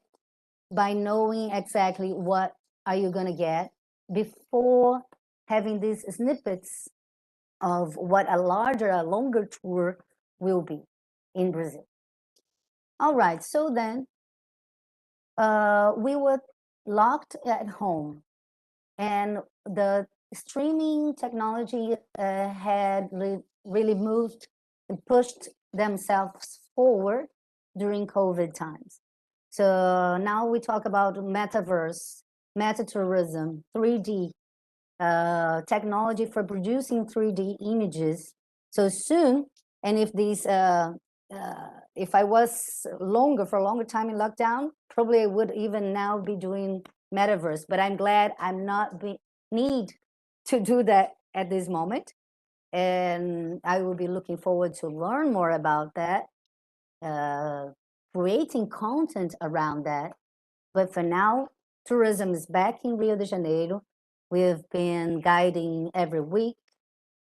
by knowing exactly what are you going to get before having these snippets of what a longer tour will be in Brazil. All right, so then we were locked at home, and the streaming technology had really moved and pushed themselves forward during COVID times. So now we talk about metaverse, meta-tourism, 3D, technology for producing 3D images. So soon, and if these, if I was for a longer time in lockdown, probably I would even now be doing metaverse, but I'm glad I'm not need to do that at this moment. And I will be looking forward to learn more about that, creating content around that. But for now, tourism is back in Rio de Janeiro. We've been guiding every week,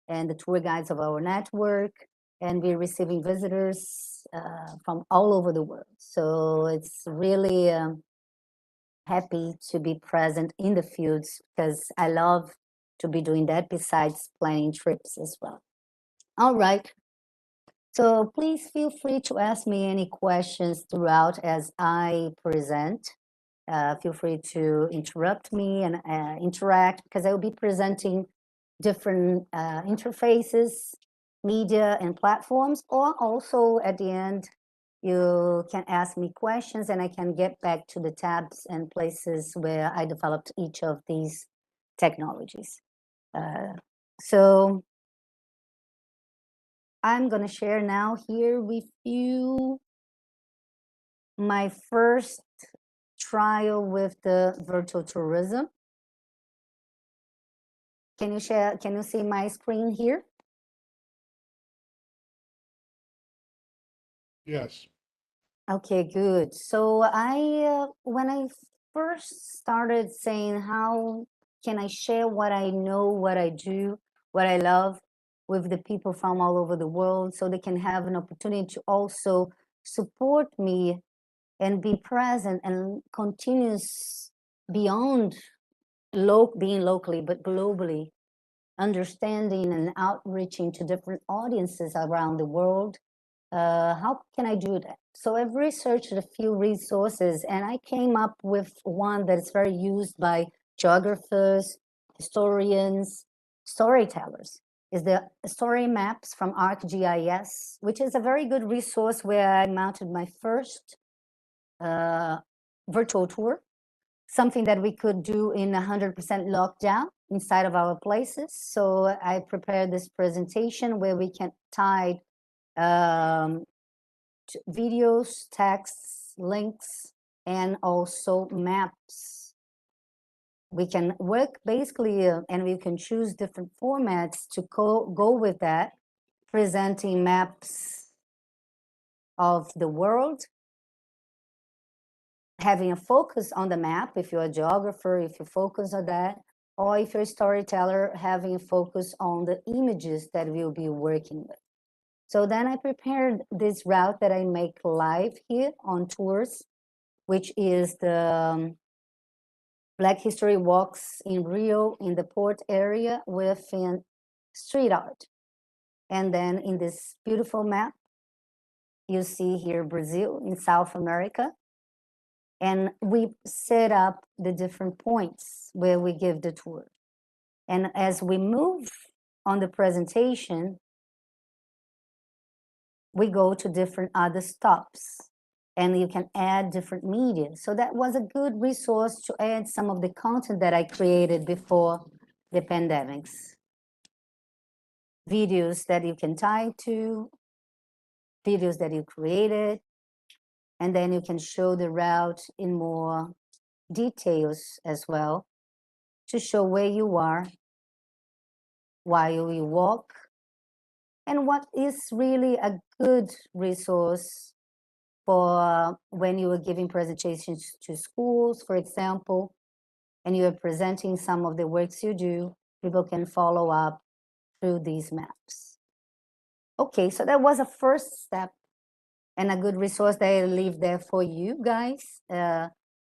and the tour guides of our network, and we're receiving visitors from all over the world. So it's really happy to be present in the fields, because I love to be doing that besides planning trips as well. All right. So please feel free to ask me any questions throughout as I present. Feel free to interrupt me and interact, because I will be presenting different interfaces, media, and platforms, or also at the end, you can ask me questions and I can get back to the tabs and places where I developed each of these technologies. So I'm going to share now here with you my first trial with the virtual tourism. Can you see my screen here? Yes. Okay, good. So when I first started saying how can I share what I know, what I do, what I love with the people from all over the world, so they can have an opportunity to also support me and be present and continuous beyond being locally, but globally, understanding and outreaching to different audiences around the world. How can I do that? So I've researched a few resources, and I came up with one that is very used by geographers, historians, storytellers. Is the story maps from ArcGIS, which is a very good resource where I mounted my first virtual tour, something that we could do in 100% lockdown inside of our places. So I prepared this presentation where we can tie videos, texts, links, and also maps. We can work basically, and we can choose different formats to go with that, presenting maps of the world, having a focus on the map, if you're a geographer, if you focus on that, or if you're a storyteller, having a focus on the images that we'll be working with. So then I prepared this route that I make live here on tours, which is the Black History Walks in Rio in the port area with street art. And then in this beautiful map, you see here Brazil in South America. And we set up the different points where we give the tour. And as we move on the presentation, we go to different other stops, and you can add different media. So that was a good resource to add some of the content that I created before the pandemics. Videos that you can tie to, videos that you created, and then you can show the route in more details as well to show where you are while you walk, and what is really a good resource for when you are giving presentations to schools, for example, and you are presenting some of the works you do, people can follow up through these maps. Okay, so that was a first step and a good resource that I leave there for you guys who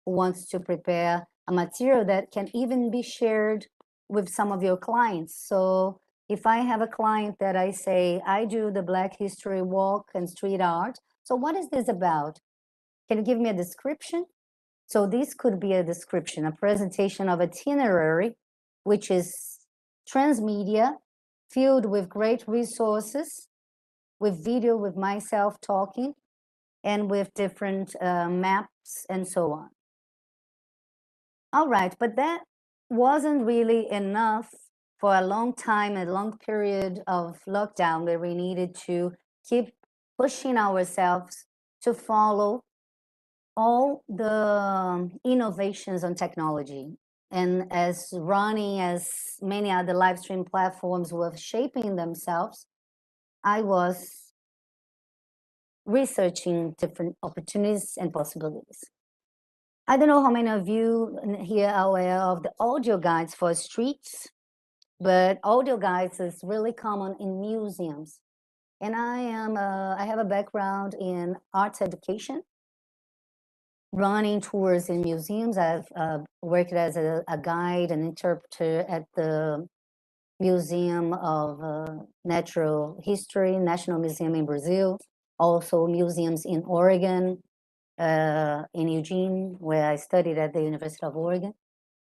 wants to prepare a material that can even be shared with some of your clients. So if I have a client that I say, I do the Black History Walk and street art, so what is this about? Can you give me a description? So this could be a description, a presentation of itinerary, which is transmedia, filled with great resources, with video, with myself talking, and with different maps and so on. All right, but that wasn't really enough for a long time, a long period of lockdown where we needed to keep pushing ourselves to follow all the innovations on technology. And as running as many other live stream platforms were shaping themselves, I was researching different opportunities and possibilities. I don't know how many of you here are aware of the audio guides for streets, but audio guides is really common in museums. And I have a background in arts education, running tours in museums. I've worked as a guide and interpreter at the Museum of Natural History, National Museum in Brazil, also museums in Oregon, in Eugene, where I studied at the University of Oregon.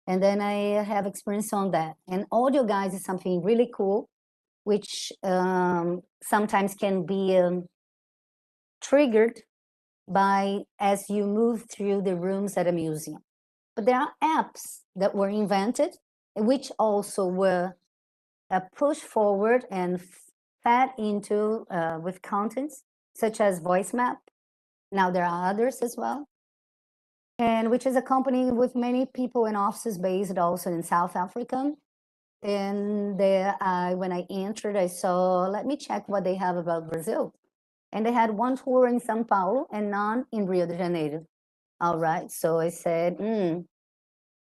And then I have experience on that. And audio guides is something really cool, which sometimes can be triggered by as you move through the rooms at a museum. But there are apps that were invented, which also were pushed forward and fed into with contents, such as VoiceMap. Now there are others as well. And which is a company with many people and offices based also in South Africa. And there, when I entered, I saw, let me check what they have about Brazil. And they had one tour in São Paulo and none in Rio de Janeiro. All right, so I said,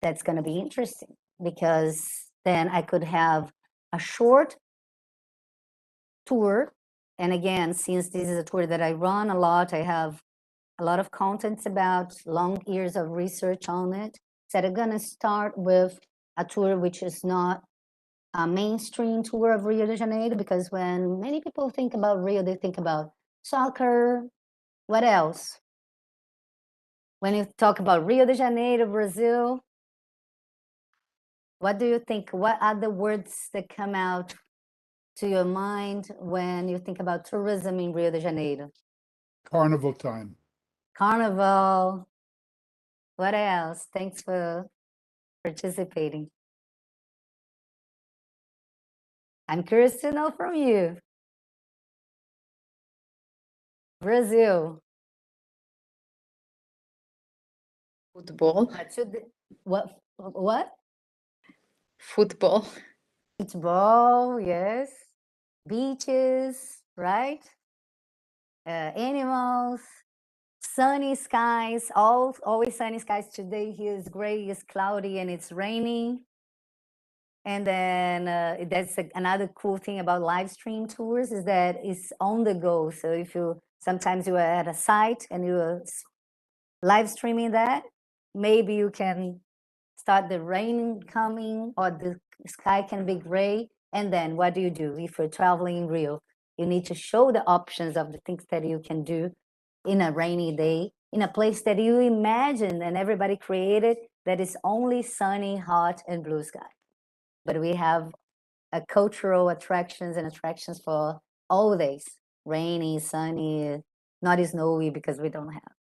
that's gonna be interesting, because then I could have a short tour. And again, since this is a tour that I run a lot, I have a lot of contents about, long years of research on it. So I'm gonna start with a tour which is not a mainstream tour of Rio de Janeiro, because when many people think about Rio, they think about soccer. What else? When you talk about Rio de Janeiro, Brazil, what do you think? What are the words that come out to your mind when you think about tourism in Rio de Janeiro? Carnival time. Carnival. What else? Thanks for participating. I'm curious to know from you. Brazil. Football. What? Football. Football, yes. Beaches, right? Animals, sunny skies, always sunny skies. Today here is gray, it's cloudy, and it's raining. And then that's another cool thing about live stream tours is that it's on the go. So if sometimes you are at a site and you're live streaming that, maybe you can start the rain coming or the sky can be gray. And then what do? If you're traveling in Rio, you need to show the options of the things that you can do in a rainy day, in a place that you imagine and everybody created that is only sunny, hot, and blue sky. But we have cultural attractions and attractions for all days, rainy, sunny, not snowy because we don't have.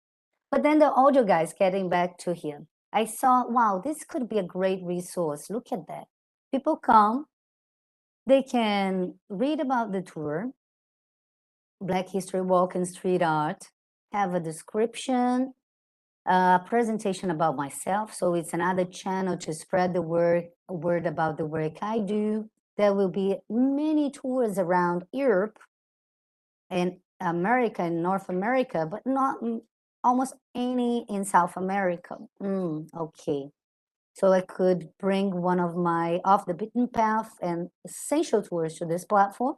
But then the audio guys, getting back to him, I saw, wow, this could be a great resource. Look at that. People come, they can read about the tour, Black History Walk and Street Art, have a description, a presentation about myself. So it's another channel to spread the word about the work I do. There will be many tours around Europe and America and North America, but not almost any in South America. Okay. So I could bring one of my off the beaten path and essential tours to this platform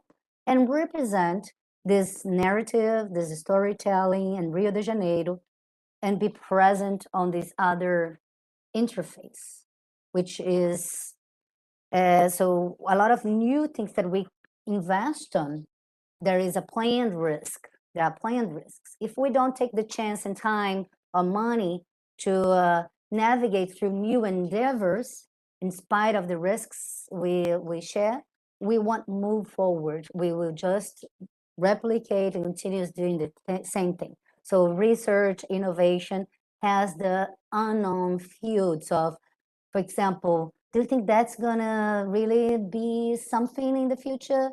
and represent this narrative, this storytelling in Rio de Janeiro, and be present on this other interface, which is so a lot of new things that we invest on. There is a planned risk. There are planned risks. If we don't take the chance and time or money to navigate through new endeavors, in spite of the risks we share, we won't move forward. We will just replicate and continue doing the same thing. So research, innovation has the unknown fields of, for example, do you think that's gonna really be something in the future?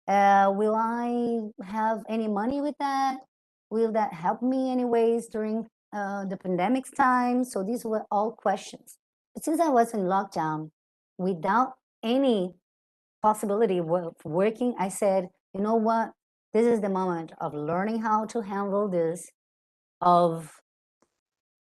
Will I have any money with that? Will that help me anyways during the pandemic's time? So these were all questions. But since I was in lockdown, without any possibility of working, I said, you know what? This is the moment of learning how to handle this, of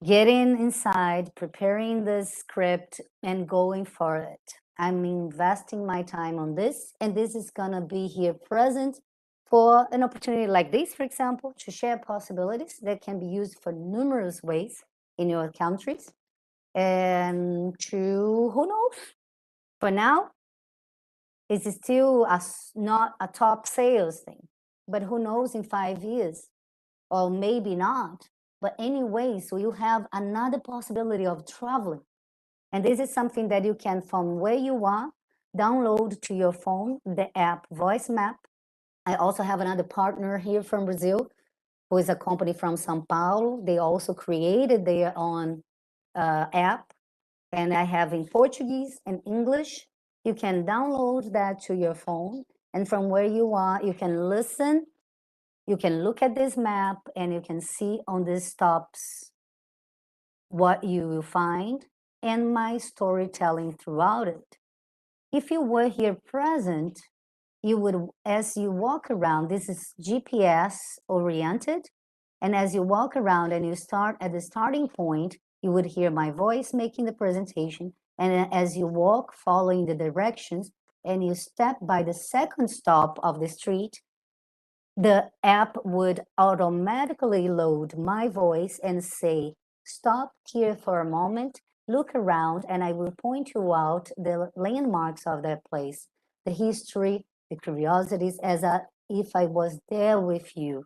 getting inside, preparing the script, and going for it. I'm investing my time on this, and this is gonna be here present for an opportunity like this, for example, to share possibilities that can be used for numerous ways in your countries. And to, who knows, for now, it's still not a top sales thing, but who knows in 5 years, or maybe not. But anyway, so you have another possibility of traveling. And this is something that you can, from where you are, download to your phone, the app Voice Map. I also have another partner here from Brazil, who is a company from São Paulo. They also created their own app, and I have in Portuguese and English. You can download that to your phone, and from where you are, you can listen, you can look at this map, and you can see on these stops what you will find and my storytelling throughout it. If you were here present, you would, as you walk around, this is GPS oriented, and as you walk around and you start at the starting point, you would hear my voice making the presentation, and as you walk following the directions and you step by the second stop of the street, the app would automatically load my voice and say, stop here for a moment, look around, and I will point you out the landmarks of that place, the history, the curiosities, if I was there with you.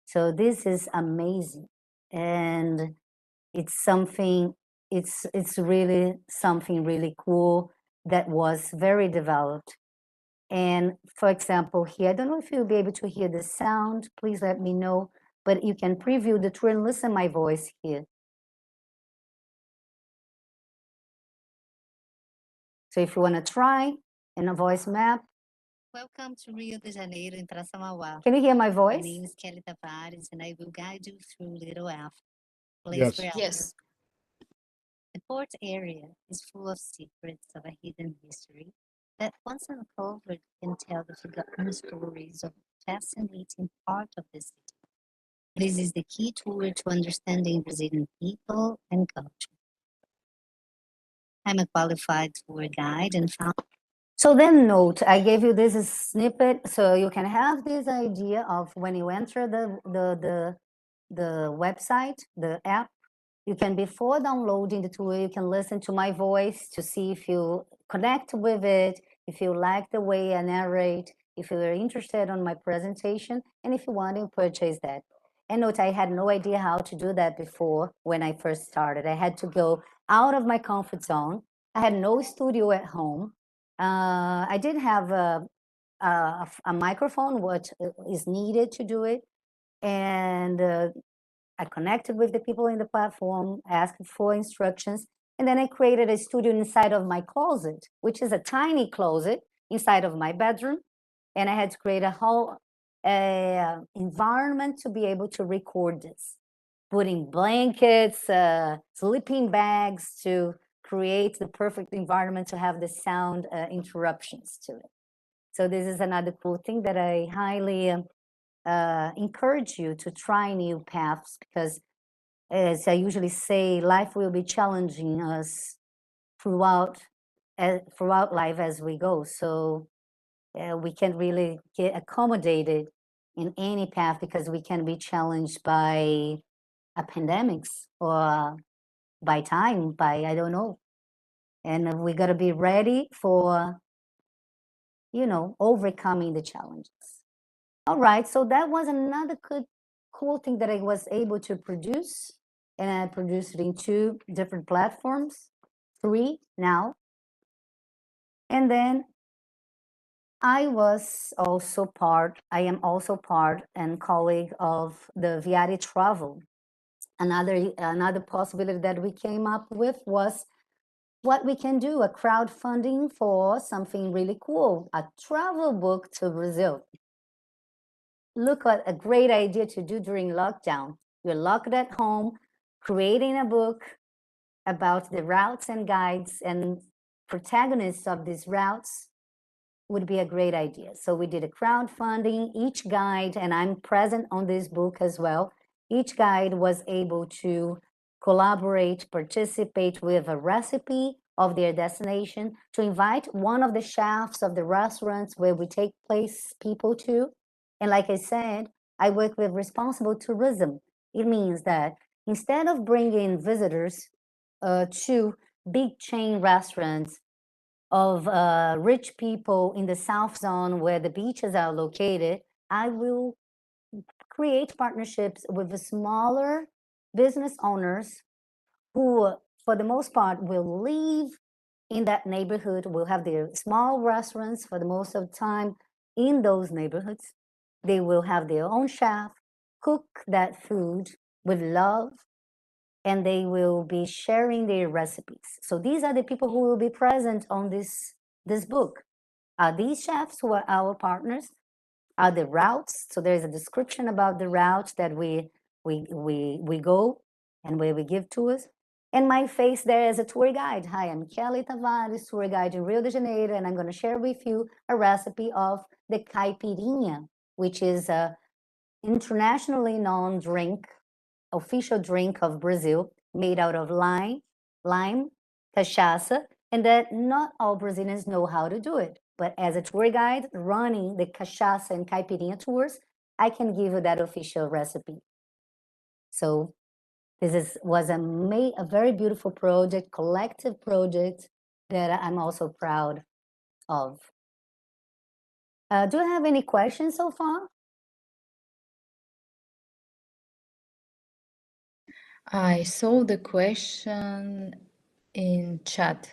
So this is amazing. And it's something, it's really something really cool that was very developed. And for example, here, I don't know if you'll be able to hear the sound, please let me know, but you can preview the tour and listen my voice here. So if you want to try in a voice map, Welcome to Rio de Janeiro in Praça Mauá. Can you hear my voice? My name is Kelly Tavares, and I will guide you through Little Africa. Yes. Yes. The port area is full of secrets of a hidden history that, once uncovered, can tell the forgotten stories of a fascinating part of the city. This is the key tour to understanding Brazilian people and culture. I'm a qualified tour guide and found. So then note, I gave you this snippet so you can have this idea of when you enter the website, the app, you can, before downloading the tool, you can listen to my voice to see if you connect with it, if you like the way I narrate, if you're interested on my presentation, and if you want to purchase that. And note, I had no idea how to do that before when I first started. I had to go out of my comfort zone. I had no studio at home. I did have a microphone, what is needed to do it. And I connected with the people in the platform, asked for instructions, and then I created a studio inside of my closet, which is a tiny closet inside of my bedroom. And I had to create a whole environment to be able to record this, putting blankets, sleeping bags to create the perfect environment to have the sound interruptions to it. So this is another cool thing that I highly encourage you to try new paths, because as I usually say, life will be challenging us throughout life as we go. So we can't really get accommodated in any path, because we can be challenged by pandemics or by time, by I don't know. And we got to be ready for, overcoming the challenges. All right, so that was another cool thing that I was able to produce. And I produced it in 2 different platforms, 3 now. And then I am also part and colleague of the Viari Travel. Another possibility that we came up with was what we can do, a crowdfunding for something really cool, a travel book to Brazil. Look at a great idea to do during lockdown. You're locked at home, creating a book about the routes and guides and protagonists of these routes would be a great idea. So we did a crowdfunding. Each guide, and I'm present on this book as well, each guide was able to collaborate, participate with a recipe of their destination, to invite one of the chefs of the restaurants where we take people to. And like I said, I work with responsible tourism. It means that instead of bringing visitors to big chain restaurants of rich people in the South Zone where the beaches are located, I will create partnerships with the smaller business owners who, for the most part, will live in that neighborhood, will have their small restaurants for the most of the time in those neighborhoods. They will have their own chef, cook that food with love, and they will be sharing their recipes. So these are the people who will be present on this book. These chefs who are our partners are the routes. So there's a description about the routes that we go and where we give tours. And my face there as a tour guide. Hi, I'm Kelly Tavares, tour guide in Rio de Janeiro, and I'm going to share with you a recipe of the caipirinha, which is a internationally known drink, official drink of Brazil, made out of lime, cachaça, and that not all Brazilians know how to do it. But as a tour guide running the cachaça and caipirinha tours, I can give you that official recipe. So this was a very beautiful project, collective project that I'm also proud of. Do you have any questions so far? I saw the question in chat.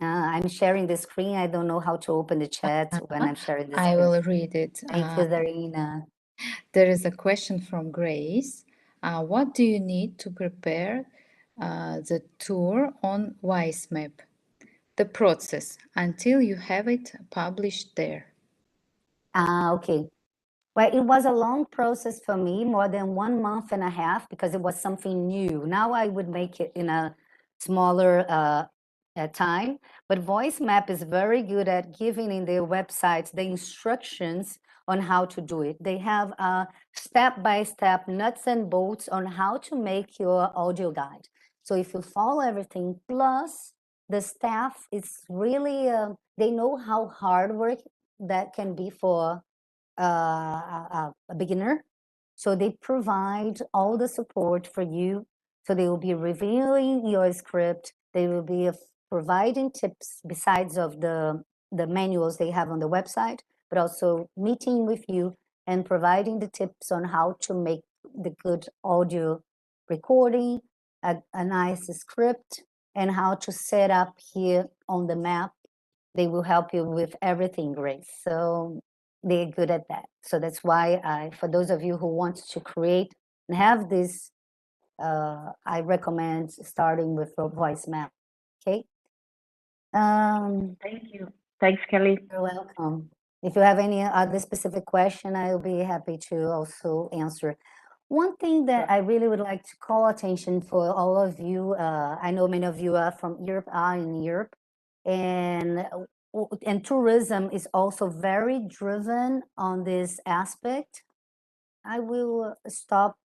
I'm sharing the screen. I don't know how to open the chat when I'm sharing the screen. I will read it. Thank you, Darina. There is a question from Grace. What do you need to prepare the tour on WiseMap? the process until you have it published there? Okay. Well, it was a long process for me, more than 1.5 months, because it was something new. Now I would make it in a smaller time, but VoiceMap is very good at giving in their websites the instructions on how to do it. They have a step-by-step nuts and bolts on how to make your audio guide. So if you follow everything, plus the staff is really, they know how hard work that can be for a beginner. So they provide all the support for you. So they will be reviewing your script. They will be providing tips besides of the manuals they have on the website, but also meeting with you and providing the tips on how to make the good audio recording, a nice script, and how to set up here on the map. They will help you with everything, Grace. So they're good at that. So that's why for those of you who want to create and have this, I recommend starting with VoiceMap. Okay. Thank you. Thanks, Kelly. You're welcome. If you have any other specific question, I'll be happy to also answer. One thing that I really would like to call attention for all of you, I know many of you are from Europe, are in Europe, and tourism is also very driven on this aspect. I will stop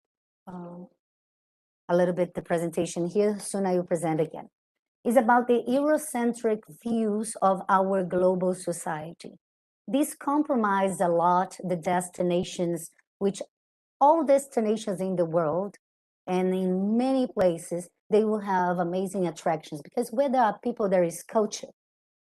a little bit the presentation here, soon I will present again. It's about the Eurocentric views of our global society. This compromised a lot the destinations, which all destinations in the world and in many places, they will have amazing attractions, because where there are people, there is culture.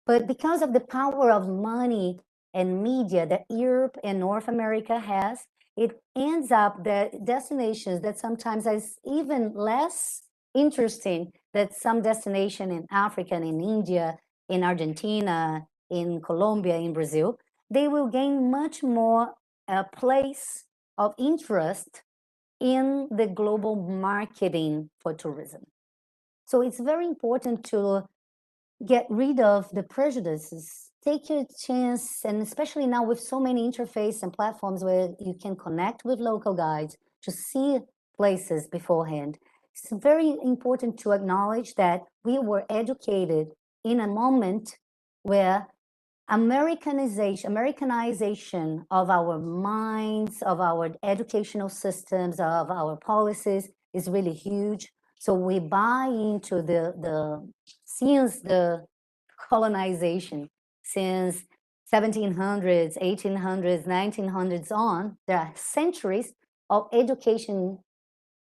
But because of the power of money and media that Europe and North America has, it ends up that destinations that sometimes is even less interesting than some destination in Africa and in India, in Argentina, in Colombia, in Brazil, they will gain much more a place of interest in the global marketing for tourism. So it's very important to get rid of the prejudices, take your chance, and especially now with so many interface and platforms where you can connect with local guides to see places beforehand. It's very important to acknowledge that we were educated in a moment where Americanization of our minds, of our educational systems, of our policies is really huge. So we buy into since the colonization, since 1700s, 1800s, 1900s on, there are centuries of education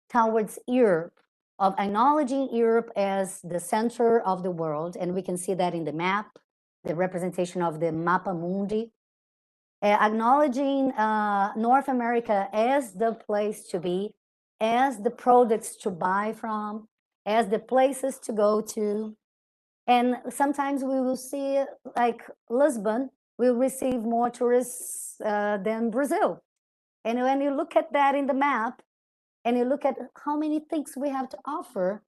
towards Europe, of acknowledging Europe as the center of the world. And we can see that in the map, the representation of the Mappa Mundi, acknowledging North America as the place to be, as the products to buy from, as the places to go to. And sometimes we will see, like Lisbon will receive more tourists than Brazil. And when you look at that in the map, and you look at how many things we have to offer,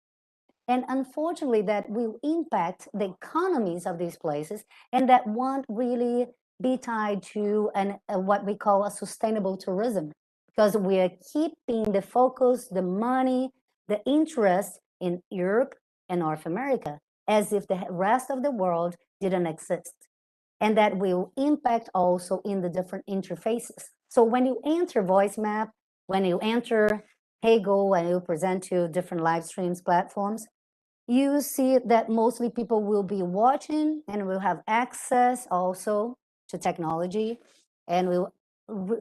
and unfortunately that will impact the economies of these places, and that won't really be tied to what we call a sustainable tourism, because we are keeping the focus, the money, the interest in Europe and North America, as if the rest of the world didn't exist. And that will impact also in the different interfaces. So when you enter VoiceMap, when you enter Heygo, and you present to different live streams platforms, you see that mostly people will be watching and will have access also to technology, and will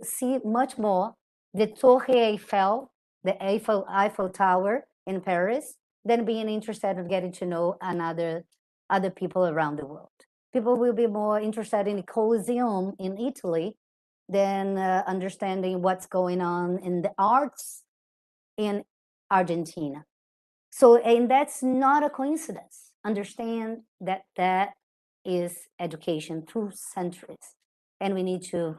see much more the Torre Eiffel, the Eiffel Tower in Paris, than being interested in getting to know other people around the world. People will be more interested in the Colosseum in Italy than understanding what's going on in the arts in Argentina. So, and that's not a coincidence. Understand that that is education through centuries. And we need to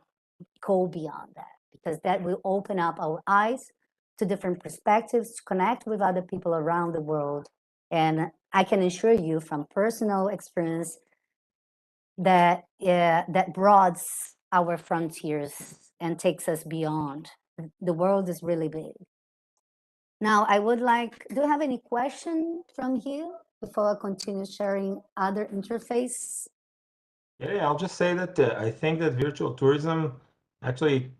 go beyond that, because that will open up our eyes to different perspectives, to connect with other people around the world, And I can assure you from personal experience that that broadens our frontiers and takes us beyond. The world is really big. Now, I would like, do you have any question from here before I continue sharing other interface? Yeah, I'll just say that I think that virtual tourism actually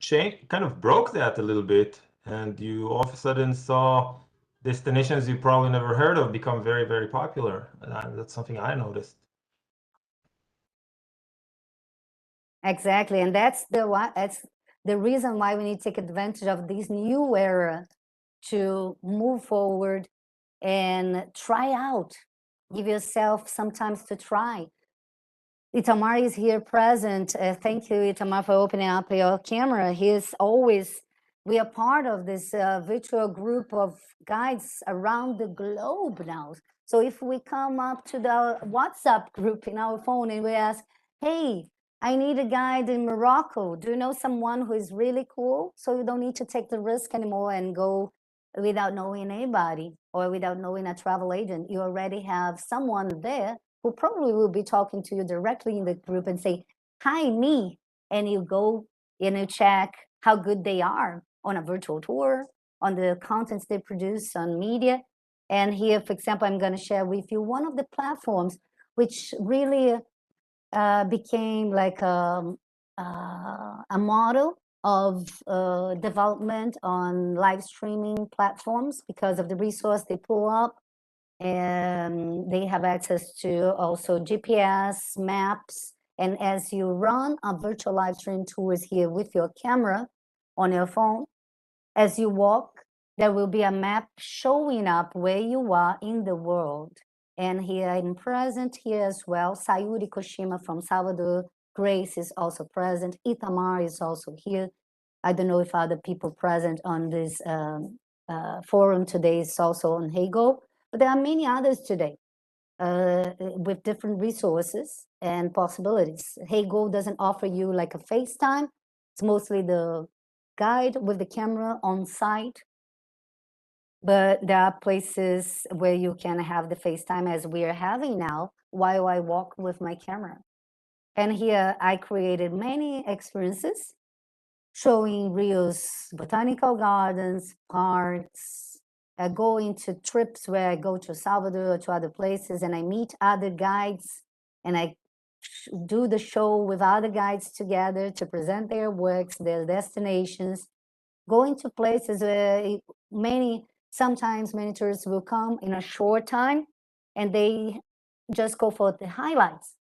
kind of broke that a little bit, and you all of a sudden saw destinations you probably never heard of become very, very popular. That's something I noticed. Exactly, and that's the reason why we need to take advantage of this new era to move forward and try out. Give yourself sometimes to try. Itamar is here present. Thank you, Itamar, for opening up your camera. We are part of this virtual group of guides around the globe now. So if we come up to the WhatsApp group in our phone and we ask, hey, I need a guide in Morocco. Do you know someone who is really cool? So you don't need to take the risk anymore and go without knowing anybody or without knowing a travel agent. You already have someone there who probably will be talking to you directly in the group and say, hi, me. And you go and you check how good they are on a virtual tour, on the contents they produce on media. And here, for example, I'm going to share with you one of the platforms which really became like a model of development on live streaming platforms because of the resource they pull up. And they have access to also GPS, maps. And as you run a virtual live stream tours here with your camera on your phone, as you walk, there will be a map showing up where you are in the world. And here I'm present here as well. Sayuri Koshima from Salvador. Grace is also present. Itamar is also here. I don't know if other people present on this forum today is also on Heygo, but there are many others today with different resources and possibilities. Heygo doesn't offer you like a FaceTime. It's mostly the guide with the camera on site. But there are places where you can have the FaceTime as we are having now while I walk with my camera. And here I created many experiences showing Rio's botanical gardens, parks, going to trips where I go to Salvador or to other places and I meet other guides and I do the show with other guides together to present their works, their destinations, going to places where sometimes many tourists will come in a short time and they just go for the highlights.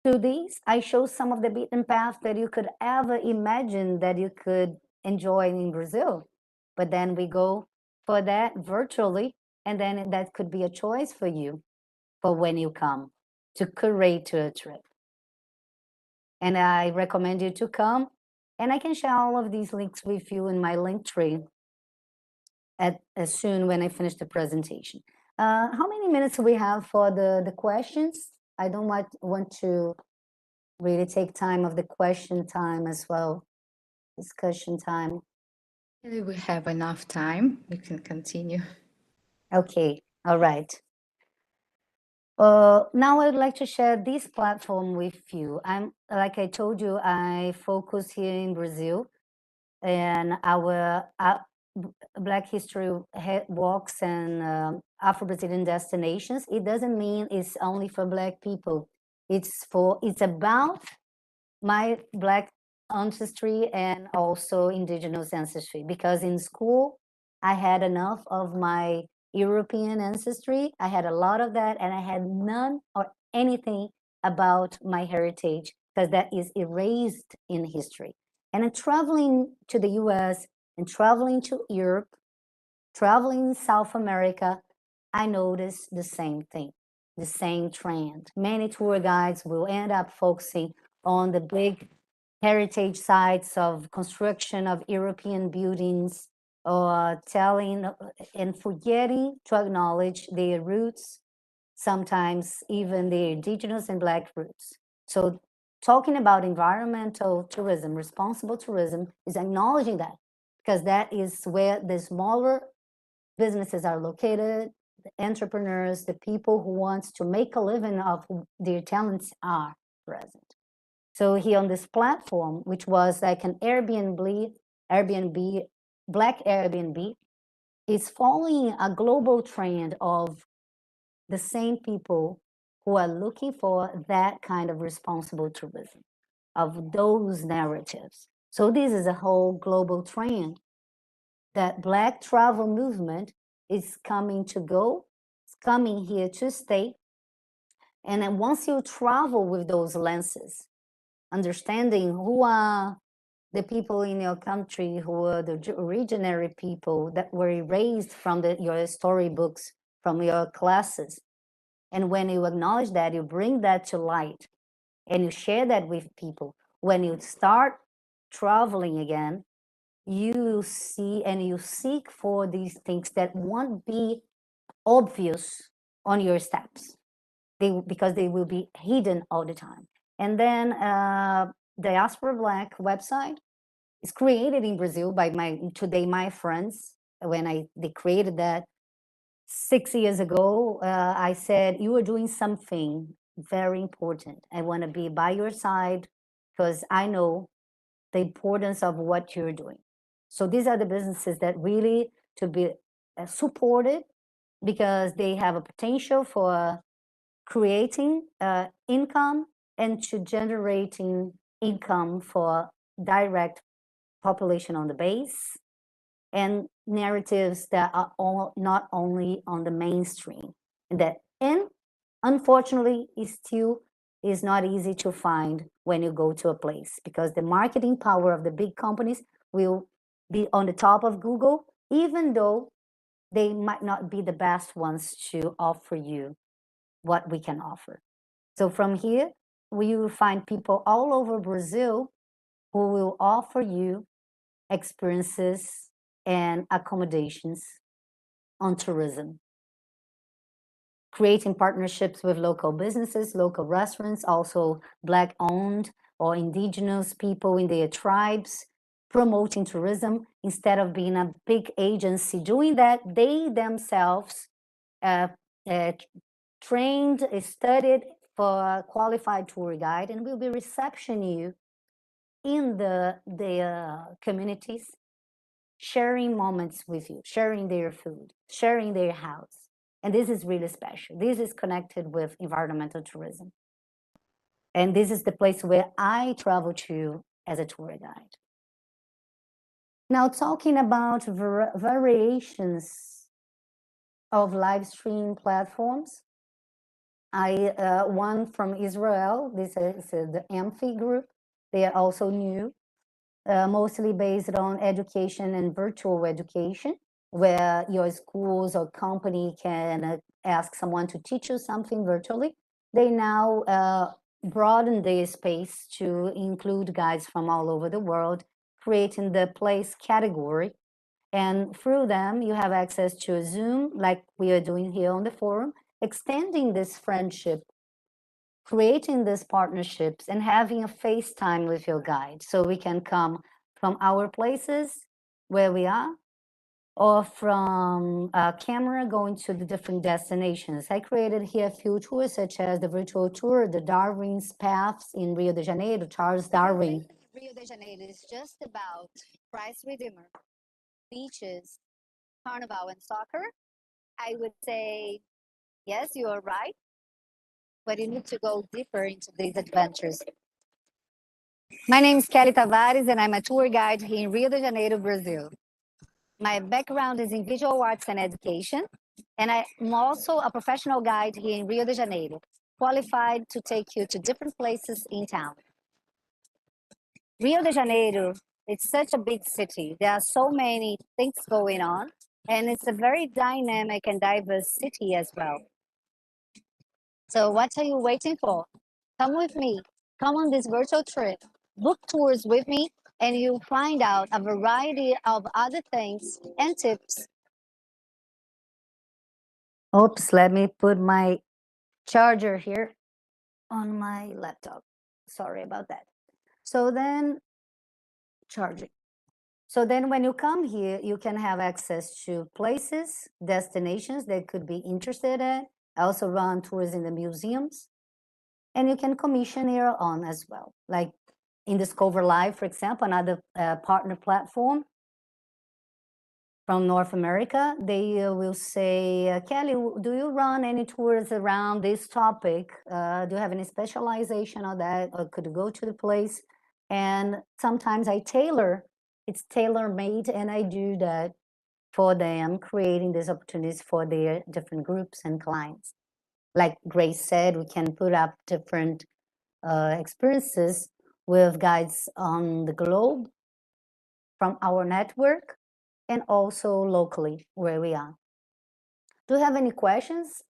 Through these, I show some of the beaten path that you could ever imagine that you could enjoy in Brazil. But then we go for that virtually, and then that could be a choice for you for when you come to curate a trip. And I recommend you to come, and I can share all of these links with you in my link tree as soon when I finish the presentation. How many minutes do we have for the questions? I don't want to really take time of the question time as well, discussion time. We have enough time. We can continue. Okay, all right. Now I would like to share this platform with you. Like I told you, I focus here in Brazil, and our Black History walks and Afro-Brazilian destinations. It doesn't mean it's only for Black people. It's about my Black ancestry and also indigenous ancestry, because in school I had enough of my European ancestry. I had a lot of that, and I had none or anything about my heritage, because that is erased in history. And in traveling to the US and traveling to Europe, traveling South America, I noticed the same thing, the same trend. Many tour guides will end up focusing on the big heritage sites of construction of European buildings, or telling and forgetting to acknowledge their roots, sometimes even their indigenous and Black roots. So talking about environmental tourism, responsible tourism, is acknowledging that, because that is where the smaller businesses are located, entrepreneurs, the people who wants to make a living of their talents are present. So here on this platform, which was like an Airbnb, Black Airbnb, is following a global trend of the same people who are looking for that kind of responsible tourism, of those narratives. So this is a whole global trend that Black travel movement is coming to go, it's coming here to stay. And then once you travel with those lenses, understanding who are the people in your country, who are the originary people that were erased from your storybooks, from your classes. And when you acknowledge that, you bring that to light and you share that with people. When you start traveling again, you see and you seek for these things that won't be obvious on your steps, because they will be hidden all the time. And then Diaspora Black website is created in Brazil by my friends. When they created that 6 years ago, I said, you are doing something very important. I want to be by your side because I know the importance of what you're doing. So these are the businesses that really to be supported, because they have a potential for creating income and to generating income for direct population on the base, and narratives that are not only on the mainstream. And unfortunately, it still is not easy to find when you go to a place, because the marketing power of the big companies will be on the top of Google, even though they might not be the best ones to offer you what we can offer. So from here, we will find people all over Brazil who will offer you experiences and accommodations on tourism, creating partnerships with local businesses, local restaurants, also Black owned or indigenous people in their tribes, promoting tourism instead of being a big agency doing that. They themselves trained, studied for a qualified tour guide, and will be receptioning you in the communities, sharing moments with you, sharing their food, sharing their house. And this is really special. This is connected with environmental tourism. And this is the place where I travel to as a tour guide. Now, talking about variations of live stream platforms, one from Israel, this is the Amphi group. They are also new, mostly based on education and virtual education, where your schools or company can ask someone to teach you something virtually. They now broaden their space to include guides from all over the world, creating the place category. And through them, you have access to Zoom, like we are doing here on the forum, extending this friendship, creating these partnerships, and having a FaceTime with your guide. So we can come from our places where we are, or from a camera going to the different destinations. I created here a few tours, such as the virtual tour, the Darwin's Paths in Rio de Janeiro, Charles Darwin. Rio de Janeiro is just about price redeemer, beaches, carnival, and soccer. I would say, yes, you are right, but you need to go deeper into these adventures. My name is Kelly Tavares, and I'm a tour guide here in Rio de Janeiro, Brazil. My background is in visual arts and education, and I'm also a professional guide here in Rio de Janeiro, qualified to take you to different places in town. Rio de Janeiro, it's such a big city. There are so many things going on, and it's a very dynamic and diverse city as well. So what are you waiting for? Come with me. Come on this virtual trip. Book tours with me, and you'll find out a variety of other things and tips. Oops, let me put my charger here on my laptop. Sorry about that. So then, charging. So then when you come here, you can have access to places, destinations that could be interested in. I also run tours in the museums. And you can commission your own as well. Like in Discover Live, for example, another partner platform from North America, they will say, Kelly, do you run any tours around this topic? Do you have any specialization on that? Or could you go to the place? And sometimes I tailor, it's tailor-made, and I do that for them, creating these opportunities for their different groups and clients. Like Grace said, we can put up different experiences with guides on the globe from our network and also locally where we are. Do you have any questions?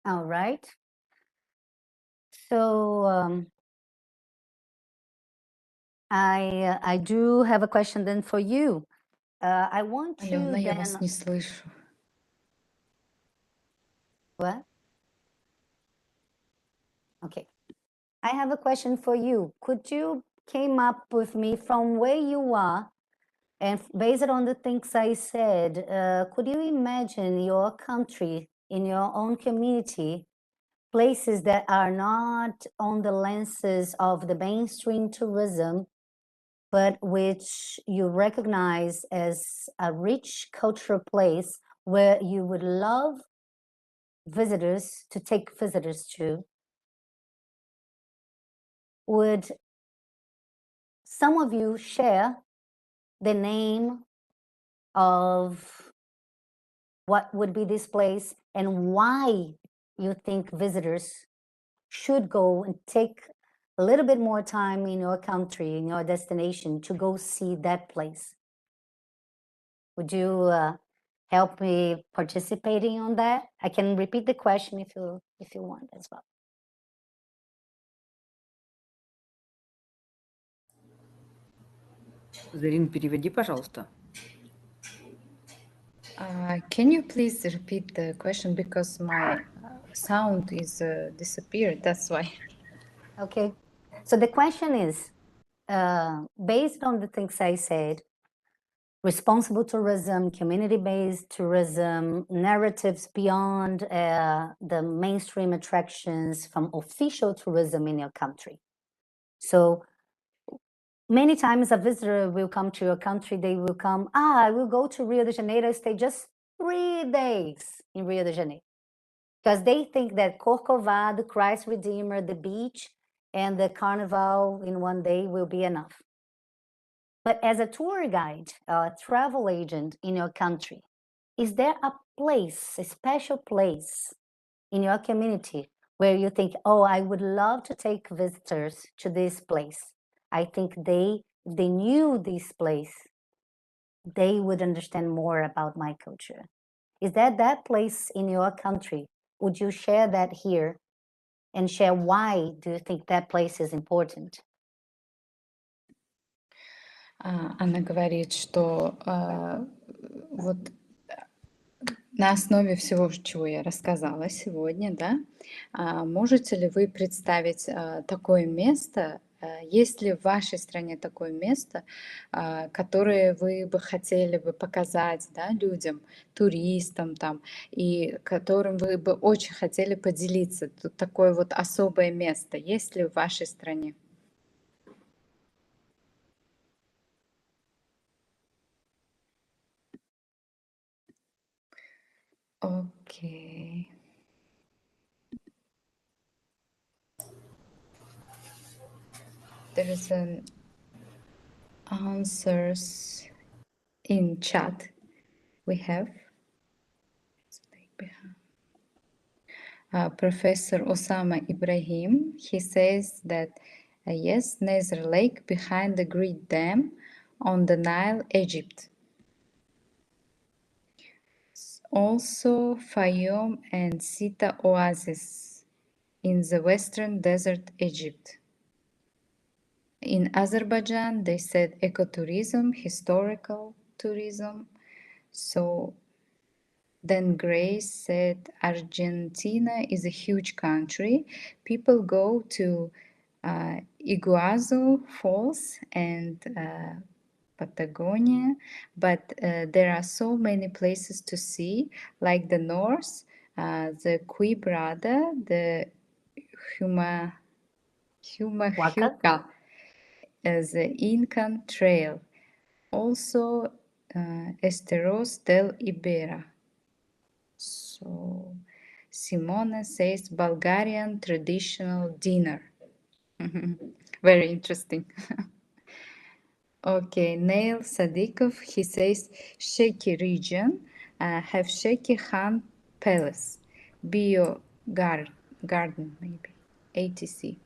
All right. So I do have a question then for you. I want to Алена, я вас then... не слышу. What? Okay. I have a question for you. Could you came up with me from where you are, and based on the things I said, could you imagine your country, in your own community, places that are not on the lenses of the mainstream tourism, but which you recognize as a rich cultural place where you would love visitors to take visitors to? Would some of you share the name of what would be this place and why you think visitors should go and take a little bit more time in your country, in your destination, to go see that place? Would you help me participating on that? I can repeat the question if you want as well. Зарин, переведи, пожалуйста. Can you please repeat the question, because my sound is disappeared, that's why. Okay, so the question is, based on the things I said, responsible tourism, community-based tourism, narratives beyond the mainstream attractions from official tourism in your country. So many times a visitor will come to your country, they will come, I will go to Rio de Janeiro, stay just 3 days in Rio de Janeiro. Because they think that Corcovado, Christ Redeemer, the beach, and the carnival in one day will be enough. But as a tour guide, a travel agent in your country, is there a place, a special place in your community where you think, oh, I would love to take visitors to this place? I think if they knew this place, they would understand more about my culture. Is that place in your country? Would you share that here and share why do you think that place is important? Она говорит, что вот на основе всего, чего я рассказала сегодня, да, можете ли вы представить такое место, есть ли в вашей стране такое место, которое вы бы хотели бы показать, да, людям, туристам там, и которым вы бы очень хотели поделиться? Тут такое вот особое место есть ли в вашей стране? Okay. There is an answers in chat we have. Professor Osama Ibrahim, he says that yes, Nazar Lake behind the Great Dam on the Nile, Egypt. Also Fayoum and Sita Oasis in the Western Desert, Egypt. In Azerbaijan, they said ecotourism, historical tourism. So Then Grace said, Argentina is a huge country. People go to Iguazu Falls and Patagonia, but there are so many places to see, like the North, the Quebrada, the Waka? Humahuaca, the Incan Trail, also Esteros del Ibera. So Simona says Bulgarian traditional dinner. Very interesting. Okay, Nail Sadikov, he says Sheki region have Sheki Khan Palace, Bio Garden maybe, ATC.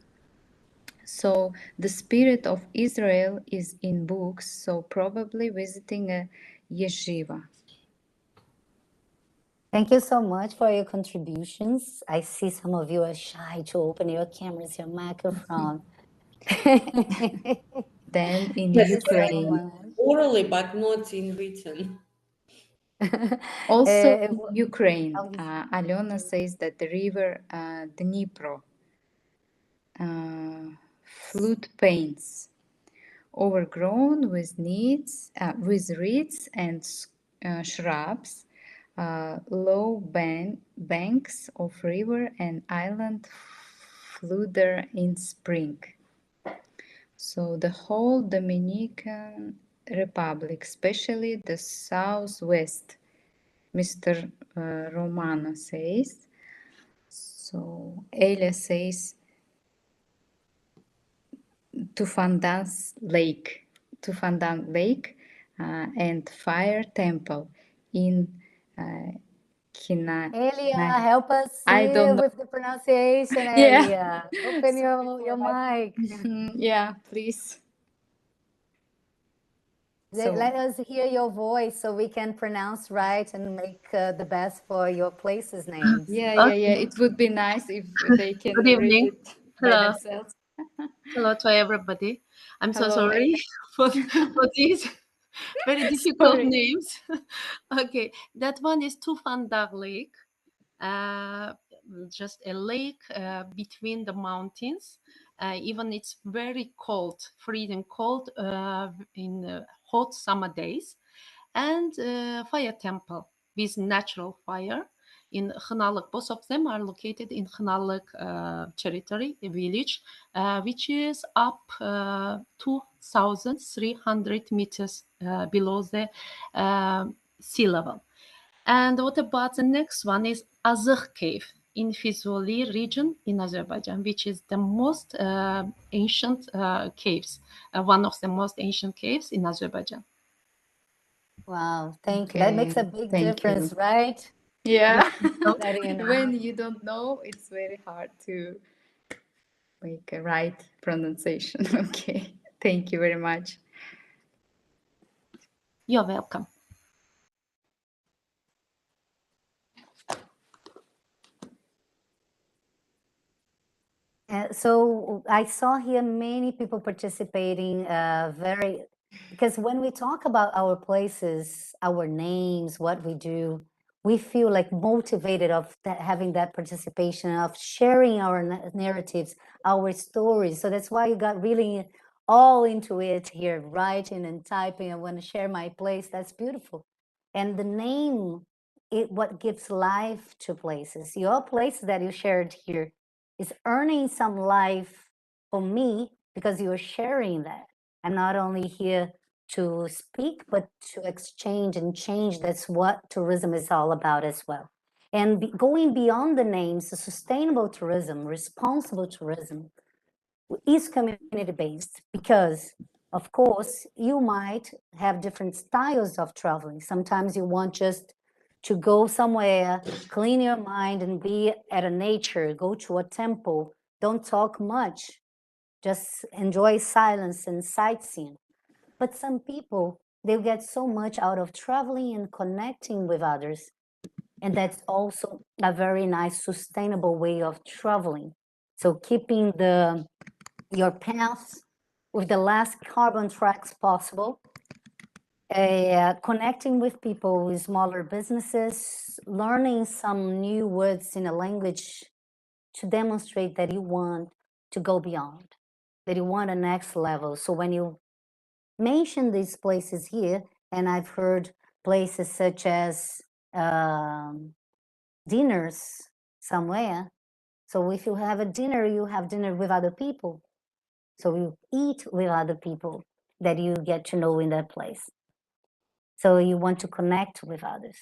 So the spirit of Israel is in books, so probably visiting a yeshiva. Thank you so much for your contributions. I see some of you are shy to open your cameras, your microphone. Then in Yes, Ukraine. orally, but not in written. Also Uh, in Ukraine, how is- Alena says that the river Dnipro, flute paints, overgrown with reeds and shrubs, low banks of river and island flood in spring. So the whole Dominican Republic, especially the southwest, Mr. Romano says. So Elia says Tufandan Lake and Fire Temple in Elia, help us I don't know. with the pronunciation, Yeah. Elia. Open your mic. Yeah, please. So, Let us hear your voice so we can pronounce right and make the best for your places names. yeah. It would be nice if they can Good read evening. it by Hello. themselves. Hello to everybody. I'm so Hello, sorry for these very difficult Sorry. names. Okay, that one is Tufandar Lake, just a lake between the mountains. Even it's very cold, freezing cold in hot summer days. And fire temple with natural fire in Khanalik. Both of them are located in Khanalik territory, a village, which is up 2,300 meters below the sea level. And what about the next one is Azık Cave in Fizuli region in Azerbaijan, which is the most ancient caves, one of the most ancient caves in Azerbaijan. Wow, thank you. That makes a big difference, right? Yeah. That you know. When you don't know, it's very hard to make a right pronunciation. Okay. Thank you very much. You're welcome. So I saw here many people participating, because when we talk about our places, our names, what we do, we feel like motivated of having that participation, of sharing our narratives, our stories. So that's why you got really all into it here, writing and typing. I want to share my place. That's beautiful. And the name, what gives life to places. Your place that you shared here is earning some life for me because you're sharing that. I'm not only here to speak, but to exchange and change. That's what tourism is all about as well. And going beyond the names, sustainable tourism, responsible tourism is community-based because, of course, you might have different styles of traveling. Sometimes you want just to go somewhere, clean your mind and be at a nature, go to a temple, don't talk much, just enjoy silence and sightseeing. But some people, they get so much out of traveling and connecting with others. And that's also a very nice, sustainable way of traveling. So keeping your paths with the less carbon tracks possible connecting with people with smaller businesses, learning some new words in a language to demonstrate that you want to go beyond, that you want a next level. So when you mention these places here, and I've heard places such as dinners somewhere. So if you have a dinner, you have dinner with other people. So you eat with other people that you get to know in that place. So you want to connect with others.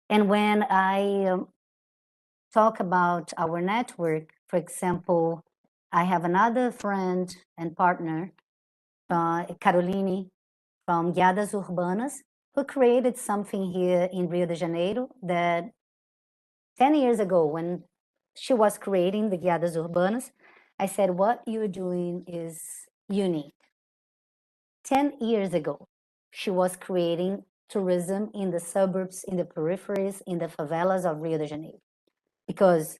And when I talk about our network, for example, I have another friend and partner, Caroline from Guiadas Urbanas, who created something here in Rio de Janeiro that 10 years ago, when she was creating the Guiadas Urbanas, I said, what you're doing is unique. 10 years ago, she was creating tourism in the suburbs, in the peripheries, in the favelas of Rio de Janeiro. Because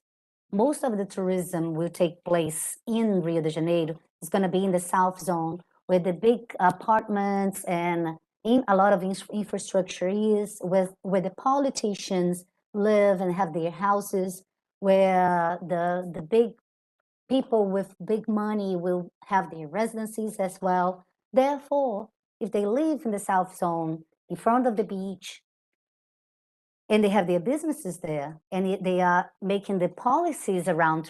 most of the tourism will take place in Rio de Janeiro. It's going to be in the South Zone, where the big apartments and in a lot of infrastructure is, where the politicians live and have their houses, where the big people with big money will have their residencies as well. Therefore, if they live in the South Zone, in front of the beach, and they have their businesses there, and they are making the policies around